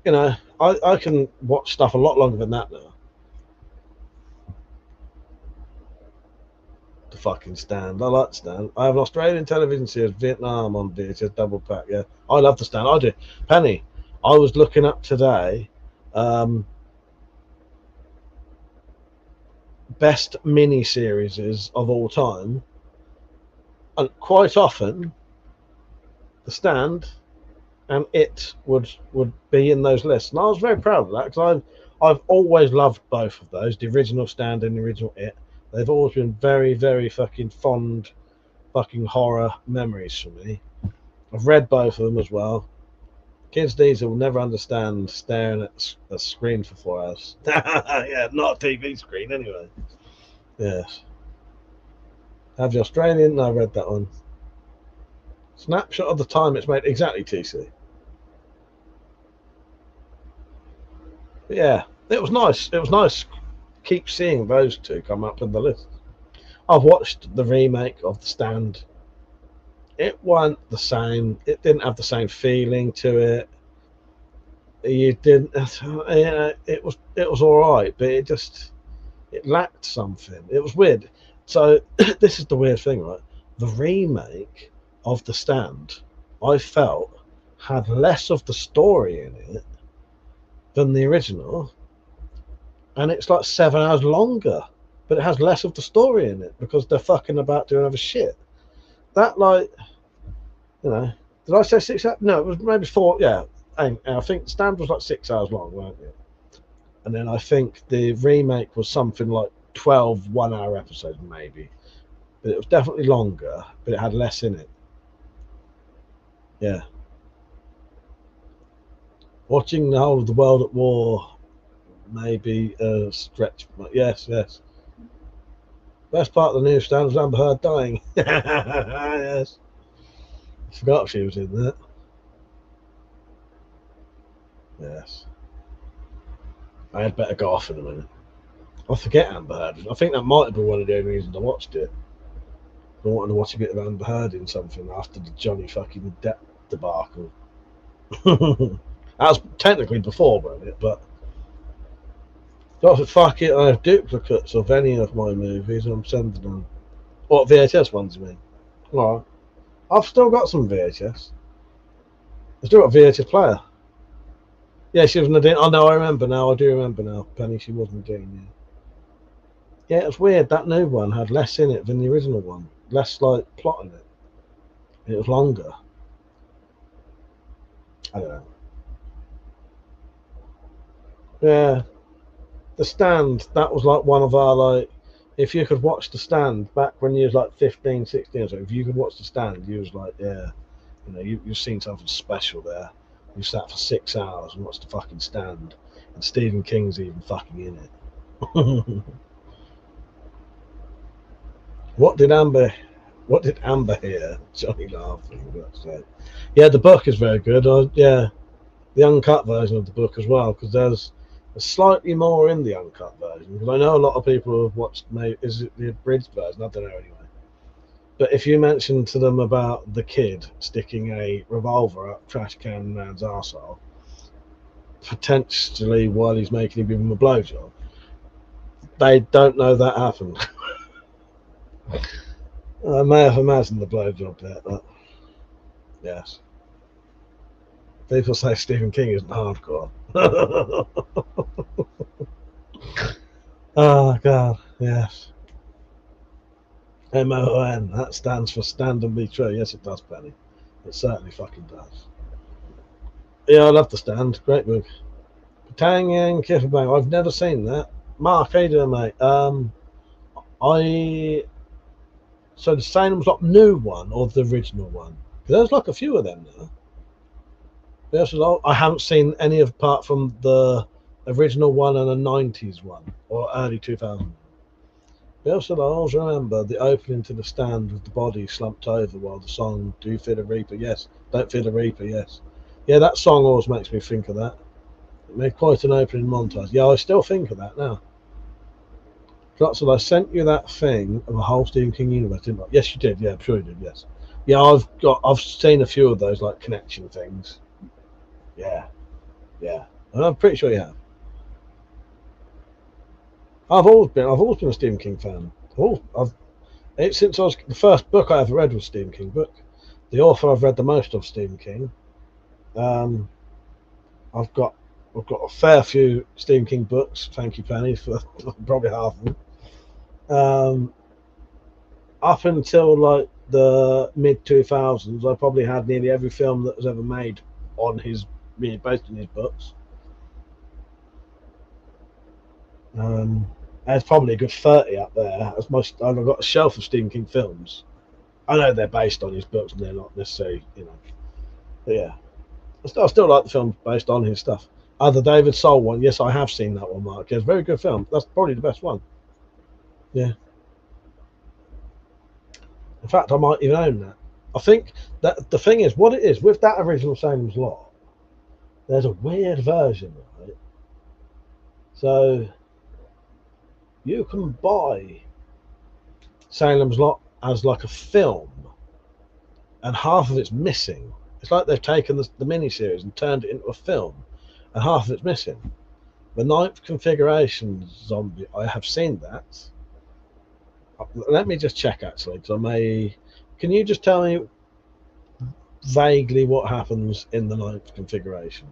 you know, I can watch stuff a lot longer than that now. The fucking Stand. I like The Stand. I have an Australian television series, Vietnam, on VHS double pack. Yeah, I love The Stand. I do. Penny, I was looking up today. Best mini series of all time, and quite often The Stand and It would be in those lists, and I was very proud of that because I've always loved both of those, the original Stand and the original It. They've always been very, very fucking fond fucking horror memories for me. I've read both of them as well. Kids these will never understand staring at a screen for 4 hours. Yeah, not a TV screen anyway. Yes. Have the Australian? No, I read that one. Snapshot of the time it's made. Exactly, TC. But yeah, it was nice. It was nice. Keep seeing those two come up in the list. I've watched the remake of The Stand. It wasn't the same. It didn't have the same feeling to it. You didn't. It was all right, but it lacked something. It was weird. So this is the weird thing, right? The remake of The Stand, I felt, had less of the story in it than the original, and it's like 7 hours longer, but it has less of the story in it because they're fucking about doing other shit. That, like, you know, did I say 6 hours? No, it was maybe 4. Yeah, and I think The Stand was like 6 hours long, weren't it? And then I think the remake was something like 12 1-hour episodes, maybe. But it was definitely longer, but it had less in it. Yeah. Watching the whole of the world at war, maybe a stretch. Yes. Best part of the newsstand was Amber Heard dying. Yes. I forgot she was in that. Yes. I had better go off in a minute. I forget Amber Heard. I think that might have been one of the only reasons I watched it. I wanted to watch a bit of Amber Heard in something after the Johnny fucking Depp debacle. That was technically before, wasn't it? But fuck it, I have duplicates of any of my movies and I'm sending them. What, VHS ones, you mean? Alright. I've still got some VHS. I still got a VHS player. Yeah, she was Nadine. Oh no, I remember now. I do remember now. Penny, she was Nadine. Yeah, it was weird. That new one had less in it than the original one. Less like plot in it. And it was longer. I don't know. Yeah, The Stand. That was like one of our like. If you could watch The Stand back when you was like 15, 16 or so, if you could watch The Stand, you was like, yeah, you know, you've seen something special there. You sat for 6 hours and watched The fucking Stand, and Stephen King's even fucking in it. What did Amber hear? Johnny laughing. Yeah, the book is very good. Yeah, the uncut version of the book as well, because there's slightly more in the uncut version. Because I know a lot of people have watched. Maybe is it the abridged version? I don't know anyway. But if you mention to them about the kid sticking a revolver up trash can man's arsehole, potentially while he's making him give him a blowjob, they don't know that happened. I may have imagined the blowjob bit, but yes. People say Stephen King isn't hardcore. Oh God, yes. MON, that stands for Stand and Be True. Yes, it does, Penny. It certainly fucking does. Yeah, I love The Stand. Great book. Tang Yang Kifferbang. I've never seen that. Mark, how you doing, mate? So the Salem's Lot new one or the original one? There's like a few of them now. I haven't seen any apart from the original one and a 90s one or early 2000s. I always remember the opening to The Stand with the body slumped over while the song Do You Fear the Reaper? Yes. Don't Fear the Reaper? Yes. Yeah, that song always makes me think of that. It made quite an opening montage. Yeah, I still think of that now. Drotzel, I sent you that thing of a whole Stephen King universe, didn't I? Yes, you did. Yeah, I'm sure you did. Yes. Yeah, I've seen a few of those like connection things. Yeah, yeah. And I'm pretty sure you have. I've always been a Stephen King fan. Since the first book I ever read was a Stephen King book. The author I've read the most of, Stephen King. I've got a fair few Stephen King books. Thank you, Penny, for probably half of them. Up until like the mid 2000s, I probably had nearly every film that was ever made based on his books. There's probably a good 30 up there. I've got a shelf of Stephen King films. I know they're based on his books and they're not necessarily, But yeah, I still like the films based on his stuff. The David Soul one, yes, I have seen that one, Mark. It's a very good film. That's probably the best one. Yeah. In fact, I might even own that. I think that the thing is, what it is with that original Salem's Lot, there's a weird version, right? So you can buy Salem's Lot as like a film, and half of it's missing. It's like they've taken the miniseries and turned it into a film, and half of it's missing. The Ninth Configuration Zombie, I have seen that. Let me just check actually, because Can you just tell me vaguely what happens in the Ninth Configuration?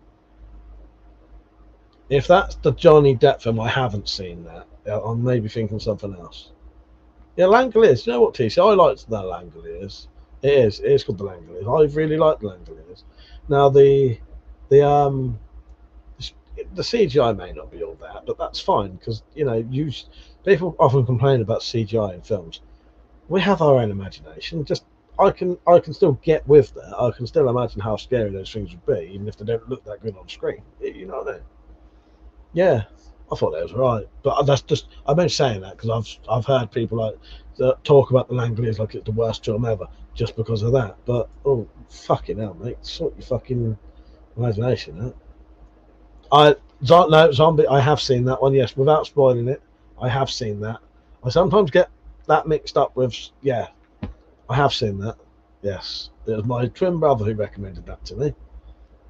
If that's the Johnny Depp film, I haven't seen that. I'm maybe thinking something else. Yeah, Langoliers. You know what, TC? I liked the Langoliers. It is called the Langoliers. I really like the Langoliers. Now the CGI may not be all that, but that's fine because people often complain about CGI in films. We have our own imagination. I can still get with that. I can still imagine how scary those things would be, even if they don't look that good on screen. You know what I mean? Yeah, I thought that was right, but that's just I'm only saying that because I've heard people talk about the Langoliers like it's the worst film ever just because of that. But oh fucking hell, mate, sort your fucking imagination out. Zombie. I have seen that one. Yes, without spoiling it, I have seen that. I sometimes get that mixed up with I have seen that. Yes, it was my twin brother who recommended that to me.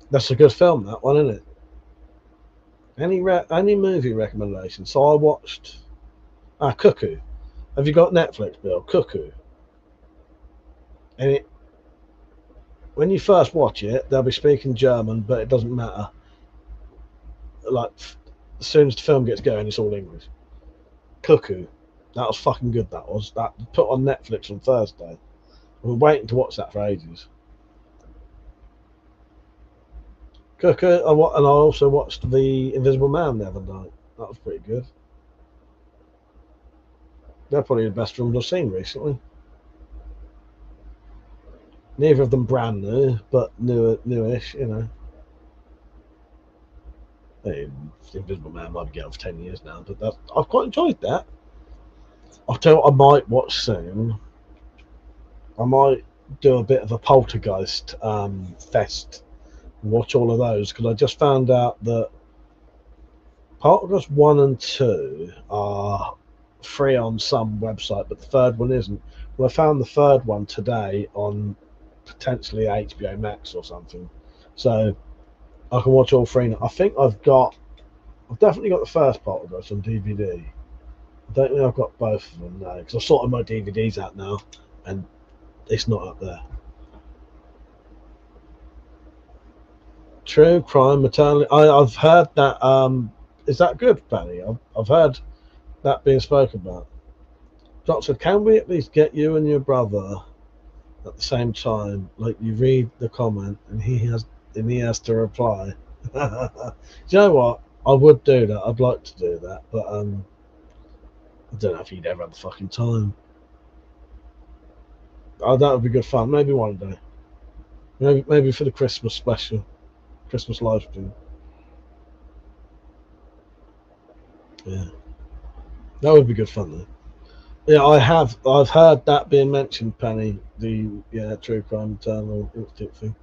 That's a good film, that one, isn't it? Any movie recommendation? So I watched Cuckoo. Have you got Netflix, Bill? Cuckoo. And when you first watch it, they'll be speaking German, but it doesn't matter. Like as soon as the film gets going, it's all English. Cuckoo. That was fucking good. That put on Netflix on Thursday. I've been waiting to watch that for ages. Cuckoo, and I also watched The Invisible Man the other night. That was pretty good. They're probably the best films I've seen recently. Neither of them brand new, but newish, The Invisible Man might be getting for 10 years now, but I've quite enjoyed that. I'll tell you what I might watch soon. I might do a bit of a Poltergeist fest and watch all of those because I just found out that Poltergeist 1 and 2 are free on some website, but the third one isn't. Well, I found the third one today on potentially HBO Max or something, so I can watch all three now. I think I've definitely got the first Poltergeist on DVD. I don't think I've got both of them now because I've sorted my DVDs out now, and it's not up there. True crime, maternity. I've heard that. Is that good, Penny? I've heard that being spoken about. Doctor, can we at least get you and your brother at the same time? Like you read the comment and he has to reply. Do you know what? I would do that. I'd like to do that, but I don't know if he'd ever have the fucking time. Oh, that would be good fun. Maybe one day. Maybe for the Christmas special, Christmas live stream. Yeah, that would be good fun though. Yeah, I've heard that being mentioned, Penny. The true crime eternal instinct thing.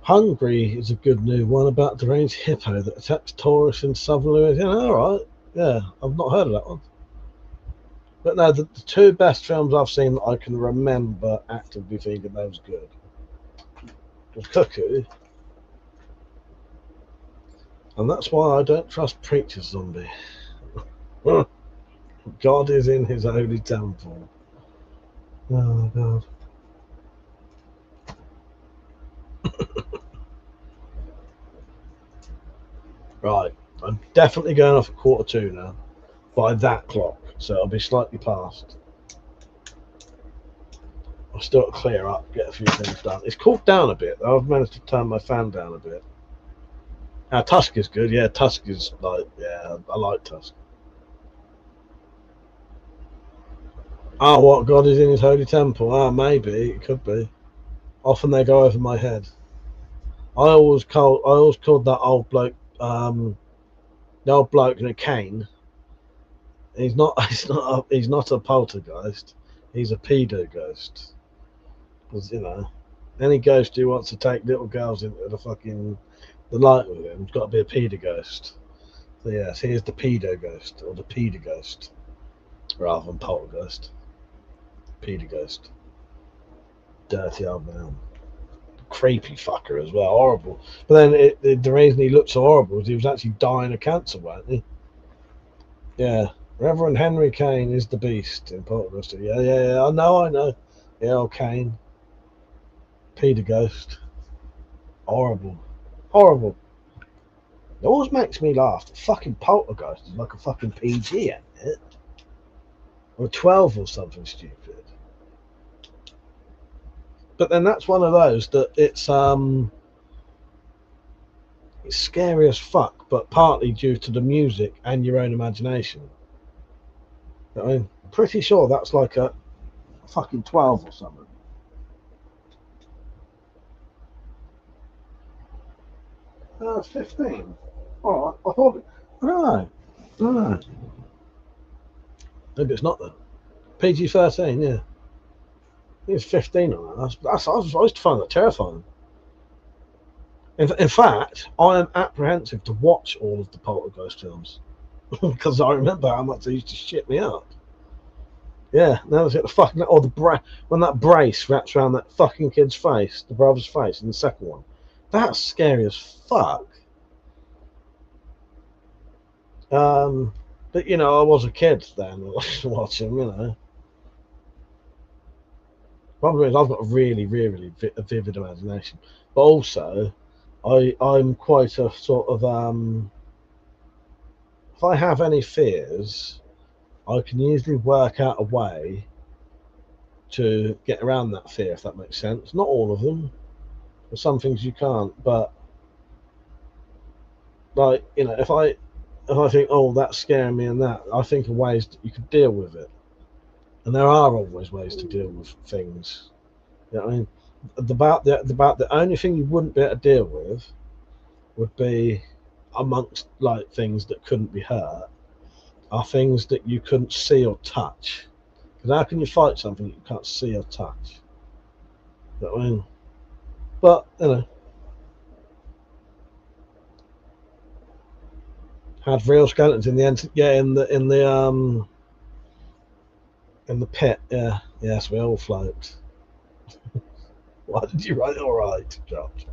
Hungry is a good new one about deranged hippo that attacks tourists in southern Louisiana. All right, yeah, I've not heard of that one. But no, the two best films I've seen that I can remember actively thinking that was good was Cuckoo, and that's why I don't trust Preacher Zombie. God is in his holy temple. Oh God. Right, I'm definitely going off at 1:45 now. By that clock, so I'll be slightly past. I'll still clear up, get a few things done. It's cooled down a bit. I've managed to turn my fan down a bit. Tusk is good. Yeah, Tusk is like, yeah, I like Tusk. Oh, what? God is in his holy temple? Ah, maybe it could be. Often they go over my head. I always called that old bloke, the old bloke in a cane. He's not a poltergeist. He's a pedo ghost. Because any ghost who wants to take little girls into the light with him has got to be a pedo ghost. So yes, here's the pedo ghost or the pedo ghost rather than poltergeist. Pedo ghost. Dirty old man. Creepy fucker as well, horrible. But then the reason he looked so horrible is he was actually dying of cancer, wasn't he? Yeah. Reverend Henry Kane is the beast in Poltergeist. Yeah. I know. Yeah, old Kane. Peter Ghost. Horrible. It always makes me laugh. Fucking Poltergeist is like a fucking PG, ain't it? Or 12 or something stupid. But then that's one of those that it's scary as fuck, but partly due to the music and your own imagination. I'm pretty sure that's like a fucking 12 or something. It's 15. Oh, I thought. I don't know. Maybe it's not then. PG-13, yeah. I think it's 15 on that. I used to find that terrifying. In fact, I am apprehensive to watch all of the Poltergeist films because I remember how much they used to shit me up. Yeah, now let's get the fucking when that brace wraps around that fucking kid's face, the brother's face, in the second one. That's scary as fuck. But I was a kid then watching. Problem is, I've got a really, really vivid imagination, but also, I'm quite a sort of if I have any fears, I can usually work out a way to get around that fear, if that makes sense. Not all of them. There's some things you can't, but if I think, oh, that's scaring me and that, I think of ways that you could deal with it. And there are always ways to deal with things. You know what I mean? About the only thing you wouldn't be able to deal with would be amongst things that couldn't be hurt are things that you couldn't see or touch. Because how can you fight something that you can't see or touch? You know what I mean? But Had real skeletons in the end. Yeah, in the pit. Yeah, yes, we all float. Why did you write all right, Josh?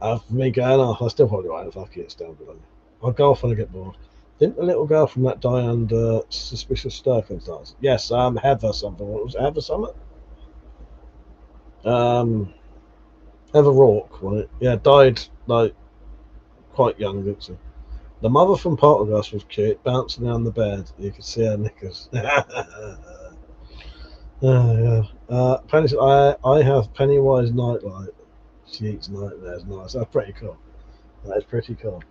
For me going off, I still probably write fuck it down below. I'll go off when I get bored. Didn't the little girl from that die under suspicious circumstances? Yes, Heather something. What was it? Heather something? Heather Rourke, wasn't it? Yeah, died like quite young, didn't she? The mother from Poltergeist was cute, bouncing down the bed. You could see her knickers. Yeah. Penny, I have Pennywise Nightlight. She eats nightmares. Nice. That's pretty cool. That is pretty cool.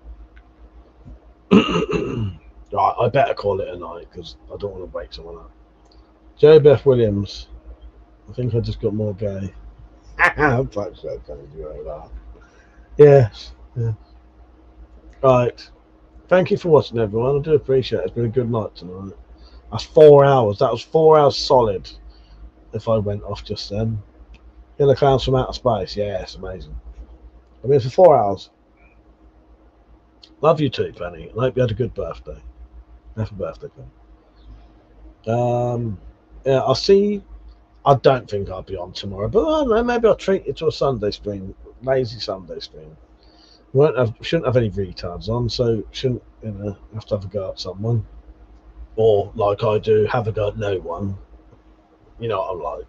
Right, I better call it a night because I don't want to wake someone up. Joe Beth Williams. I think I just got more gay. Fuck so funny, you know that. Yes. Yeah. Right. Thank you for watching, everyone. I do appreciate it. It's been a good night tonight. That's 4 hours. That was 4 hours solid. If I went off just then. Killer Clowns from Outer Space. Yeah, amazing. I mean, for 4 hours. Love you too, Penny. I hope you had a good birthday. Happy birthday, Penny. Yeah, I'll see. I don't think I'll be on tomorrow, but I don't know, maybe I'll treat it to a Sunday stream. Lazy Sunday stream. Shouldn't have any retards on, so shouldn't have to have a go at someone. Or, like I do, have a go at no one. You know what I'm like.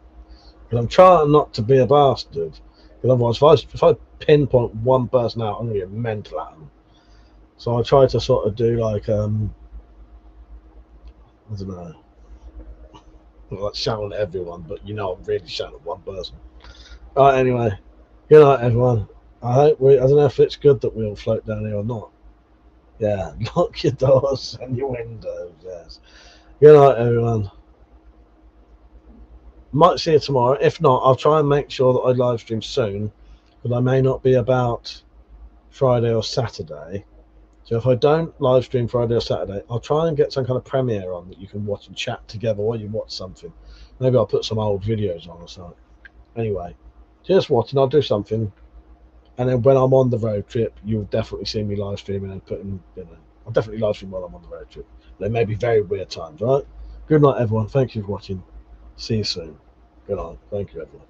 And I'm trying not to be a bastard. Because otherwise, if I pinpoint one person out, I'm going to get mental at them. So I try to sort of do like, I don't know, like shouting at everyone, but I'm really shouting at one person. Alright, anyway, good night, everyone. I don't know if it's good that we all float down here or not. Yeah, lock your doors and your windows, yes. Good night, everyone. Might see you tomorrow. If not, I'll try and make sure that I live stream soon, but I may not be about Friday or Saturday. So if I don't live stream Friday or Saturday, I'll try and get some kind of premiere on that you can watch and chat together while you watch something. Maybe I'll put some old videos on or something. Anyway, just watching. I'll do something. And then when I'm on the road trip, you'll definitely see me live streaming and putting, I'll definitely live stream while I'm on the road trip. There may be very weird times, right? Good night, everyone. Thank you for watching. See you soon. Good night. Thank you, everyone.